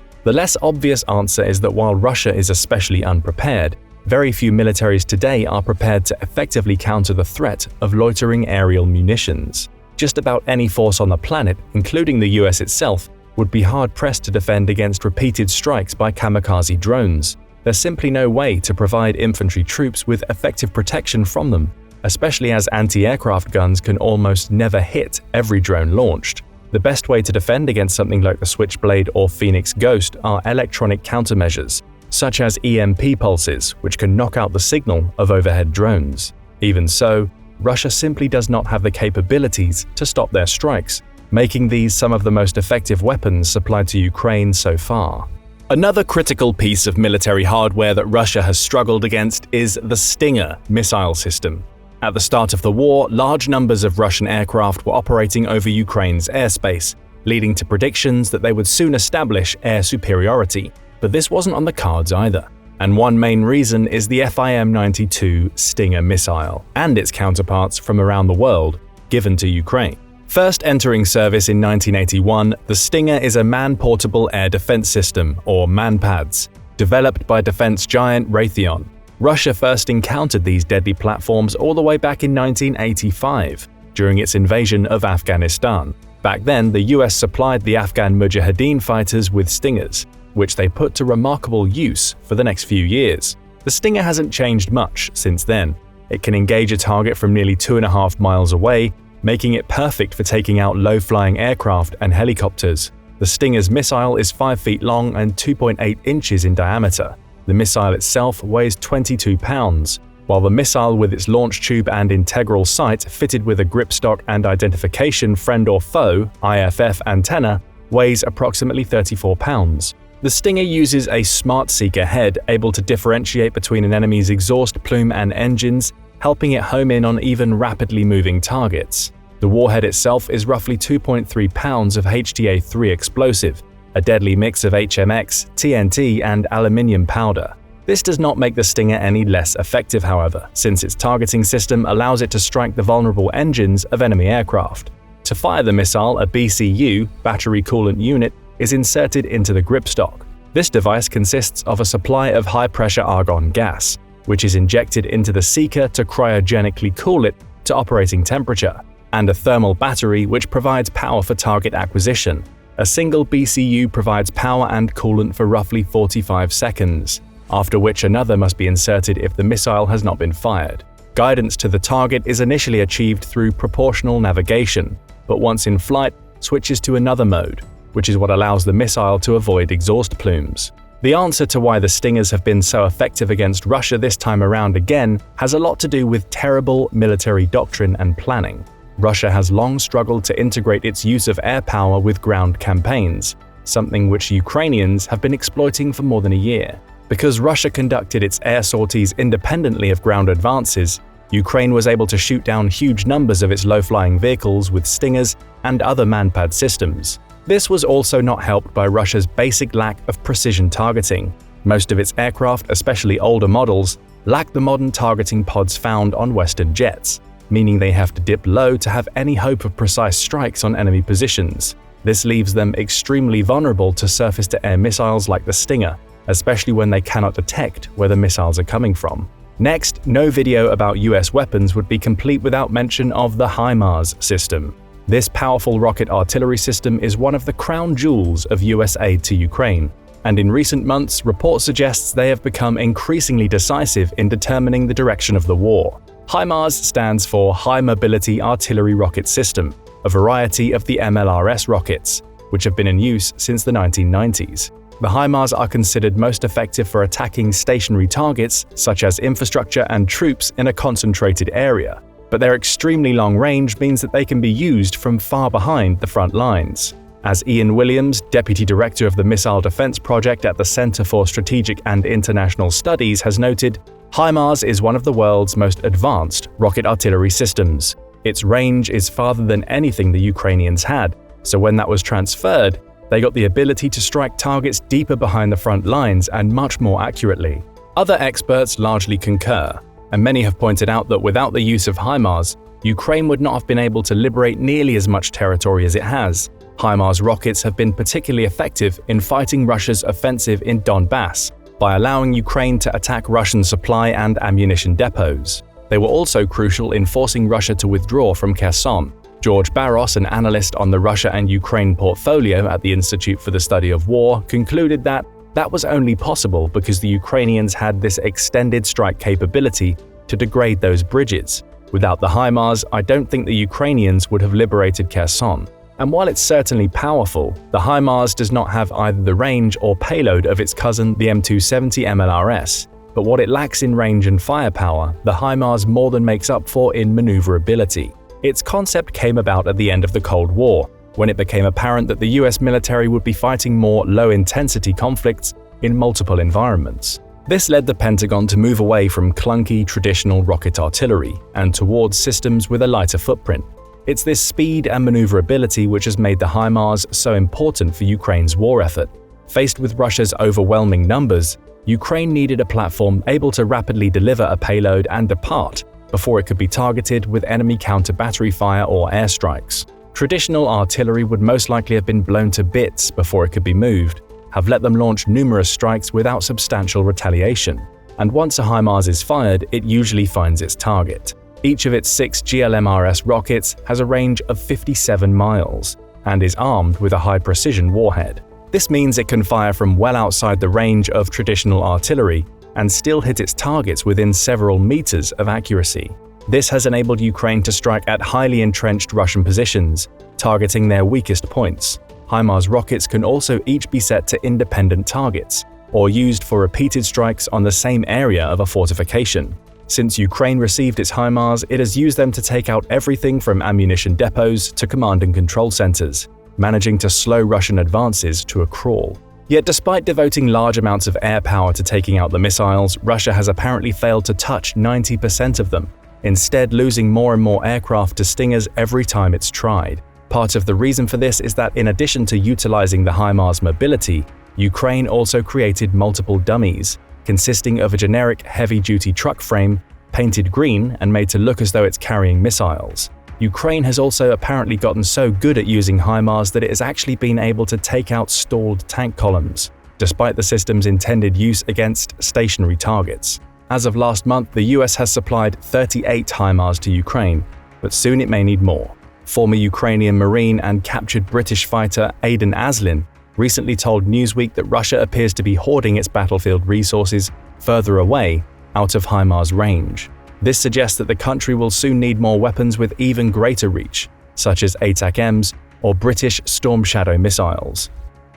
The less obvious answer is that while Russia is especially unprepared, very few militaries today are prepared to effectively counter the threat of loitering aerial munitions. Just about any force on the planet, including the US itself, would be hard-pressed to defend against repeated strikes by kamikaze drones. There's simply no way to provide infantry troops with effective protection from them, especially as anti-aircraft guns can almost never hit every drone launched. The best way to defend against something like the Switchblade or Phoenix Ghost are electronic countermeasures, such as EMP pulses, which can knock out the signal of overhead drones. Even so, Russia simply does not have the capabilities to stop their strikes, making these some of the most effective weapons supplied to Ukraine so far. Another critical piece of military hardware that Russia has struggled against is the Stinger missile system. At the start of the war, large numbers of Russian aircraft were operating over Ukraine's airspace, leading to predictions that they would soon establish air superiority. But this wasn't on the cards either. And one main reason is the FIM-92 Stinger missile and its counterparts from around the world given to Ukraine. First entering service in 1981, the Stinger is a man-portable air defense system, or MANPADS, developed by defense giant Raytheon. Russia first encountered these deadly platforms all the way back in 1985, during its invasion of Afghanistan. Back then, the US supplied the Afghan Mujahideen fighters with Stingers, which they put to remarkable use for the next few years. The Stinger hasn't changed much since then. It can engage a target from nearly 2.5 miles away, making it perfect for taking out low-flying aircraft and helicopters. The Stinger's missile is 5 feet long and 2.8 inches in diameter. The missile itself weighs 22 pounds, while the missile with its launch tube and integral sight fitted with a gripstock and identification friend or foe (IFF) antenna weighs approximately 34 pounds. The Stinger uses a smart seeker head able to differentiate between an enemy's exhaust plume and engines, helping it home in on even rapidly moving targets. The warhead itself is roughly 2.3 pounds of HTA-3 explosive, a deadly mix of HMX, TNT, and aluminium powder. This does not make the Stinger any less effective, however, since its targeting system allows it to strike the vulnerable engines of enemy aircraft. To fire the missile, a BCU, battery coolant unit, is inserted into the gripstock. This device consists of a supply of high-pressure argon gas, which is injected into the seeker to cryogenically cool it to operating temperature, and a thermal battery which provides power for target acquisition. A single BCU provides power and coolant for roughly 45 seconds, after which another must be inserted if the missile has not been fired. Guidance to the target is initially achieved through proportional navigation, but once in flight, switches to another mode, which is what allows the missile to avoid exhaust plumes. The answer to why the Stingers have been so effective against Russia this time around again has a lot to do with terrible military doctrine and planning. Russia has long struggled to integrate its use of air power with ground campaigns, something which Ukrainians have been exploiting for more than a year. Because Russia conducted its air sorties independently of ground advances, Ukraine was able to shoot down huge numbers of its low-flying vehicles with Stingers and other MANPAD systems. This was also not helped by Russia's basic lack of precision targeting. Most of its aircraft, especially older models, lack the modern targeting pods found on Western jets, meaning they have to dip low to have any hope of precise strikes on enemy positions. This leaves them extremely vulnerable to surface-to-air missiles like the Stinger, especially when they cannot detect where the missiles are coming from. Next, no video about US weapons would be complete without mention of the HIMARS system. This powerful rocket artillery system is one of the crown jewels of US aid to Ukraine, and in recent months, report suggests they have become increasingly decisive in determining the direction of the war. HIMARS stands for High Mobility Artillery Rocket System, a variety of the MLRS rockets, which have been in use since the 1990s. The HIMARS are considered most effective for attacking stationary targets such as infrastructure and troops in a concentrated area, but their extremely long range means that they can be used from far behind the front lines. As Ian Williams, Deputy Director of the Missile Defense Project at the Center for Strategic and International Studies, has noted, HIMARS is one of the world's most advanced rocket artillery systems. Its range is farther than anything the Ukrainians had, so when that was transferred, they got the ability to strike targets deeper behind the front lines and much more accurately. Other experts largely concur, and many have pointed out that without the use of HIMARS, Ukraine would not have been able to liberate nearly as much territory as it has. HIMARS rockets have been particularly effective in fighting Russia's offensive in Donbass by allowing Ukraine to attack Russian supply and ammunition depots. They were also crucial in forcing Russia to withdraw from Kherson. George Barros, an analyst on the Russia and Ukraine portfolio at the Institute for the Study of War, concluded that was only possible because the Ukrainians had this extended strike capability to degrade those bridges. Without the HIMARS, I don't think the Ukrainians would have liberated Kherson. And while it's certainly powerful, the HIMARS does not have either the range or payload of its cousin, the M270 MLRS. But what it lacks in range and firepower, the HIMARS more than makes up for in maneuverability. Its concept came about at the end of the Cold War, when it became apparent that the US military would be fighting more low-intensity conflicts in multiple environments. This led the Pentagon to move away from clunky, traditional rocket artillery and towards systems with a lighter footprint. It's this speed and maneuverability which has made the HIMARS so important for Ukraine's war effort. Faced with Russia's overwhelming numbers, Ukraine needed a platform able to rapidly deliver a payload and depart before it could be targeted with enemy counter-battery fire or airstrikes. Traditional artillery would most likely have been blown to bits before it could be moved, have let them launch numerous strikes without substantial retaliation, and once a HIMARS is fired, it usually finds its target. Each of its 6 GLMRS rockets has a range of 57 miles and is armed with a high-precision warhead. This means it can fire from well outside the range of traditional artillery and still hit its targets within several meters of accuracy. This has enabled Ukraine to strike at highly entrenched Russian positions, targeting their weakest points. HIMARS rockets can also each be set to independent targets, or used for repeated strikes on the same area of a fortification. Since Ukraine received its HIMARS, it has used them to take out everything from ammunition depots to command and control centers, managing to slow Russian advances to a crawl. Yet despite devoting large amounts of air power to taking out the missiles, Russia has apparently failed to touch 90% of them, instead losing more and more aircraft to Stingers every time it's tried. Part of the reason for this is that in addition to utilizing the HIMARS mobility, Ukraine also created multiple dummies, consisting of a generic heavy-duty truck frame, painted green and made to look as though it's carrying missiles. Ukraine has also apparently gotten so good at using HIMARS that it has actually been able to take out stalled tank columns, despite the system's intended use against stationary targets. As of last month, the US has supplied 38 HIMARS to Ukraine, but soon it may need more. Former Ukrainian Marine and captured British fighter Aidan Aslin recently told Newsweek that Russia appears to be hoarding its battlefield resources further away, out of HIMARS range. This suggests that the country will soon need more weapons with even greater reach, such as ATACMS or British Storm Shadow missiles.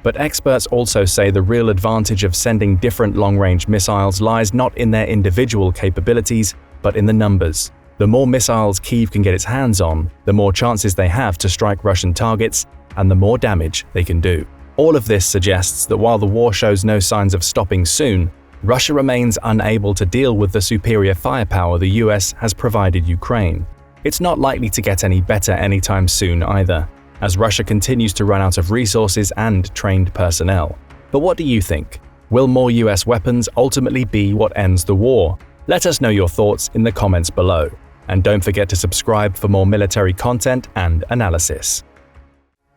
But experts also say the real advantage of sending different long-range missiles lies not in their individual capabilities, but in the numbers. The more missiles Kyiv can get its hands on, the more chances they have to strike Russian targets, and the more damage they can do. All of this suggests that while the war shows no signs of stopping soon, Russia remains unable to deal with the superior firepower the US has provided Ukraine. It's not likely to get any better anytime soon either, as Russia continues to run out of resources and trained personnel. But what do you think? Will more US weapons ultimately be what ends the war? Let us know your thoughts in the comments below. And don't forget to subscribe for more military content and analysis.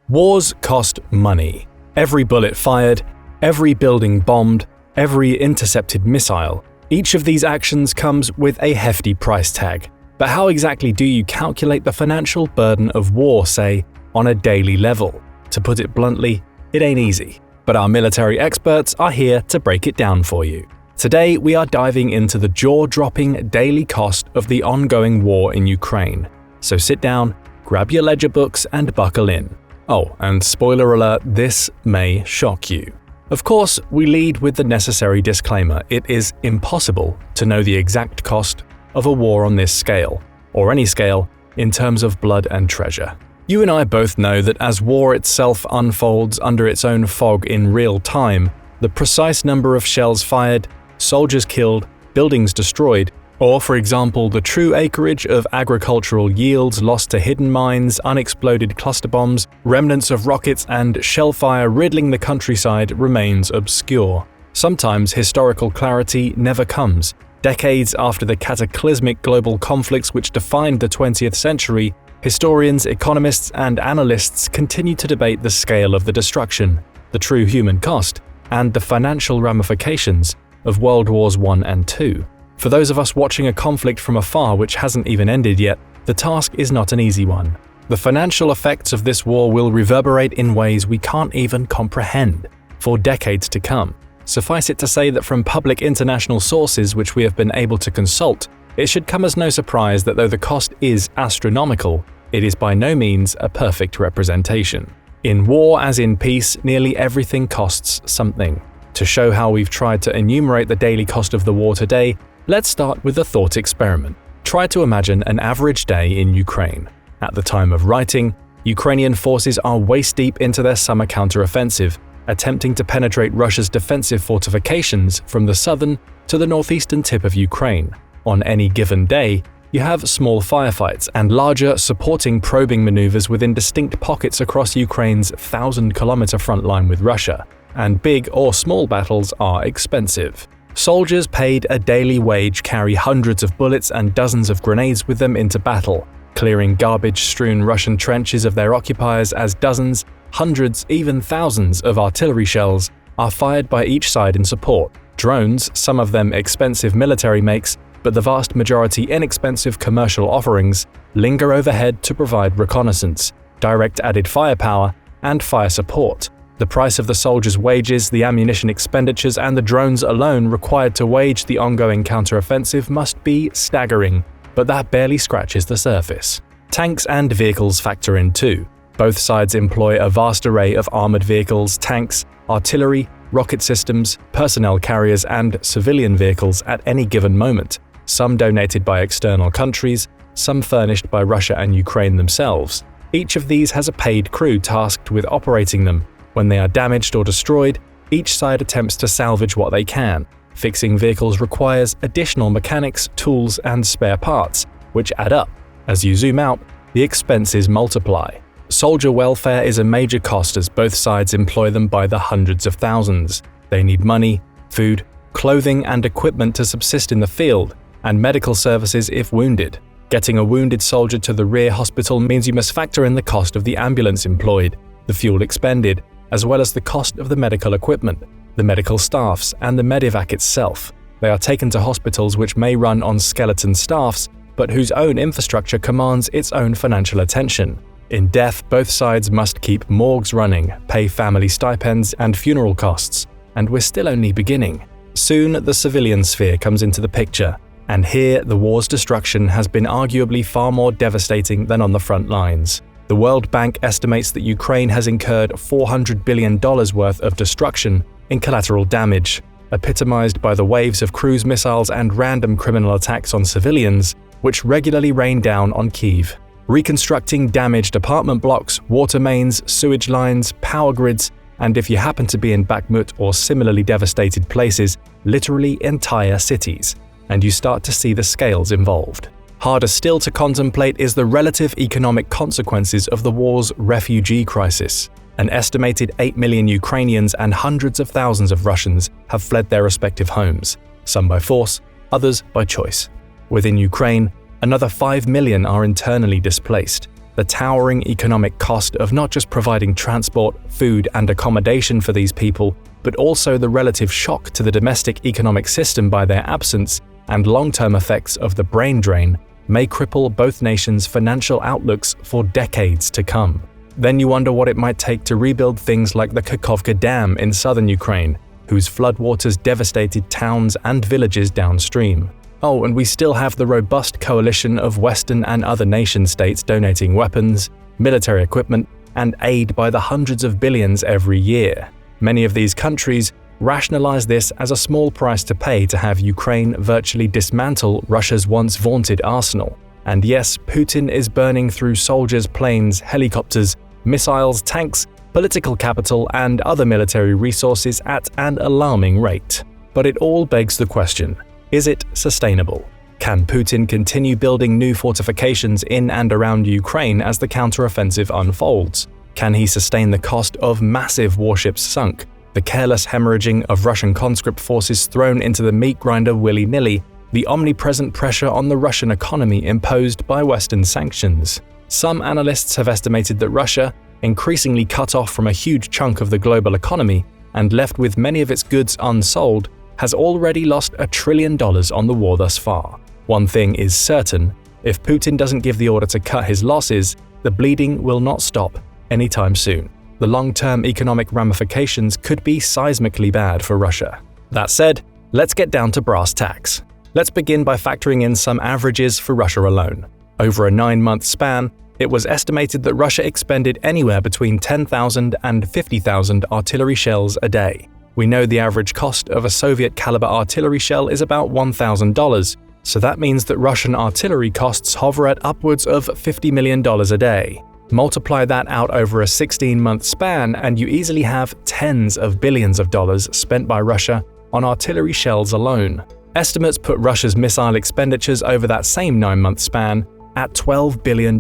Wars cost money. Every bullet fired, every building bombed, every intercepted missile. Each of these actions comes with a hefty price tag. But how exactly do you calculate the financial burden of war, say, on a daily level? To put it bluntly, it ain't easy. But our military experts are here to break it down for you. Today, we are diving into the jaw-dropping daily cost of the ongoing war in Ukraine. So sit down, grab your ledger books and buckle in. Oh, and spoiler alert, this may shock you. Of course, we lead with the necessary disclaimer: it is impossible to know the exact cost of a war on this scale, or any scale, in terms of blood and treasure. You and I both know that as war itself unfolds under its own fog in real time, the precise number of shells fired, soldiers killed, buildings destroyed, or, for example, the true acreage of agricultural yields lost to hidden mines, unexploded cluster bombs, remnants of rockets, and shellfire riddling the countryside remains obscure. Sometimes historical clarity never comes. Decades after the cataclysmic global conflicts which defined the 20th century, historians, economists, and analysts continue to debate the scale of the destruction, the true human cost, and the financial ramifications of World Wars I and II. For those of us watching a conflict from afar which hasn't even ended yet, the task is not an easy one. The financial effects of this war will reverberate in ways we can't even comprehend for decades to come. Suffice it to say that from public international sources which we have been able to consult, it should come as no surprise that though the cost is astronomical, it is by no means a perfect representation. In war as in peace, nearly everything costs something. To show how we've tried to enumerate the daily cost of the war today, let's start with a thought experiment. Try to imagine an average day in Ukraine. At the time of writing, Ukrainian forces are waist-deep into their summer counteroffensive, attempting to penetrate Russia's defensive fortifications from the southern to the northeastern tip of Ukraine. On any given day, you have small firefights and larger supporting probing maneuvers within distinct pockets across Ukraine's 1,000-kilometer front line with Russia, and big or small battles are expensive. Soldiers paid a daily wage carry hundreds of bullets and dozens of grenades with them into battle, clearing garbage-strewn Russian trenches of their occupiers as dozens, hundreds, even thousands of artillery shells are fired by each side in support. Drones, some of them expensive military makes, but the vast majority inexpensive commercial offerings, linger overhead to provide reconnaissance, direct added firepower, and fire support. The price of the soldiers' wages, the ammunition expenditures, and the drones alone required to wage the ongoing counteroffensive must be staggering, but that barely scratches the surface. Tanks and vehicles factor in too. Both sides employ a vast array of armored vehicles, tanks, artillery, rocket systems, personnel carriers, and civilian vehicles at any given moment, some donated by external countries, some furnished by Russia and Ukraine themselves. Each of these has a paid crew tasked with operating them. When they are damaged or destroyed, each side attempts to salvage what they can. Fixing vehicles requires additional mechanics, tools, and spare parts, which add up. As you zoom out, the expenses multiply. Soldier welfare is a major cost as both sides employ them by the hundreds of thousands. They need money, food, clothing, and equipment to subsist in the field, and medical services if wounded. Getting a wounded soldier to the rear hospital means you must factor in the cost of the ambulance employed, the fuel expended, as well as the cost of the medical equipment, the medical staffs, and the medevac itself. They are taken to hospitals which may run on skeleton staffs, but whose own infrastructure commands its own financial attention. In death, both sides must keep morgues running, pay family stipends and funeral costs, and we're still only beginning. Soon, the civilian sphere comes into the picture, and here the war's destruction has been arguably far more devastating than on the front lines. The World Bank estimates that Ukraine has incurred $400 billion worth of destruction in collateral damage, epitomized by the waves of cruise missiles and random criminal attacks on civilians, which regularly rain down on Kyiv. Reconstructing damaged apartment blocks, water mains, sewage lines, power grids, and if you happen to be in Bakhmut or similarly devastated places, literally entire cities, and you start to see the scales involved. Harder still to contemplate is the relative economic consequences of the war's refugee crisis. An estimated 8 million Ukrainians and hundreds of thousands of Russians have fled their respective homes, some by force, others by choice. Within Ukraine, another 5 million are internally displaced. The towering economic cost of not just providing transport, food, and accommodation for these people, but also the relative shock to the domestic economic system by their absence and long-term effects of the brain drain may cripple both nations' financial outlooks for decades to come. Then you wonder what it might take to rebuild things like the Kakhovka Dam in southern Ukraine, whose floodwaters devastated towns and villages downstream. Oh, and we still have the robust coalition of Western and other nation-states donating weapons, military equipment, and aid by the hundreds of billions every year. Many of these countries rationalize this as a small price to pay to have Ukraine virtually dismantle Russia's once vaunted arsenal. And yes, Putin is burning through soldiers, planes, helicopters, missiles, tanks, political capital, and other military resources at an alarming rate. But it all begs the question, is it sustainable? Can Putin continue building new fortifications in and around Ukraine as the counteroffensive unfolds? Can he sustain the cost of massive warships sunk, the careless hemorrhaging of Russian conscript forces thrown into the meat grinder willy-nilly, the omnipresent pressure on the Russian economy imposed by Western sanctions? Some analysts have estimated that Russia, increasingly cut off from a huge chunk of the global economy and left with many of its goods unsold, has already lost $1 trillion on the war thus far. One thing is certain, if Putin doesn't give the order to cut his losses, the bleeding will not stop anytime soon. The long-term economic ramifications could be seismically bad for Russia. That said, let's get down to brass tacks. Let's begin by factoring in some averages for Russia alone. Over a 9-month span, it was estimated that Russia expended anywhere between 10,000 and 50,000 artillery shells a day. We know the average cost of a Soviet-caliber artillery shell is about $1,000, so that means that Russian artillery costs hover at upwards of $50 million a day. Multiply that out over a 16-month span and you easily have tens of billions of dollars spent by Russia on artillery shells alone. Estimates put Russia's missile expenditures over that same 9-month span at $12 billion,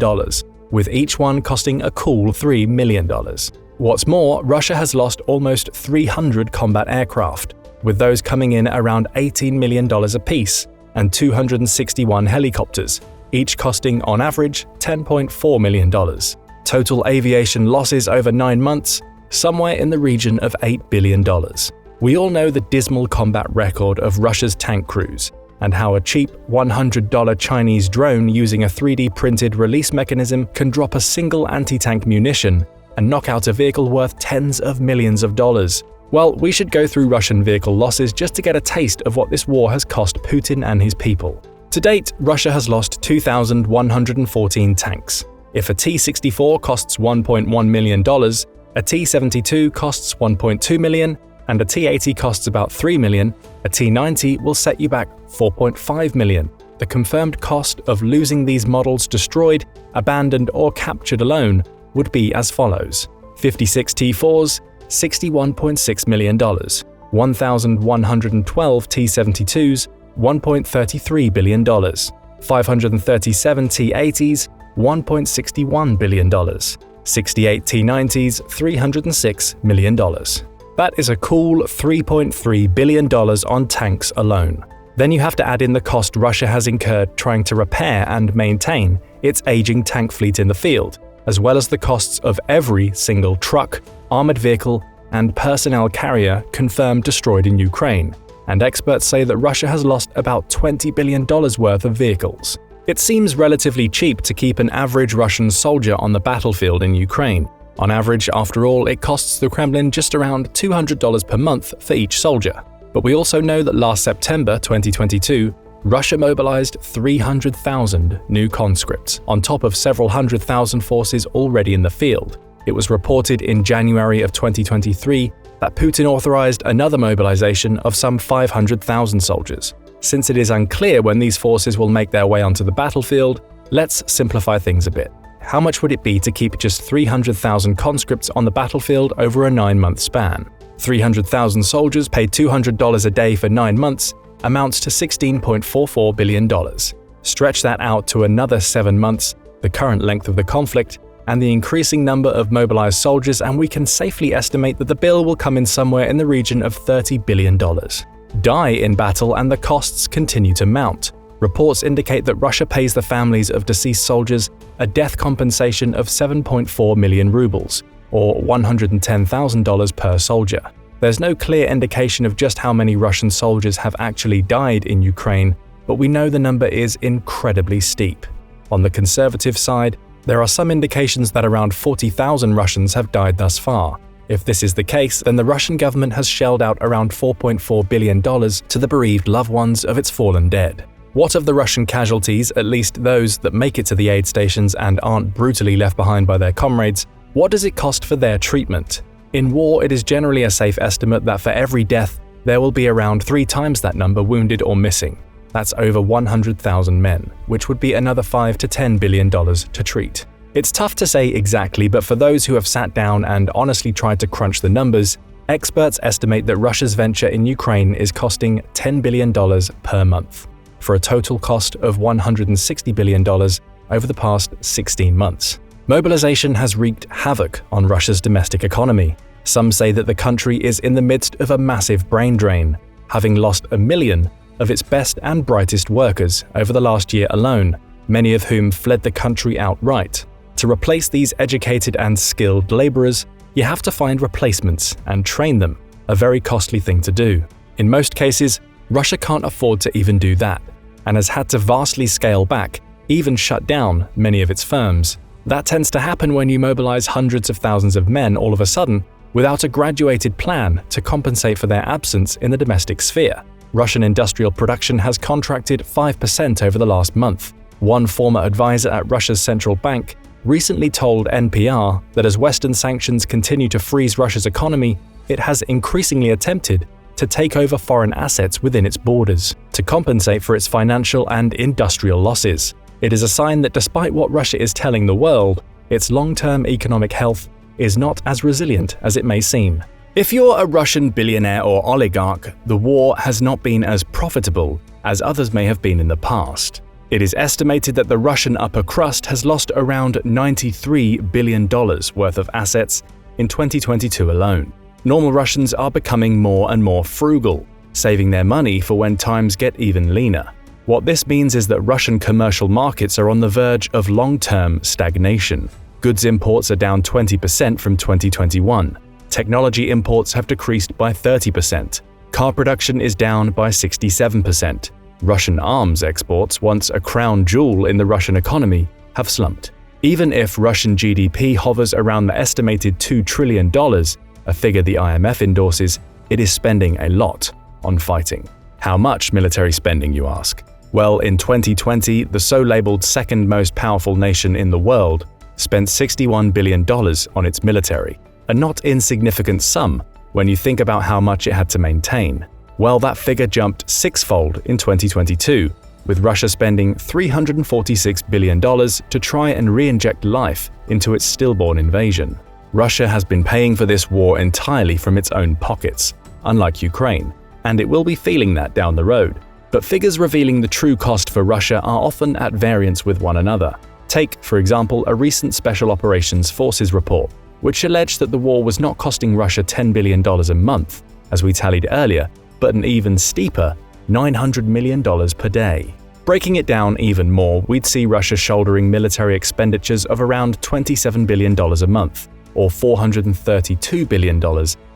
with each one costing a cool $3 million. What's more, Russia has lost almost 300 combat aircraft, with those coming in around $18 million apiece, and 261 helicopters, each costing on average $10.4 million. Total aviation losses over 9 months, somewhere in the region of $8 billion. We all know the dismal combat record of Russia's tank crews, and how a cheap $100 Chinese drone using a 3D printed release mechanism can drop a single anti-tank munition and knock out a vehicle worth tens of millions of dollars. Well, we should go through Russian vehicle losses just to get a taste of what this war has cost Putin and his people. To date, Russia has lost 2,114 tanks. If a T-64 costs $1.1 million, a T-72 costs $1.2 million, and a T-80 costs about $3 million, a T-90 will set you back $4.5 million. The confirmed cost of losing these models destroyed, abandoned, or captured alone would be as follows: 56 T-4s, $61.6 million, 1,112 T-72s, $1.33 billion, 537 T-80s, $1.61 billion, 68 T-90s, $306 million. That is a cool $3.3 billion on tanks alone. Then you have to add in the cost Russia has incurred trying to repair and maintain its aging tank fleet in the field, as well as the costs of every single truck, armored vehicle, and personnel carrier confirmed destroyed in Ukraine, and experts say that Russia has lost about $20 billion worth of vehicles. It seems relatively cheap to keep an average Russian soldier on the battlefield in Ukraine. On average, after all, it costs the Kremlin just around $200 per month for each soldier. But we also know that last September 2022, Russia mobilized 300,000 new conscripts, on top of several 100,000 forces already in the field. It was reported in January of 2023 that Putin authorized another mobilization of some 500,000 soldiers. Since it is unclear when these forces will make their way onto the battlefield, let's simplify things a bit. How much would it be to keep just 300,000 conscripts on the battlefield over a 9-month span? 300,000 soldiers paid $200 a day for 9 months amounts to $16.44 billion. Stretch that out to another 7 months, the current length of the conflict, and the increasing number of mobilized soldiers, and we can safely estimate that the bill will come in somewhere in the region of $30 billion. Die in battle and the costs continue to mount. Reports indicate that Russia pays the families of deceased soldiers a death compensation of 7.4 million rubles, or $110,000 per soldier. There's no clear indication of just how many Russian soldiers have actually died in Ukraine, but we know the number is incredibly steep. On the conservative side, there are some indications that around 40,000 Russians have died thus far. If this is the case, then the Russian government has shelled out around $4.4 billion to the bereaved loved ones of its fallen dead. What of the Russian casualties, at least those that make it to the aid stations and aren't brutally left behind by their comrades? What does it cost for their treatment? In war, it is generally a safe estimate that for every death, there will be around 3 times that number wounded or missing. That's over 100,000 men, which would be another $5 to $10 billion to treat. It's tough to say exactly, but for those who have sat down and honestly tried to crunch the numbers, experts estimate that Russia's venture in Ukraine is costing $10 billion per month, for a total cost of $160 billion over the past 16 months. Mobilization has wreaked havoc on Russia's domestic economy. Some say that the country is in the midst of a massive brain drain, having lost 1 million of its best and brightest workers over the last year alone, many of whom fled the country outright. To replace these educated and skilled laborers, you have to find replacements and train them, a very costly thing to do. In most cases, Russia can't afford to even do that, and has had to vastly scale back, even shut down many of its firms. That tends to happen when you mobilize hundreds of thousands of men all of a sudden without a graduated plan to compensate for their absence in the domestic sphere. Russian industrial production has contracted 5% over the last month. One former advisor at Russia's central bank recently told NPR that as Western sanctions continue to freeze Russia's economy, it has increasingly attempted to take over foreign assets within its borders to compensate for its financial and industrial losses. It is a sign that despite what Russia is telling the world, its long-term economic health is not as resilient as it may seem. If you're a Russian billionaire or oligarch, the war has not been as profitable as others may have been in the past. It is estimated that the Russian upper crust has lost around $93 billion worth of assets in 2022 alone. Normal Russians are becoming more and more frugal, saving their money for when times get even leaner. What this means is that Russian commercial markets are on the verge of long-term stagnation. Goods imports are down 20% from 2021. Technology imports have decreased by 30%. Car production is down by 67%. Russian arms exports, once a crown jewel in the Russian economy, have slumped. Even if Russian GDP hovers around the estimated $2 trillion, a figure the IMF endorses, it is spending a lot on fighting. How much military spending, you ask? Well, in 2020, the so-labeled second most powerful nation in the world spent $61 billion on its military, a not insignificant sum when you think about how much it had to maintain. Well, that figure jumped sixfold in 2022, with Russia spending $346 billion to try and re-inject life into its stillborn invasion. Russia has been paying for this war entirely from its own pockets, unlike Ukraine, and it will be feeling that down the road. But figures revealing the true cost for Russia are often at variance with one another. Take, for example, a recent Special Operations Forces report, which alleged that the war was not costing Russia $10 billion a month, as we tallied earlier, but an even steeper $900 million per day. Breaking it down even more, we'd see Russia shouldering military expenditures of around $27 billion a month, or $432 billion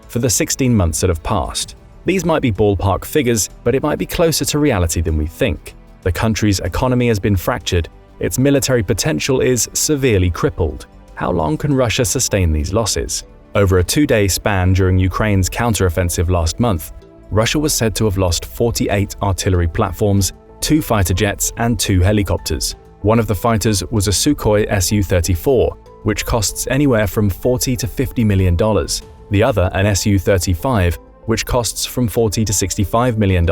for the 16 months that have passed. These might be ballpark figures, but it might be closer to reality than we think. The country's economy has been fractured, its military potential is severely crippled. How long can Russia sustain these losses? Over a 2-day span during Ukraine's counteroffensive last month, Russia was said to have lost 48 artillery platforms, 2 fighter jets, and 2 helicopters. One of the fighters was a Sukhoi Su-34, which costs anywhere from $40 to $50 million. The other, an Su-35, which costs from $40 to $65 million.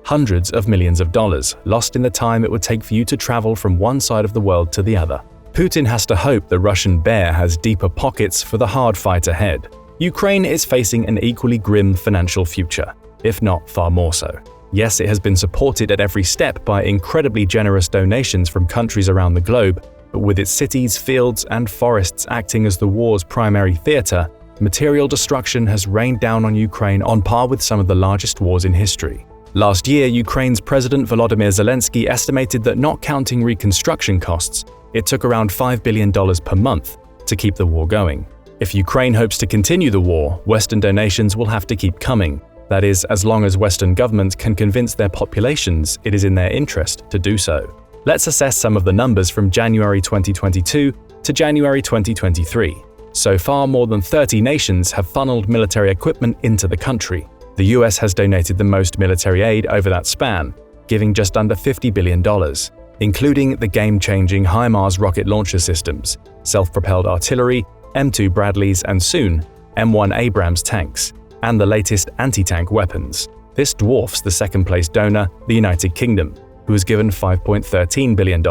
Hundreds of millions of dollars lost in the time it would take for you to travel from one side of the world to the other. Putin has to hope the Russian bear has deeper pockets for the hard fight ahead. Ukraine is facing an equally grim financial future, if not far more so. Yes, it has been supported at every step by incredibly generous donations from countries around the globe, but with its cities, fields, and forests acting as the war's primary theater, material destruction has rained down on Ukraine on par with some of the largest wars in history. Last year, Ukraine's President Volodymyr Zelensky estimated that, not counting reconstruction costs, it took around $5 billion per month to keep the war going. If Ukraine hopes to continue the war, Western donations will have to keep coming. That is, as long as Western governments can convince their populations it is in their interest to do so. Let's assess some of the numbers from January 2022 to January 2023. So far, more than 30 nations have funneled military equipment into the country. The US has donated the most military aid over that span, giving just under $50 billion, including the game-changing HIMARS rocket launcher systems, self-propelled artillery, M2 Bradleys, and soon, M1 Abrams tanks, and the latest anti-tank weapons. This dwarfs the second-place donor, the United Kingdom, who has given $5.13 billion.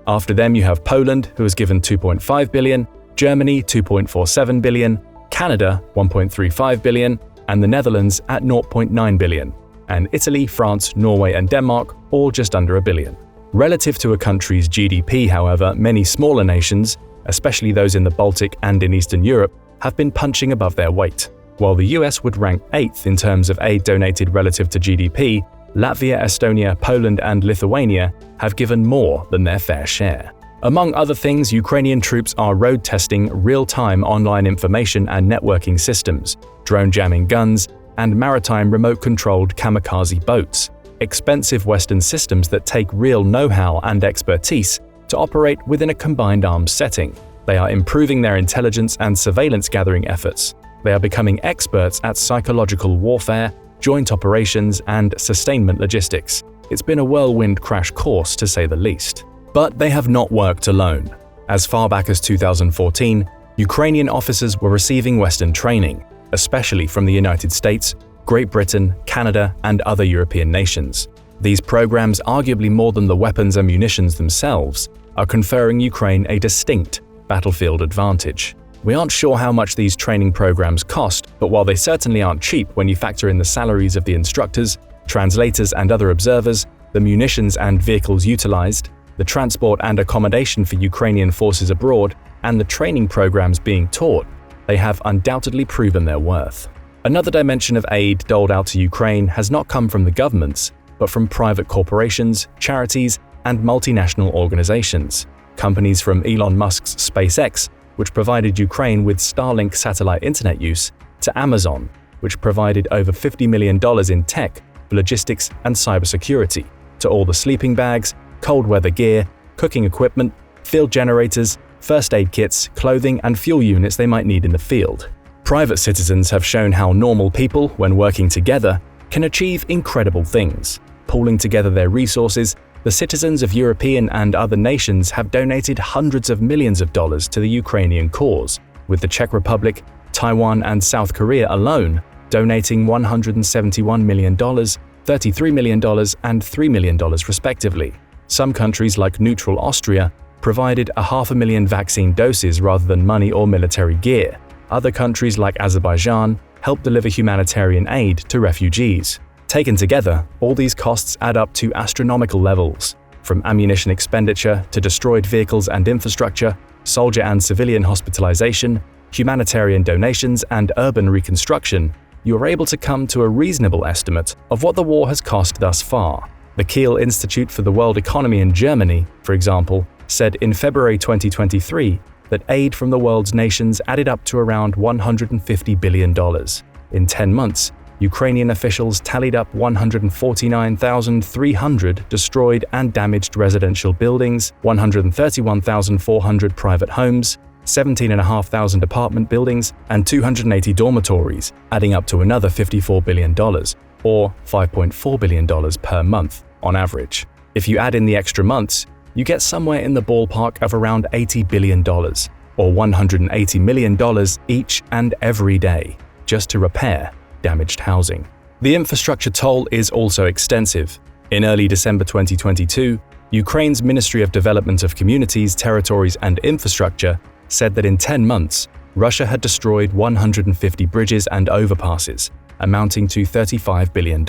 After them, you have Poland, who has given $2.5 billion, Germany $2.47 billion, Canada $1.35 billion, and the Netherlands at $0.9 billion, and Italy, France, Norway, and Denmark all just under $1 billion. Relative to a country's GDP, however, many smaller nations, especially those in the Baltic and in Eastern Europe, have been punching above their weight. While the US would rank 8th in terms of aid donated relative to GDP, Latvia, Estonia, Poland, and Lithuania have given more than their fair share. Among other things, Ukrainian troops are road testing real-time online information and networking systems, drone jamming guns, and maritime remote-controlled kamikaze boats, expensive Western systems that take real know-how and expertise to operate within a combined arms setting. They are improving their intelligence and surveillance gathering efforts. They are becoming experts at psychological warfare, joint operations, and sustainment logistics. It's been a whirlwind crash course, to say the least. But they have not worked alone. As far back as 2014, Ukrainian officers were receiving Western training, especially from the United States, Great Britain, Canada, and other European nations. These programs, arguably more than the weapons and munitions themselves, are conferring Ukraine a distinct, battlefield advantage. We aren't sure how much these training programs cost, but while they certainly aren't cheap when you factor in the salaries of the instructors, translators and other observers, the munitions and vehicles utilized, the transport and accommodation for Ukrainian forces abroad, and the training programs being taught, they have undoubtedly proven their worth. Another dimension of aid doled out to Ukraine has not come from the governments, but from private corporations, charities, and multinational organizations. Companies from Elon Musk's SpaceX, which provided Ukraine with Starlink satellite internet use, to Amazon, which provided over $50 million in tech for logistics and cybersecurity, to all the sleeping bags, cold weather gear, cooking equipment, field generators, first aid kits, clothing, and fuel units they might need in the field. Private citizens have shown how normal people, when working together, can achieve incredible things. Pooling together their resources, the citizens of European and other nations have donated hundreds of millions of dollars to the Ukrainian cause, with the Czech Republic, Taiwan, and South Korea alone donating $171 million, $33 million, and $3 million respectively. Some countries like neutral Austria provided 500,000 vaccine doses rather than money or military gear. Other countries like Azerbaijan helped deliver humanitarian aid to refugees. Taken together, all these costs add up to astronomical levels. From ammunition expenditure to destroyed vehicles and infrastructure, soldier and civilian hospitalization, humanitarian donations, and urban reconstruction, you are able to come to a reasonable estimate of what the war has cost thus far. The Kiel Institute for the World Economy in Germany, for example, said in February 2023 that aid from the world's nations added up to around $150 billion. In 10 months, Ukrainian officials tallied up 149,300 destroyed and damaged residential buildings, 131,400 private homes, 17,500 apartment buildings, and 280 dormitories, adding up to another $54 billion, or $5.4 billion per month on average. If you add in the extra months, you get somewhere in the ballpark of around $80 billion, or $180 million each and every day, just to repair damaged housing. The infrastructure toll is also extensive. In early December 2022, Ukraine's Ministry of Development of Communities, Territories and Infrastructure said that in 10 months, Russia had destroyed 150 bridges and overpasses, amounting to $35 billion.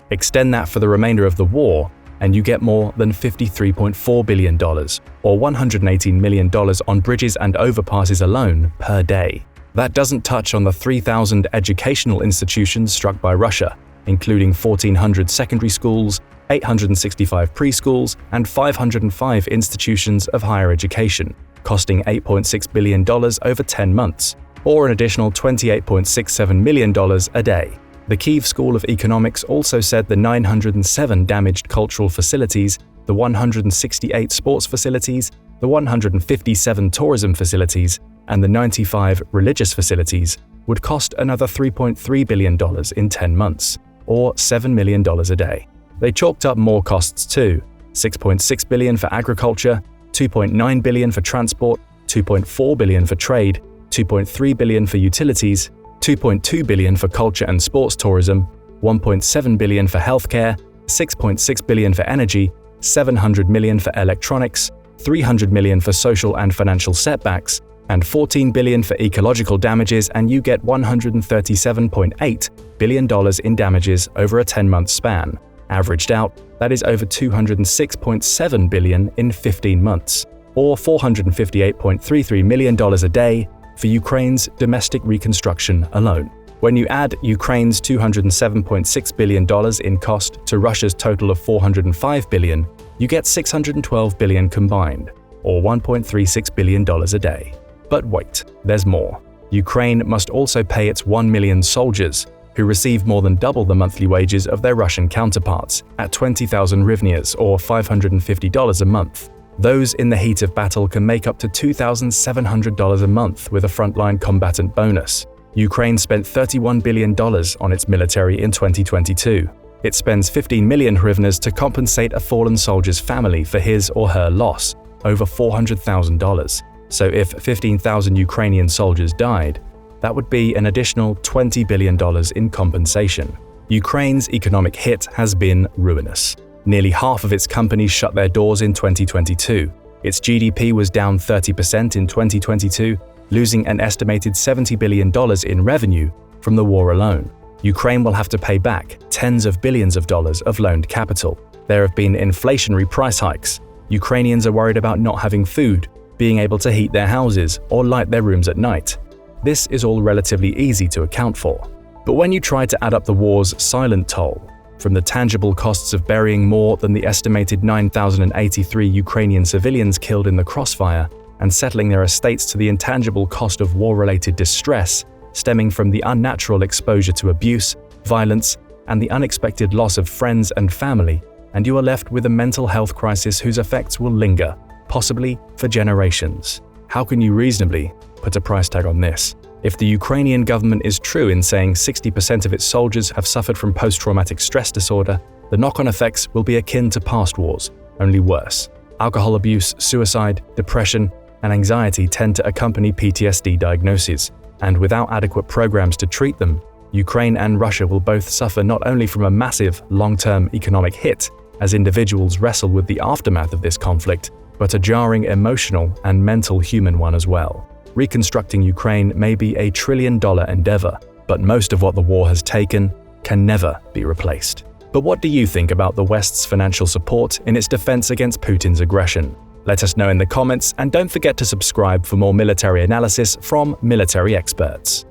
Extend that for the remainder of the war, and you get more than $53.4 billion, or $118 million on bridges and overpasses alone per day. That doesn't touch on the 3,000 educational institutions struck by Russia, including 1,400 secondary schools, 865 preschools, and 505 institutions of higher education, costing $8.6 billion over 10 months, or an additional $28.67 million a day. The Kyiv School of Economics also said the 907 damaged cultural facilities, the 168 sports facilities, the 157 tourism facilities, and the 95 religious facilities would cost another $3.3 billion in 10 months, or $7 million a day. They chalked up more costs too: $6.6 billion for agriculture, $2.9 billion for transport, $2.4 billion for trade, $2.3 billion for utilities, $2.2 billion for culture and sports tourism, $1.7 billion for healthcare, $6.6 billion for energy, $700 million for electronics, $300 million for social and financial setbacks, and $14 billion for ecological damages, and you get $137.8 billion in damages over a 10-month span. Averaged out, that is over $206.7 billion in 15 months, or $458.33 million a day for Ukraine's domestic reconstruction alone. When you add Ukraine's $207.6 billion in cost to Russia's total of $405 billion, you get $612 billion combined, or $1.36 billion a day. But wait, there's more. Ukraine must also pay its 1 million soldiers, who receive more than double the monthly wages of their Russian counterparts, at 20,000 hryvnias or $550 a month. Those in the heat of battle can make up to $2,700 a month with a frontline combatant bonus. Ukraine spent $31 billion on its military in 2022. It spends 15 million hryvnias to compensate a fallen soldier's family for his or her loss, over $400,000. So if 15,000 Ukrainian soldiers died, that would be an additional $20 billion in compensation. Ukraine's economic hit has been ruinous. Nearly half of its companies shut their doors in 2022. Its GDP was down 30% in 2022, losing an estimated $70 billion in revenue from the war alone. Ukraine will have to pay back tens of billions of dollars of loaned capital. There have been inflationary price hikes. Ukrainians are worried about not having food, being able to heat their houses or light their rooms at night. This is all relatively easy to account for. But when you try to add up the war's silent toll, from the tangible costs of burying more than the estimated 9,083 Ukrainian civilians killed in the crossfire and settling their estates to the intangible cost of war-related distress stemming from the unnatural exposure to abuse, violence, and the unexpected loss of friends and family, and you are left with a mental health crisis whose effects will linger, possibly for generations. How can you reasonably put a price tag on this? If the Ukrainian government is true in saying 60% of its soldiers have suffered from post-traumatic stress disorder, the knock-on effects will be akin to past wars, only worse. Alcohol abuse, suicide, depression, and anxiety tend to accompany PTSD diagnoses, and without adequate programs to treat them, Ukraine and Russia will both suffer not only from a massive, long-term economic hit as individuals wrestle with the aftermath of this conflict, but a jarring emotional and mental human one as well. Reconstructing Ukraine may be a trillion-dollar endeavor, but most of what the war has taken can never be replaced. But what do you think about the West's financial support in its defense against Putin's aggression? Let us know in the comments, and don't forget to subscribe for more military analysis from military experts.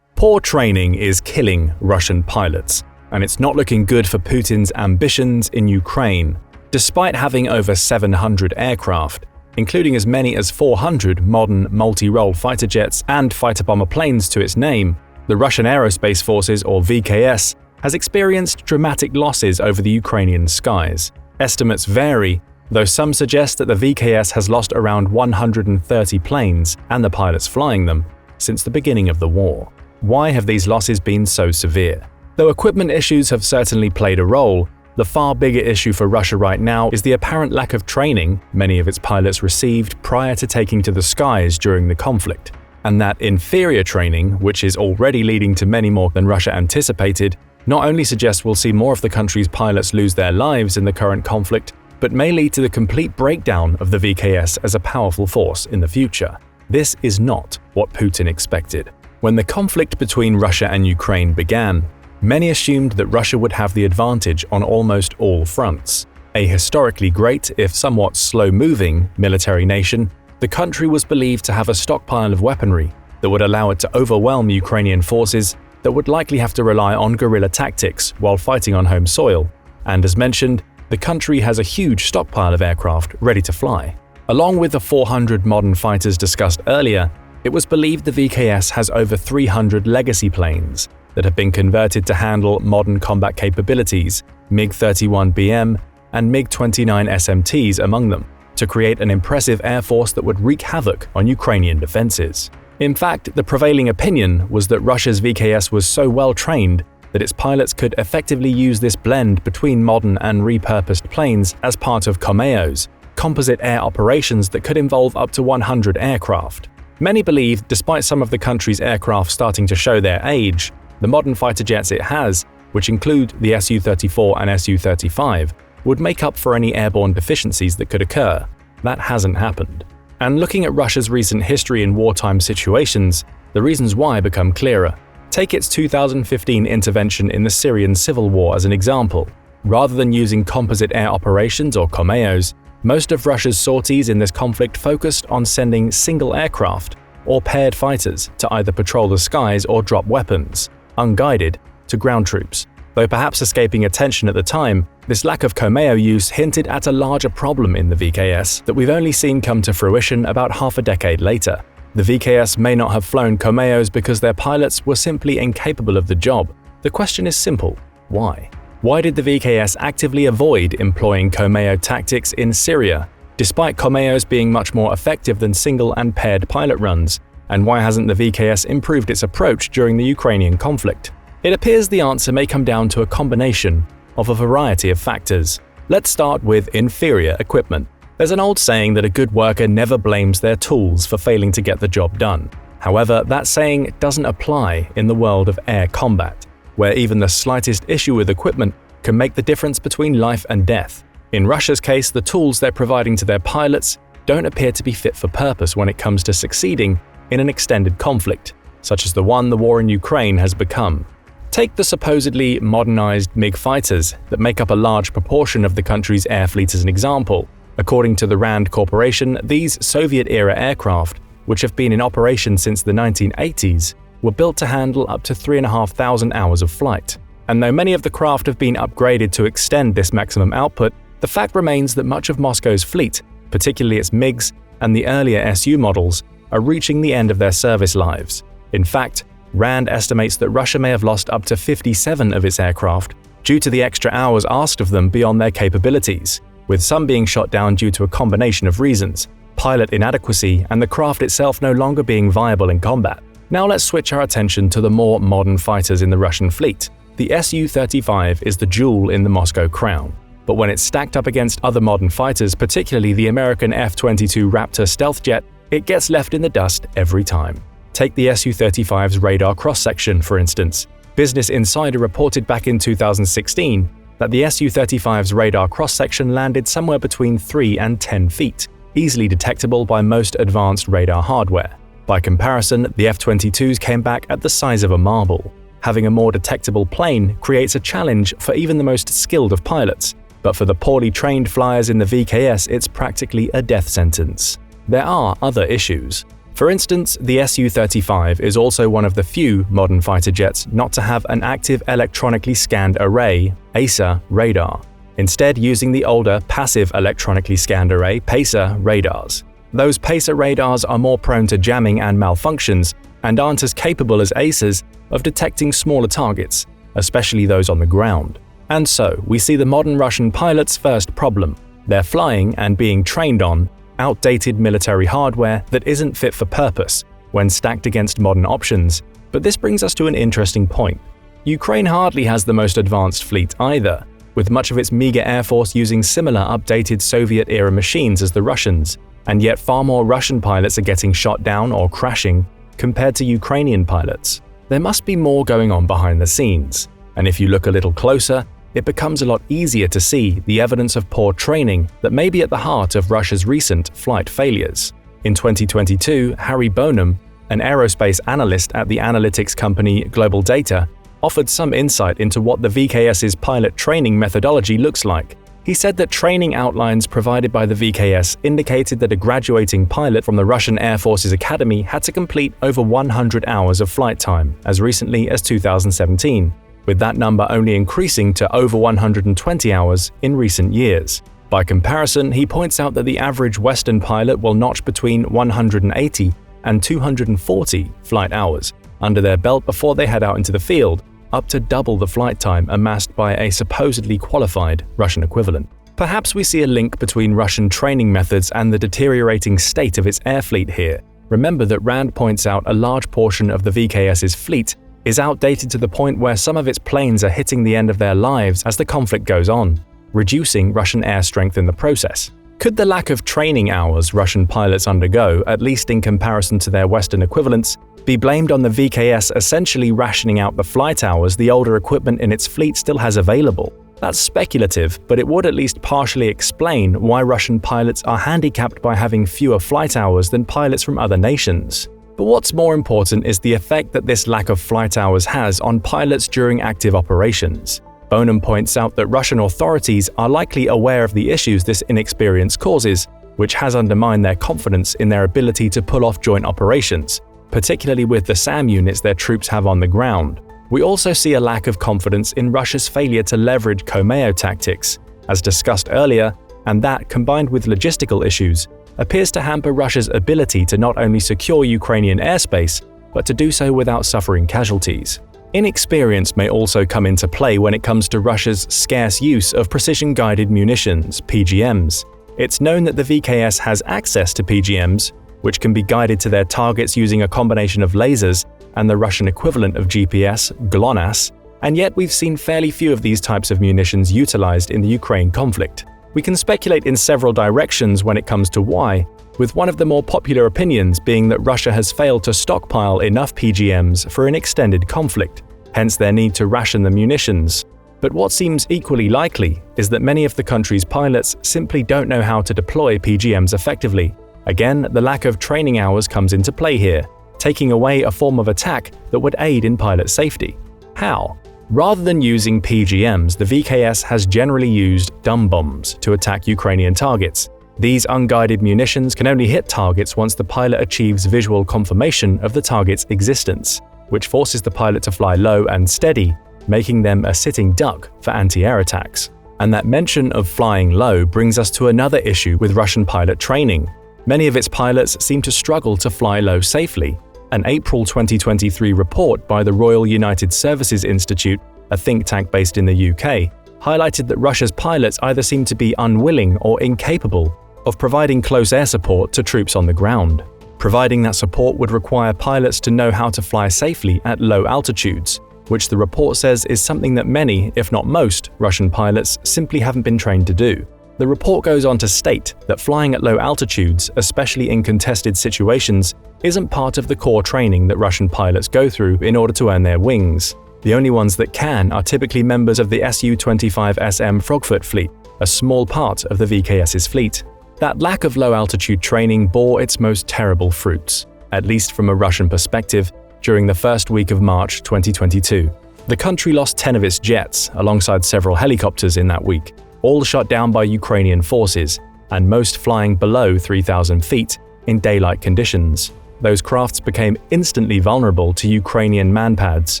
Poor training is killing Russian pilots, and it's not looking good for Putin's ambitions in Ukraine. Despite having over 700 aircraft, including as many as 400 modern multi-role fighter jets and fighter bomber planes to its name, the Russian Aerospace Forces, or VKS, has experienced dramatic losses over the Ukrainian skies. Estimates vary, though some suggest that the VKS has lost around 130 planes and the pilots flying them since the beginning of the war. Why have these losses been so severe? Though equipment issues have certainly played a role, the far bigger issue for Russia right now is the apparent lack of training many of its pilots received prior to taking to the skies during the conflict. And that inferior training, which is already leading to many more than Russia anticipated, not only suggests we'll see more of the country's pilots lose their lives in the current conflict, but may lead to the complete breakdown of the VKS as a powerful force in the future. This is not what Putin expected. When the conflict between Russia and Ukraine began, many assumed that Russia would have the advantage on almost all fronts. A historically great, if somewhat slow-moving, military nation, the country was believed to have a stockpile of weaponry that would allow it to overwhelm Ukrainian forces that would likely have to rely on guerrilla tactics while fighting on home soil. And as mentioned, the country has a huge stockpile of aircraft ready to fly. Along with the 400 modern fighters discussed earlier, it was believed the VKS has over 300 legacy planes that have been converted to handle modern combat capabilities, MiG-31BM and MiG-29 SMTs among them, to create an impressive air force that would wreak havoc on Ukrainian defenses. In fact, the prevailing opinion was that Russia's VKS was so well trained that its pilots could effectively use this blend between modern and repurposed planes as part of COMAOs, composite air operations that could involve up to 100 aircraft. Many believe, despite some of the country's aircraft starting to show their age, the modern fighter jets it has, which include the Su-34 and Su-35, would make up for any airborne deficiencies that could occur. That hasn't happened. And looking at Russia's recent history in wartime situations, the reasons why become clearer. Take its 2015 intervention in the Syrian civil war as an example. Rather than using composite air operations or COMAOs, most of Russia's sorties in this conflict focused on sending single aircraft or paired fighters to either patrol the skies or drop weapons, unguided, to ground troops. Though perhaps escaping attention at the time, this lack of COMAO use hinted at a larger problem in the VKS that we've only seen come to fruition about half a decade later. The VKS may not have flown COMAOs because their pilots were simply incapable of the job. The question is simple: why? Why did the VKS actively avoid employing COMAO tactics in Syria, despite COMAOs being much more effective than single and paired pilot runs? And why hasn't the VKS improved its approach during the Ukrainian conflict? It appears the answer may come down to a combination of a variety of factors. Let's start with inferior equipment. There's an old saying that a good worker never blames their tools for failing to get the job done. However, that saying doesn't apply in the world of air combat, where even the slightest issue with equipment can make the difference between life and death. In Russia's case, the tools they're providing to their pilots don't appear to be fit for purpose when it comes to succeeding in an extended conflict, such as the one the war in Ukraine has become. Take the supposedly modernized MiG fighters that make up a large proportion of the country's air fleet as an example. According to the RAND Corporation, these Soviet-era aircraft, which have been in operation since the 1980s, were built to handle up to 3,500 hours of flight. And though many of the craft have been upgraded to extend this maximum output, the fact remains that much of Moscow's fleet, particularly its MiGs and the earlier SU models, are reaching the end of their service lives. In fact, RAND estimates that Russia may have lost up to 57 of its aircraft due to the extra hours asked of them beyond their capabilities, with some being shot down due to a combination of reasons: pilot inadequacy and the craft itself no longer being viable in combat. Now let's switch our attention to the more modern fighters in the Russian fleet. The Su-35 is the jewel in the Moscow crown. But when it's stacked up against other modern fighters, particularly the American F-22 Raptor stealth jet, it gets left in the dust every time. Take the Su-35's radar cross-section, for instance. Business Insider reported back in 2016 that the Su-35's radar cross-section landed somewhere between 3 and 10 feet, easily detectable by most advanced radar hardware. By comparison, the F-22s came back at the size of a marble. Having a more detectable plane creates a challenge for even the most skilled of pilots, but for the poorly trained flyers in the VKS, it's practically a death sentence. There are other issues. For instance, the Su-35 is also one of the few modern fighter jets not to have an active electronically scanned array (AESA) radar, instead using the older passive electronically scanned array (PACER) radars. Those PACER radars are more prone to jamming and malfunctions and aren't as capable as AESAs of detecting smaller targets, especially those on the ground. And so, we see the modern Russian pilots' first problem. They're flying and being trained on outdated military hardware that isn't fit for purpose when stacked against modern options. But this brings us to an interesting point. Ukraine hardly has the most advanced fleet either, with much of its meager air force using similar updated Soviet-era machines as the Russians, and yet far more Russian pilots are getting shot down or crashing compared to Ukrainian pilots. There must be more going on behind the scenes, and if you look a little closer, it becomes a lot easier to see the evidence of poor training that may be at the heart of Russia's recent flight failures. In 2022, Harry Bonham, an aerospace analyst at the analytics company Global Data, offered some insight into what the VKS's pilot training methodology looks like. He said that training outlines provided by the VKS indicated that a graduating pilot from the Russian Air Force's academy had to complete over 100 hours of flight time as recently as 2017. with that number only increasing to over 120 hours in recent years. By comparison, he points out that the average Western pilot will notch between 180 and 240 flight hours under their belt before they head out into the field, up to double the flight time amassed by a supposedly qualified Russian equivalent. Perhaps we see a link between Russian training methods and the deteriorating state of its air fleet here. Remember that RAND points out a large portion of the VKS's fleet is outdated to the point where some of its planes are hitting the end of their lives as the conflict goes on, reducing Russian air strength in the process. Could the lack of training hours Russian pilots undergo, at least in comparison to their Western equivalents, be blamed on the VKS essentially rationing out the flight hours the older equipment in its fleet still has available? That's speculative, but it would at least partially explain why Russian pilots are handicapped by having fewer flight hours than pilots from other nations. But what's more important is the effect that this lack of flight hours has on pilots during active operations. Bonham points out that Russian authorities are likely aware of the issues this inexperience causes, which has undermined their confidence in their ability to pull off joint operations, particularly with the SAM units their troops have on the ground. We also see a lack of confidence in Russia's failure to leverage Komeo tactics, as discussed earlier, and that, combined with logistical issues, appears to hamper Russia's ability to not only secure Ukrainian airspace, but to do so without suffering casualties. Inexperience may also come into play when it comes to Russia's scarce use of precision-guided munitions, PGMs. It's known that the VKS has access to PGMs, which can be guided to their targets using a combination of lasers and the Russian equivalent of GPS, GLONASS, and yet we've seen fairly few of these types of munitions utilized in the Ukraine conflict. We can speculate in several directions when it comes to why, with one of the more popular opinions being that Russia has failed to stockpile enough PGMs for an extended conflict, hence their need to ration the munitions. But what seems equally likely is that many of the country's pilots simply don't know how to deploy PGMs effectively. Again, the lack of training hours comes into play here, taking away a form of attack that would aid in pilot safety. How? Rather than using PGMs, the VKS has generally used dumb bombs to attack Ukrainian targets. These unguided munitions can only hit targets once the pilot achieves visual confirmation of the target's existence, which forces the pilot to fly low and steady, making them a sitting duck for anti-air attacks. And that mention of flying low brings us to another issue with Russian pilot training. Many of its pilots seem to struggle to fly low safely. An April 2023 report by the Royal United Services Institute, a think tank based in the UK, highlighted that Russia's pilots either seem to be unwilling or incapable of providing close air support to troops on the ground. Providing that support would require pilots to know how to fly safely at low altitudes, which the report says is something that many, if not most, Russian pilots simply haven't been trained to do. The report goes on to state that flying at low altitudes, especially in contested situations, isn't part of the core training that Russian pilots go through in order to earn their wings. The only ones that can are typically members of the Su-25SM Frogfoot fleet, a small part of the VKS's fleet. That lack of low-altitude training bore its most terrible fruits, at least from a Russian perspective, during the first week of March 2022. The country lost 10 of its jets, alongside several helicopters in that week, all shot down by Ukrainian forces, and most flying below 3,000 feet in daylight conditions. Those crafts became instantly vulnerable to Ukrainian manpads,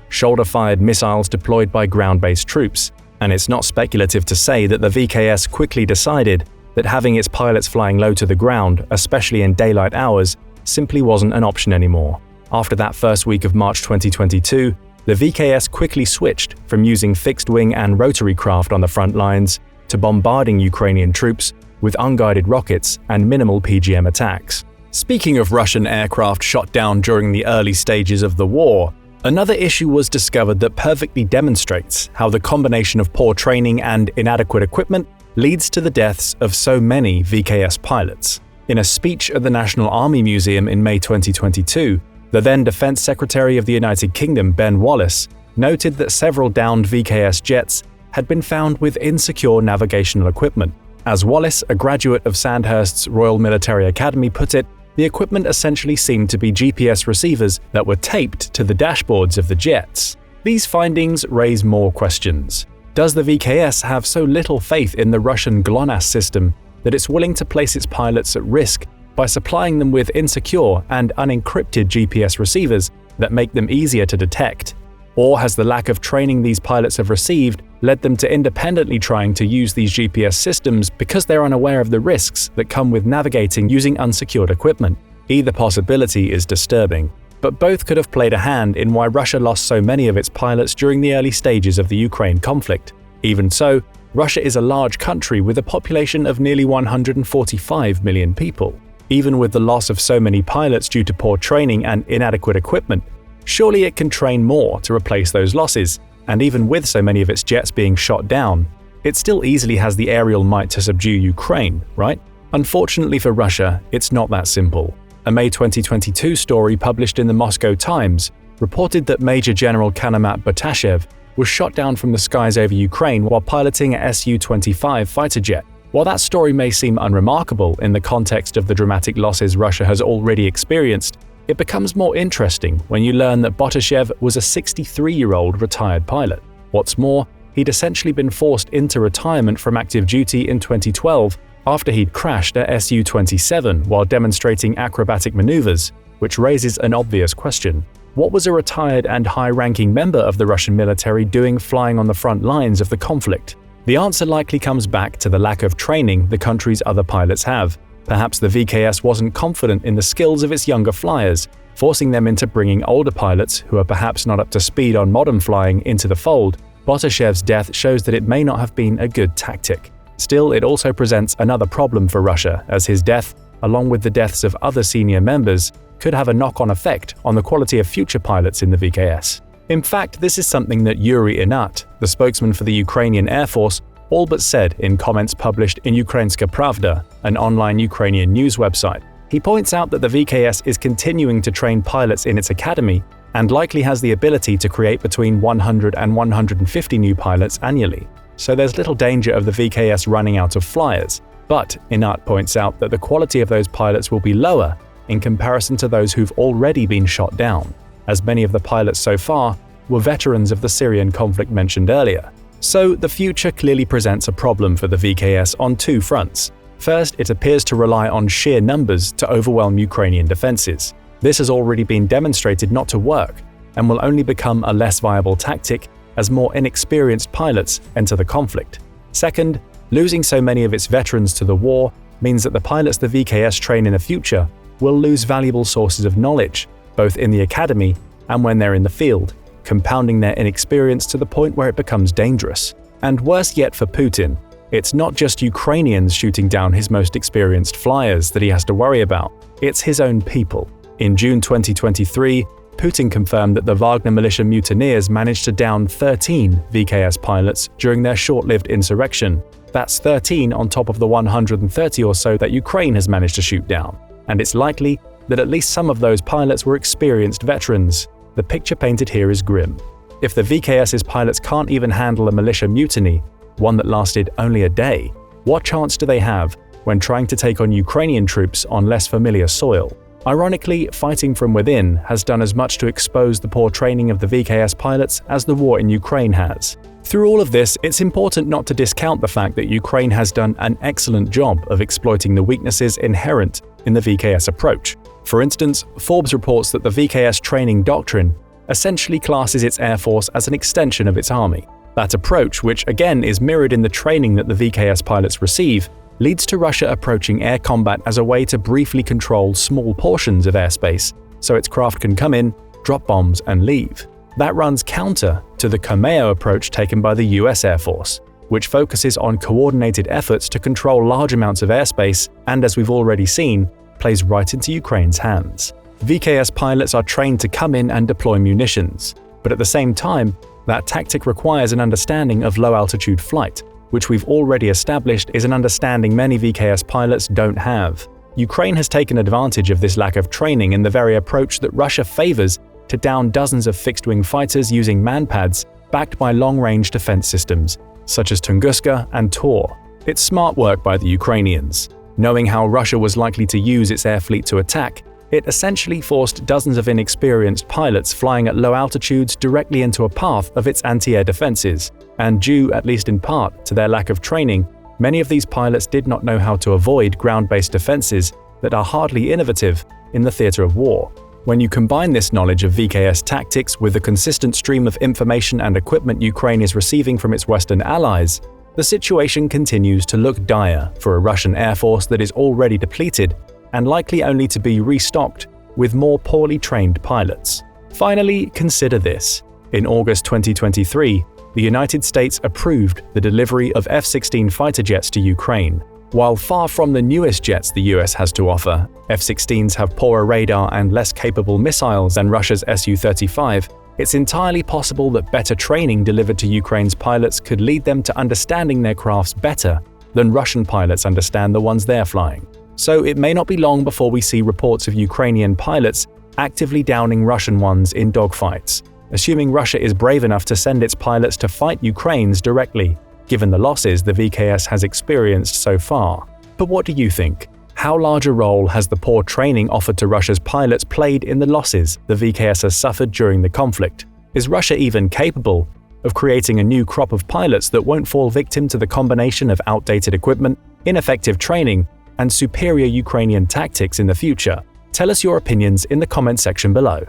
shoulder-fired missiles deployed by ground-based troops, and it's not speculative to say that the VKS quickly decided that having its pilots flying low to the ground, especially in daylight hours, simply wasn't an option anymore. After that first week of March 2022, the VKS quickly switched from using fixed-wing and rotary craft on the front lines to bombarding Ukrainian troops with unguided rockets and minimal PGM attacks. Speaking of Russian aircraft shot down during the early stages of the war, another issue was discovered that perfectly demonstrates how the combination of poor training and inadequate equipment leads to the deaths of so many VKS pilots. In a speech at the National Army Museum in May 2022, the then Defense Secretary of the United Kingdom, Ben Wallace, noted that several downed VKS jets had been found with insecure navigational equipment. As Wallace, a graduate of Sandhurst's Royal Military Academy, put it, the equipment essentially seemed to be GPS receivers that were taped to the dashboards of the jets. These findings raise more questions. Does the VKS have so little faith in the Russian GLONASS system that it's willing to place its pilots at risk by supplying them with insecure and unencrypted GPS receivers that make them easier to detect? Or has the lack of training these pilots have received led them to independently trying to use these GPS systems because they're unaware of the risks that come with navigating using unsecured equipment? Either possibility is disturbing, but both could have played a hand in why Russia lost so many of its pilots during the early stages of the Ukraine conflict. Even so, Russia is a large country with a population of nearly 145 million people. Even with the loss of so many pilots due to poor training and inadequate equipment, surely it can train more to replace those losses, and even with so many of its jets being shot down, it still easily has the aerial might to subdue Ukraine, right? Unfortunately for Russia, it's not that simple. A May 2022 story published in the Moscow Times reported that Major General Kanamat Batashev was shot down from the skies over Ukraine while piloting a Su-25 fighter jet. While that story may seem unremarkable in the context of the dramatic losses Russia has already experienced, it becomes more interesting when you learn that Batashev was a 63-year-old retired pilot. What's more, he'd essentially been forced into retirement from active duty in 2012 after he'd crashed a Su-27 while demonstrating acrobatic maneuvers, which raises an obvious question. What was a retired and high-ranking member of the Russian military doing flying on the front lines of the conflict? The answer likely comes back to the lack of training the country's other pilots have. Perhaps the VKS wasn't confident in the skills of its younger flyers, forcing them into bringing older pilots who are perhaps not up to speed on modern flying into the fold. Batashev's death shows that it may not have been a good tactic. Still, it also presents another problem for Russia, as his death, along with the deaths of other senior members, could have a knock-on effect on the quality of future pilots in the VKS. In fact, this is something that Yuri Inat, the spokesman for the Ukrainian Air Force, all but said in comments published in Ukrainska Pravda, an online Ukrainian news website. He points out that the VKS is continuing to train pilots in its academy, and likely has the ability to create between 100 and 150 new pilots annually. So there's little danger of the VKS running out of flyers. But Inat points out that the quality of those pilots will be lower in comparison to those who've already been shot down, as many of the pilots so far were veterans of the Syrian conflict mentioned earlier. So the future clearly presents a problem for the VKS on two fronts. First, it appears to rely on sheer numbers to overwhelm Ukrainian defenses. This has already been demonstrated not to work and will only become a less viable tactic as more inexperienced pilots enter the conflict. Second, losing so many of its veterans to the war means that the pilots the VKS train in the future will lose valuable sources of knowledge, both in the academy and when they're in the field, compounding their inexperience to the point where it becomes dangerous. And worse yet for Putin, it's not just Ukrainians shooting down his most experienced flyers that he has to worry about, it's his own people. In June 2023, Putin confirmed that the Wagner militia mutineers managed to down 13 VKS pilots during their short-lived insurrection. That's 13 on top of the 130 or so that Ukraine has managed to shoot down. And it's likely that at least some of those pilots were experienced veterans. The picture painted here is grim. If the VKS's pilots can't even handle a militia mutiny, one that lasted only a day, what chance do they have when trying to take on Ukrainian troops on less familiar soil? Ironically, fighting from within has done as much to expose the poor training of the VKS pilots as the war in Ukraine has. Through all of this, it's important not to discount the fact that Ukraine has done an excellent job of exploiting the weaknesses inherent in the VKS approach. For instance, Forbes reports that the VKS training doctrine essentially classes its air force as an extension of its army. That approach, which again is mirrored in the training that the VKS pilots receive, leads to Russia approaching air combat as a way to briefly control small portions of airspace, so its craft can come in, drop bombs, and leave. That runs counter to the Kameo approach taken by the US Air Force, which focuses on coordinated efforts to control large amounts of airspace and, as we've already seen, plays right into Ukraine's hands. VKS pilots are trained to come in and deploy munitions, but at the same time, that tactic requires an understanding of low-altitude flight, which we've already established is an understanding many VKS pilots don't have. Ukraine has taken advantage of this lack of training in the very approach that Russia favors to down dozens of fixed-wing fighters using manpads backed by long-range defense systems, such as Tunguska and Tor. It's smart work by the Ukrainians. Knowing how Russia was likely to use its air fleet to attack, it essentially forced dozens of inexperienced pilots flying at low altitudes directly into a path of its anti-air defenses. And due, at least in part, to their lack of training, many of these pilots did not know how to avoid ground-based defenses that are hardly innovative in the theater of war. When you combine this knowledge of VKS tactics with the consistent stream of information and equipment Ukraine is receiving from its Western allies, the situation continues to look dire for a Russian air force that is already depleted and likely only to be restocked with more poorly trained pilots. Finally, consider this. In August 2023, the United States approved the delivery of F-16 fighter jets to Ukraine. While far from the newest jets the US has to offer, F-16s have poorer radar and less capable missiles than Russia's Su-35, it's entirely possible that better training delivered to Ukraine's pilots could lead them to understanding their crafts better than Russian pilots understand the ones they're flying. So it may not be long before we see reports of Ukrainian pilots actively downing Russian ones in dogfights, assuming Russia is brave enough to send its pilots to fight Ukraine's directly, given the losses the VKS has experienced so far. But what do you think? How large a role has the poor training offered to Russia's pilots played in the losses the VKS has suffered during the conflict? Is Russia even capable of creating a new crop of pilots that won't fall victim to the combination of outdated equipment, ineffective training, and superior Ukrainian tactics in the future? Tell us your opinions in the comment section below.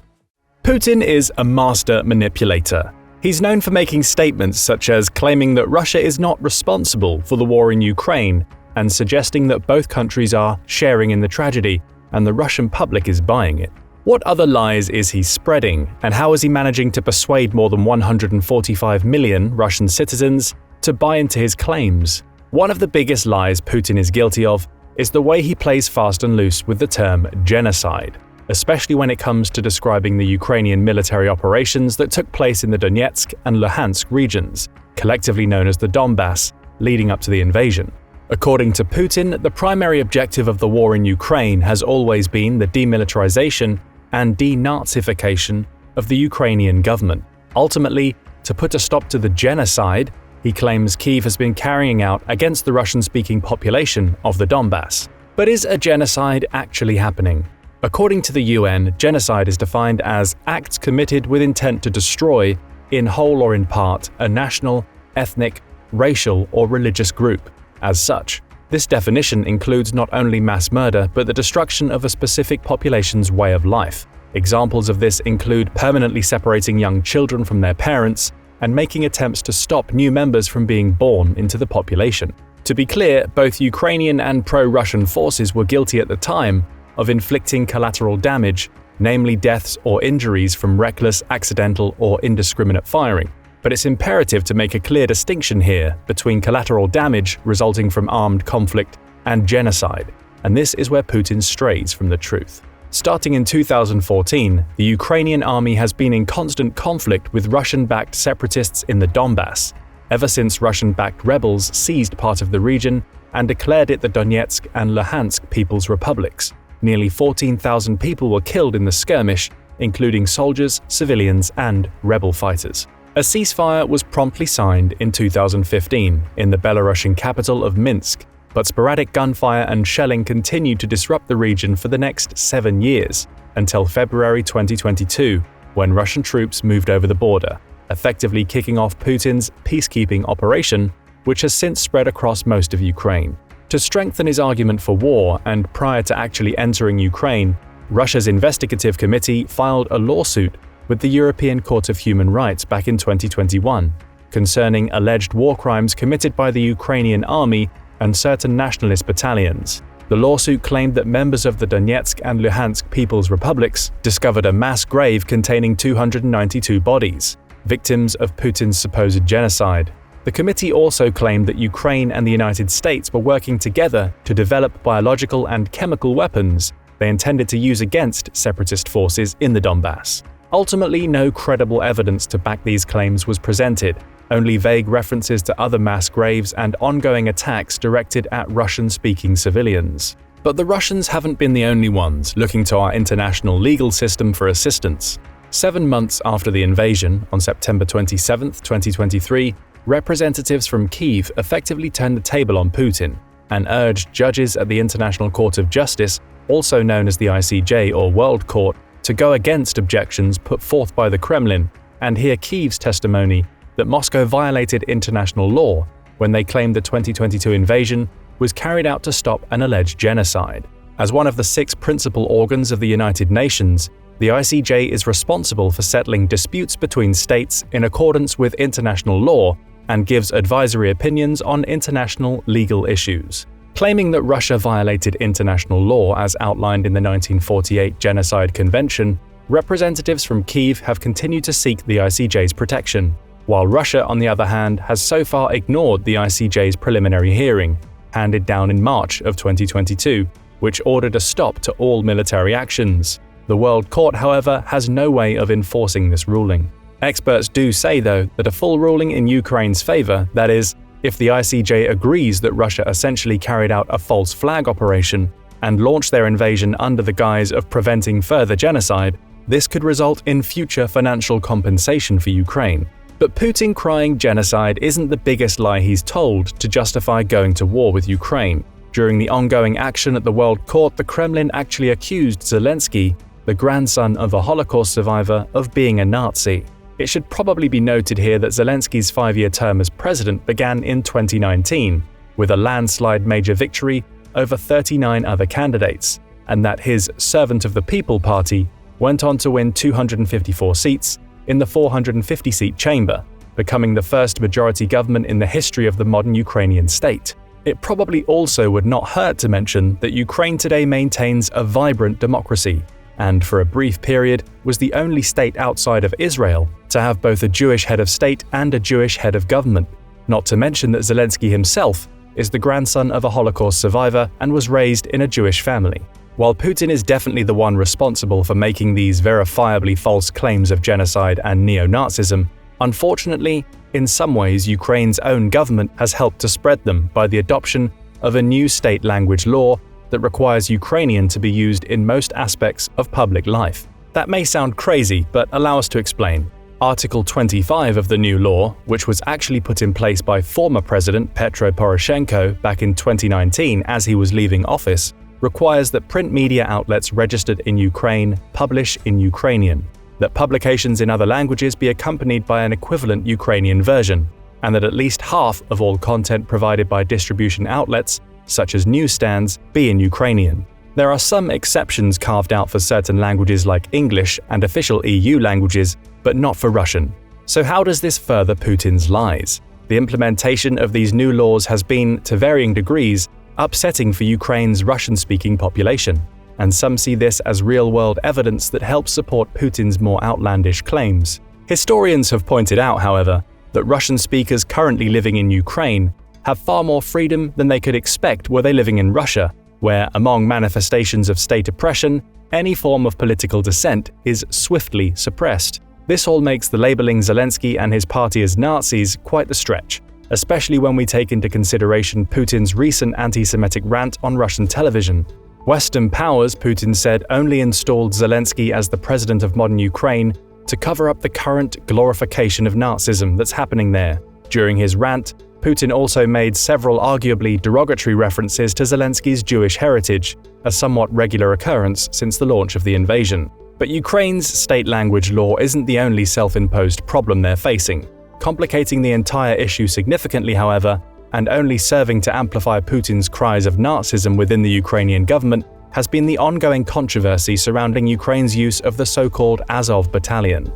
Putin is a master manipulator. He's known for making statements such as claiming that Russia is not responsible for the war in Ukraine and suggesting that both countries are sharing in the tragedy and the Russian public is buying it. What other lies is he spreading, and how is he managing to persuade more than 145 million Russian citizens to buy into his claims? One of the biggest lies Putin is guilty of is the way he plays fast and loose with the term genocide, especially when it comes to describing the Ukrainian military operations that took place in the Donetsk and Luhansk regions, collectively known as the Donbass, leading up to the invasion. According to Putin, the primary objective of the war in Ukraine has always been the demilitarization and denazification of the Ukrainian government. Ultimately, to put a stop to the genocide he claims Kyiv has been carrying out against the Russian-speaking population of the Donbass. But is a genocide actually happening? According to the UN, genocide is defined as acts committed with intent to destroy, in whole or in part, a national, ethnic, racial, or religious group. As such, this definition includes not only mass murder but the destruction of a specific population's way of life. Examples of this include permanently separating young children from their parents and making attempts to stop new members from being born into the population. To be clear, both Ukrainian and pro-Russian forces were guilty at the time of inflicting collateral damage, namely deaths or injuries from reckless, accidental, or indiscriminate firing. But it's imperative to make a clear distinction here between collateral damage resulting from armed conflict and genocide, and this is where Putin strays from the truth. Starting in 2014, the Ukrainian army has been in constant conflict with Russian-backed separatists in the Donbass, ever since Russian-backed rebels seized part of the region and declared it the Donetsk and Luhansk People's Republics. Nearly 14,000 people were killed in the skirmish, including soldiers, civilians, and rebel fighters. A ceasefire was promptly signed in 2015 in the Belarusian capital of Minsk, but sporadic gunfire and shelling continued to disrupt the region for the next 7 years, until February 2022, when Russian troops moved over the border, effectively kicking off Putin's peacekeeping operation, which has since spread across most of Ukraine. To strengthen his argument for war, and prior to actually entering Ukraine, Russia's investigative committee filed a lawsuit with the European Court of Human Rights back in 2021, concerning alleged war crimes committed by the Ukrainian army and certain nationalist battalions. The lawsuit claimed that members of the Donetsk and Luhansk People's Republics discovered a mass grave containing 292 bodies, victims of Putin's supposed genocide. The committee also claimed that Ukraine and the United States were working together to develop biological and chemical weapons they intended to use against separatist forces in the Donbass. Ultimately, no credible evidence to back these claims was presented, only vague references to other mass graves and ongoing attacks directed at Russian-speaking civilians. But the Russians haven't been the only ones looking to our international legal system for assistance. 7 months after the invasion, on September 27, 2023, representatives from Kyiv effectively turned the table on Putin and urged judges at the International Court of Justice, also known as the ICJ or World Court, to go against objections put forth by the Kremlin and hear Kyiv's testimony that Moscow violated international law when they claimed the 2022 invasion was carried out to stop an alleged genocide. As one of the 6 principal organs of the United Nations, the ICJ is responsible for settling disputes between states in accordance with international law and gives advisory opinions on international legal issues. Claiming that Russia violated international law as outlined in the 1948 Genocide Convention, representatives from Kyiv have continued to seek the ICJ's protection, while Russia, on the other hand, has so far ignored the ICJ's preliminary hearing, handed down in March of 2022, which ordered a stop to all military actions. The World Court, however, has no way of enforcing this ruling. Experts do say, though, that a full ruling in Ukraine's favor, that is, if the ICJ agrees that Russia essentially carried out a false flag operation and launched their invasion under the guise of preventing further genocide, this could result in future financial compensation for Ukraine. But Putin crying genocide isn't the biggest lie he's told to justify going to war with Ukraine. During the ongoing action at the World Court, the Kremlin actually accused Zelensky, the grandson of a Holocaust survivor, of being a Nazi. It should probably be noted here that Zelensky's 5-year term as president began in 2019, with a landslide major victory over 39 other candidates, and that his Servant of the People party went on to win 254 seats in the 450-seat chamber, becoming the first majority government in the history of the modern Ukrainian state. It probably also would not hurt to mention that Ukraine today maintains a vibrant democracy, and for a brief period was the only state outside of Israel to have both a Jewish head of state and a Jewish head of government, not to mention that Zelensky himself is the grandson of a Holocaust survivor and was raised in a Jewish family. While Putin is definitely the one responsible for making these verifiably false claims of genocide and neo-Nazism, unfortunately, in some ways Ukraine's own government has helped to spread them by the adoption of a new state language law that requires Ukrainian to be used in most aspects of public life. That may sound crazy, but allow us to explain. Article 25 of the new law, which was actually put in place by former President Petro Poroshenko back in 2019 as he was leaving office, requires that print media outlets registered in Ukraine publish in Ukrainian, that publications in other languages be accompanied by an equivalent Ukrainian version, and that at least half of all content provided by distribution outlets, such as newsstands, be in Ukrainian. There are some exceptions carved out for certain languages like English and official EU languages, but not for Russian. So how does this further Putin's lies? The implementation of these new laws has been, to varying degrees, upsetting for Ukraine's Russian-speaking population, and some see this as real-world evidence that helps support Putin's more outlandish claims. Historians have pointed out, however, that Russian speakers currently living in Ukraine have far more freedom than they could expect were they living in Russia, where, among manifestations of state oppression, any form of political dissent is swiftly suppressed. This all makes the labeling Zelensky and his party as Nazis quite the stretch, especially when we take into consideration Putin's recent anti-Semitic rant on Russian television. Western powers, Putin said, only installed Zelensky as the president of modern Ukraine to cover up the current glorification of Nazism that's happening there. During his rant, Putin also made several arguably derogatory references to Zelensky's Jewish heritage, a somewhat regular occurrence since the launch of the invasion. But Ukraine's state language law isn't the only self-imposed problem they're facing. Complicating the entire issue significantly, however, and only serving to amplify Putin's cries of Nazism within the Ukrainian government, has been the ongoing controversy surrounding Ukraine's use of the so-called Azov Battalion.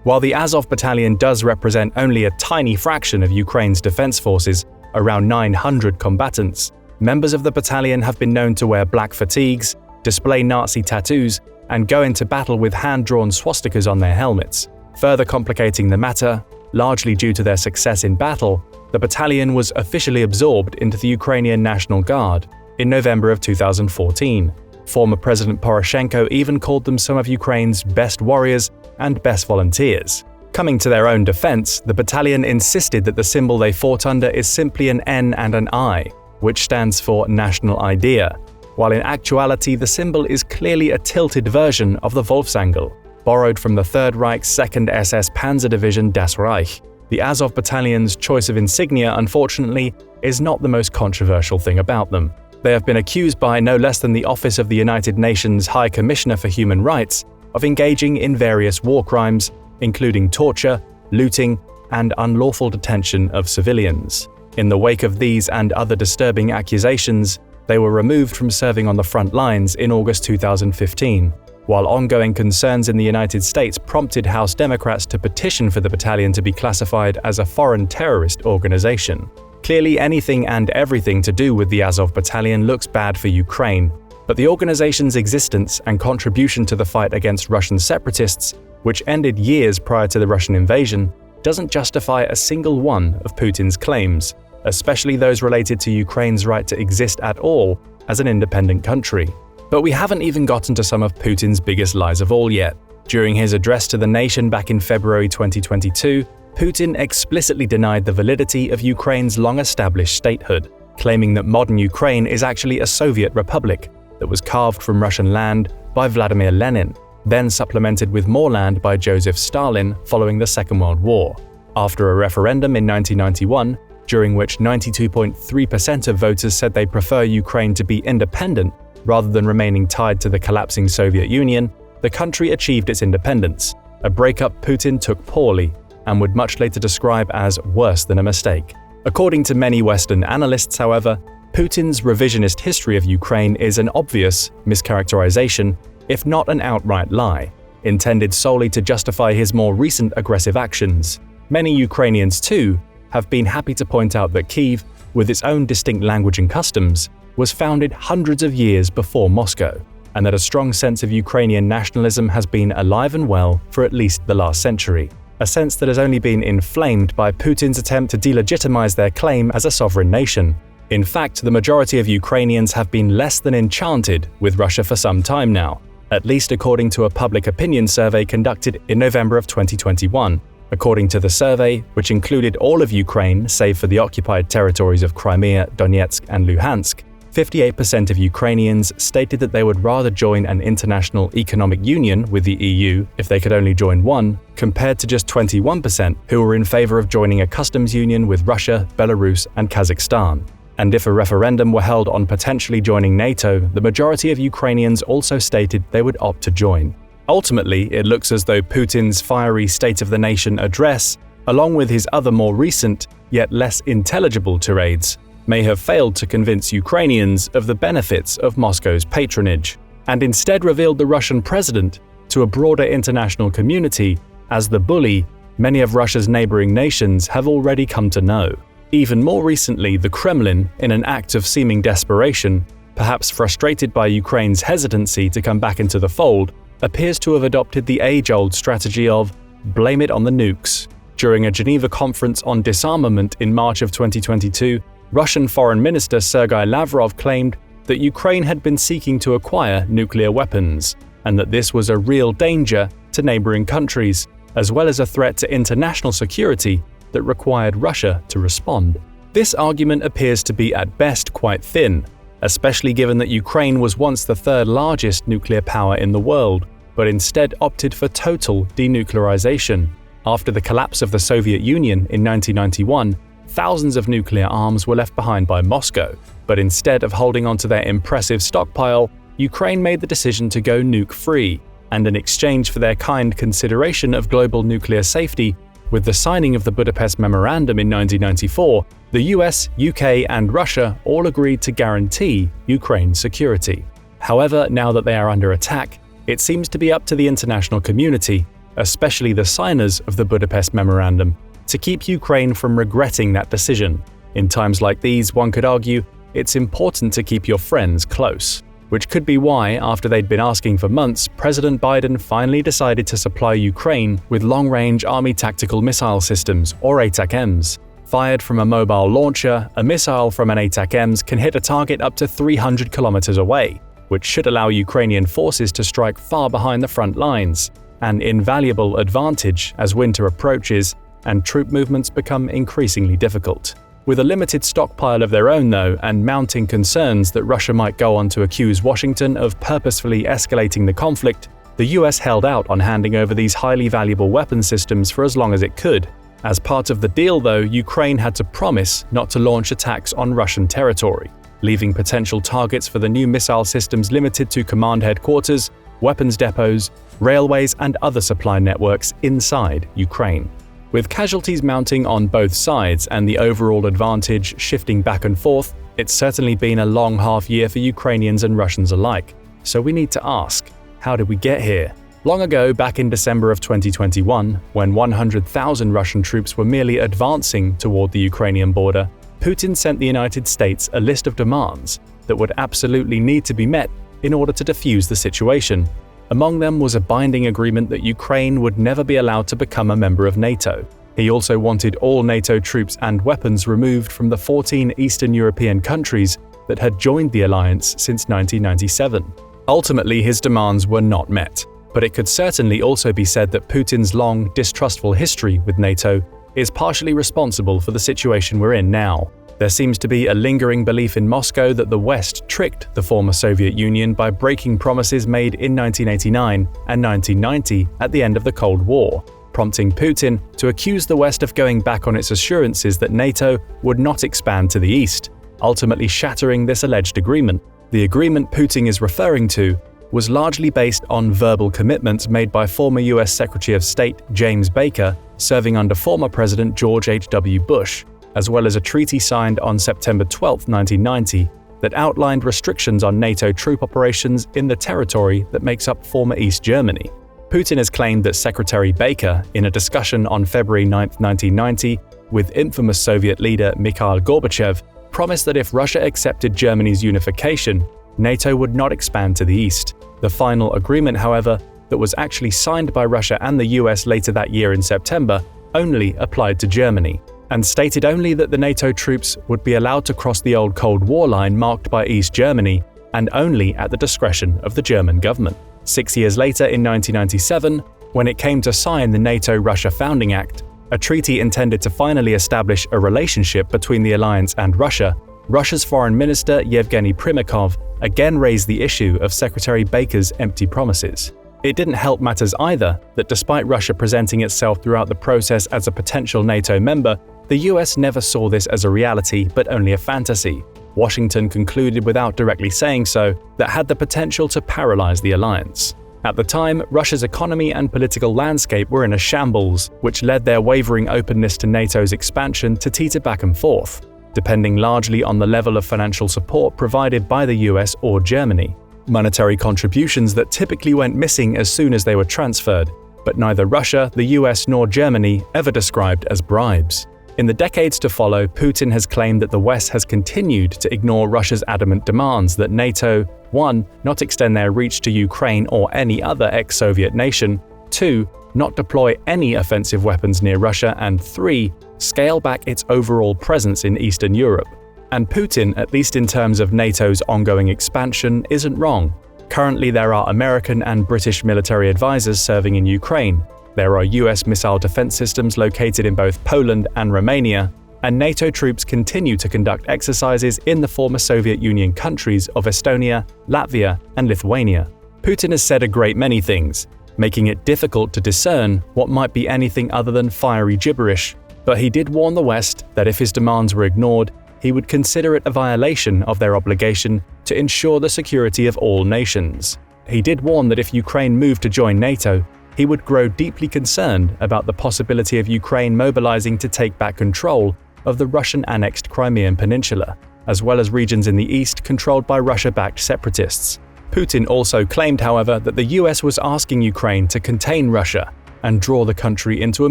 While the Azov Battalion does represent only a tiny fraction of Ukraine's defense forces, around 900 combatants, members of the battalion have been known to wear black fatigues, display Nazi tattoos, and go into battle with hand-drawn swastikas on their helmets. Further complicating the matter, largely due to their success in battle, the battalion was officially absorbed into the Ukrainian National Guard in November of 2014. Former President Poroshenko even called them some of Ukraine's best warriors and best volunteers. Coming to their own defense, the battalion insisted that the symbol they fought under is simply an N and an I, which stands for National Idea, while in actuality the symbol is clearly a tilted version of the Wolfsangel, borrowed from the Third Reich's 2nd SS Panzer Division Das Reich. The Azov Battalion's choice of insignia, unfortunately, is not the most controversial thing about them. They have been accused by no less than the Office of the United Nations High Commissioner for Human Rights of engaging in various war crimes, including torture, looting, and unlawful detention of civilians. In the wake of these and other disturbing accusations, they were removed from serving on the front lines in August 2015, while ongoing concerns in the United States prompted House Democrats to petition for the battalion to be classified as a foreign terrorist organization. Clearly, anything and everything to do with the Azov Battalion looks bad for Ukraine, but the organization's existence and contribution to the fight against Russian separatists, which ended years prior to the Russian invasion, doesn't justify a single one of Putin's claims, especially those related to Ukraine's right to exist at all as an independent country. But we haven't even gotten to some of Putin's biggest lies of all yet. During his address to the nation back in February 2022, Putin explicitly denied the validity of Ukraine's long-established statehood, claiming that modern Ukraine is actually a Soviet republic that was carved from Russian land by Vladimir Lenin, then supplemented with more land by Joseph Stalin following the Second World War. After a referendum in 1991, during which 92.3% of voters said they prefer Ukraine to be independent rather than remaining tied to the collapsing Soviet Union, the country achieved its independence, a breakup Putin took poorly and would much later describe as worse than a mistake. According to many Western analysts, however, Putin's revisionist history of Ukraine is an obvious mischaracterization, if not an outright lie, intended solely to justify his more recent aggressive actions. Many Ukrainians, too, have been happy to point out that Kyiv, with its own distinct language and customs, was founded hundreds of years before Moscow, and that a strong sense of Ukrainian nationalism has been alive and well for at least the last century, a sense that has only been inflamed by Putin's attempt to delegitimize their claim as a sovereign nation. In fact, the majority of Ukrainians have been less than enchanted with Russia for some time now, at least according to a public opinion survey conducted in November of 2021. According to the survey, which included all of Ukraine save for the occupied territories of Crimea, Donetsk, and Luhansk, 58% of Ukrainians stated that they would rather join an international economic union with the EU if they could only join one, compared to just 21% who were in favor of joining a customs union with Russia, Belarus, and Kazakhstan. And if a referendum were held on potentially joining NATO, the majority of Ukrainians also stated they would opt to join. Ultimately, it looks as though Putin's fiery State of the Nation address, along with his other more recent, yet less intelligible tirades, may have failed to convince Ukrainians of the benefits of Moscow's patronage, and instead revealed the Russian president to a broader international community as the bully many of Russia's neighboring nations have already come to know. Even more recently, the Kremlin, in an act of seeming desperation, perhaps frustrated by Ukraine's hesitancy to come back into the fold, appears to have adopted the age-old strategy of blame it on the nukes. During a Geneva conference on disarmament in March of 2022, Russian Foreign Minister Sergei Lavrov claimed that Ukraine had been seeking to acquire nuclear weapons, and that this was a real danger to neighboring countries, as well as a threat to international security that required Russia to respond. This argument appears to be at best quite thin, especially given that Ukraine was once the third largest nuclear power in the world, but instead opted for total denuclearization. After the collapse of the Soviet Union in 1991, thousands of nuclear arms were left behind by Moscow, but instead of holding onto their impressive stockpile, Ukraine made the decision to go nuke-free, and in exchange for their kind consideration of global nuclear safety, with the signing of the Budapest Memorandum in 1994, the US, UK, and Russia all agreed to guarantee Ukraine's security. However, now that they are under attack, it seems to be up to the international community, especially the signers of the Budapest Memorandum, to keep Ukraine from regretting that decision. In times like these, one could argue, it's important to keep your friends close. Which could be why, after they'd been asking for months, President Biden finally decided to supply Ukraine with long-range Army Tactical Missile Systems, or ATACMS. Fired from a mobile launcher, a missile from an ATACMS can hit a target up to 300 kilometers away, which should allow Ukrainian forces to strike far behind the front lines, an invaluable advantage as winter approaches and troop movements become increasingly difficult. With a limited stockpile of their own, though, and mounting concerns that Russia might go on to accuse Washington of purposefully escalating the conflict, the US held out on handing over these highly valuable weapon systems for as long as it could. As part of the deal, though, Ukraine had to promise not to launch attacks on Russian territory, leaving potential targets for the new missile systems limited to command headquarters, weapons depots, railways, and other supply networks inside Ukraine. With casualties mounting on both sides and the overall advantage shifting back and forth, it's certainly been a long half year for Ukrainians and Russians alike. So we need to ask, how did we get here? Long ago, back in December of 2021, when 100,000 Russian troops were merely advancing toward the Ukrainian border, Putin sent the United States a list of demands that would absolutely need to be met in order to defuse the situation. Among them was a binding agreement that Ukraine would never be allowed to become a member of NATO. He also wanted all NATO troops and weapons removed from the 14 Eastern European countries that had joined the alliance since 1997. Ultimately, his demands were not met, but it could certainly also be said that Putin's long, distrustful history with NATO is partially responsible for the situation we're in now. There seems to be a lingering belief in Moscow that the West tricked the former Soviet Union by breaking promises made in 1989 and 1990 at the end of the Cold War, prompting Putin to accuse the West of going back on its assurances that NATO would not expand to the east, ultimately shattering this alleged agreement. The agreement Putin is referring to was largely based on verbal commitments made by former US Secretary of State James Baker, serving under former President George H.W. Bush, as well as a treaty signed on September 12, 1990, that outlined restrictions on NATO troop operations in the territory that makes up former East Germany. Putin has claimed that Secretary Baker, in a discussion on February 9, 1990, with infamous Soviet leader Mikhail Gorbachev, promised that if Russia accepted Germany's unification, NATO would not expand to the east. The final agreement, however, that was actually signed by Russia and the US later that year in September, only applied to Germany, and stated only that the NATO troops would be allowed to cross the old Cold War line marked by East Germany, and only at the discretion of the German government. 6 years later, in 1997, when it came to sign the NATO-Russia Founding Act, a treaty intended to finally establish a relationship between the alliance and Russia, Russia's Foreign Minister Yevgeny Primakov again raised the issue of Secretary Baker's empty promises. It didn't help matters either that despite Russia presenting itself throughout the process as a potential NATO member, the US never saw this as a reality but only a fantasy. Washington concluded without directly saying so that had the potential to paralyze the alliance. At the time, Russia's economy and political landscape were in a shambles, which led their wavering openness to NATO's expansion to teeter back and forth, depending largely on the level of financial support provided by the US or Germany. Monetary contributions that typically went missing as soon as they were transferred, but neither Russia, the US nor Germany ever described as bribes. In the decades to follow, Putin has claimed that the West has continued to ignore Russia's adamant demands that NATO, 1. Not extend their reach to Ukraine or any other ex-Soviet nation, 2. Not deploy any offensive weapons near Russia, and 3. Scale back its overall presence in Eastern Europe. And Putin, at least in terms of NATO's ongoing expansion, isn't wrong. Currently, there are American and British military advisors serving in Ukraine. There are US missile defense systems located in both Poland and Romania, and NATO troops continue to conduct exercises in the former Soviet Union countries of Estonia, Latvia, and Lithuania. Putin has said a great many things, making it difficult to discern what might be anything other than fiery gibberish, but he did warn the West that if his demands were ignored, he would consider it a violation of their obligation to ensure the security of all nations. He did warn that if Ukraine moved to join NATO, he would grow deeply concerned about the possibility of Ukraine mobilizing to take back control of the Russian-annexed Crimean Peninsula, as well as regions in the east controlled by Russia-backed separatists. Putin also claimed, however, that the US was asking Ukraine to contain Russia and draw the country into a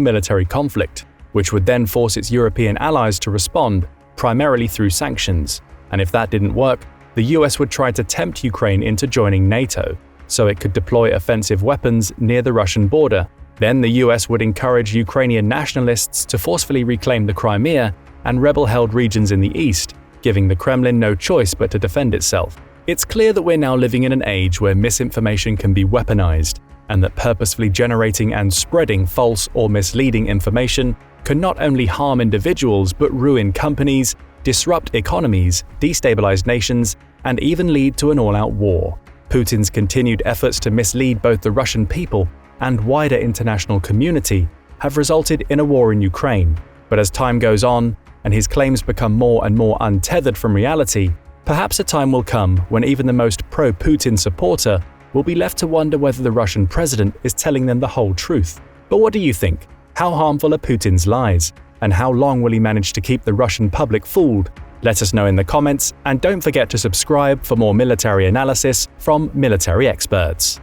military conflict, which would then force its European allies to respond, primarily through sanctions. And if that didn't work, the US would try to tempt Ukraine into joining NATO, so it could deploy offensive weapons near the Russian border. Then the US would encourage Ukrainian nationalists to forcefully reclaim the Crimea and rebel-held regions in the east, giving the Kremlin no choice but to defend itself. It's clear that we're now living in an age where misinformation can be weaponized, and that purposefully generating and spreading false or misleading information can not only harm individuals but ruin companies, disrupt economies, destabilize nations, and even lead to an all-out war. Putin's continued efforts to mislead both the Russian people and wider international community have resulted in a war in Ukraine. But as time goes on, and his claims become more and more untethered from reality, perhaps a time will come when even the most pro-Putin supporter will be left to wonder whether the Russian president is telling them the whole truth. But what do you think? How harmful are Putin's lies? And how long will he manage to keep the Russian public fooled? Let us know in the comments, and don't forget to subscribe for more military analysis from military experts.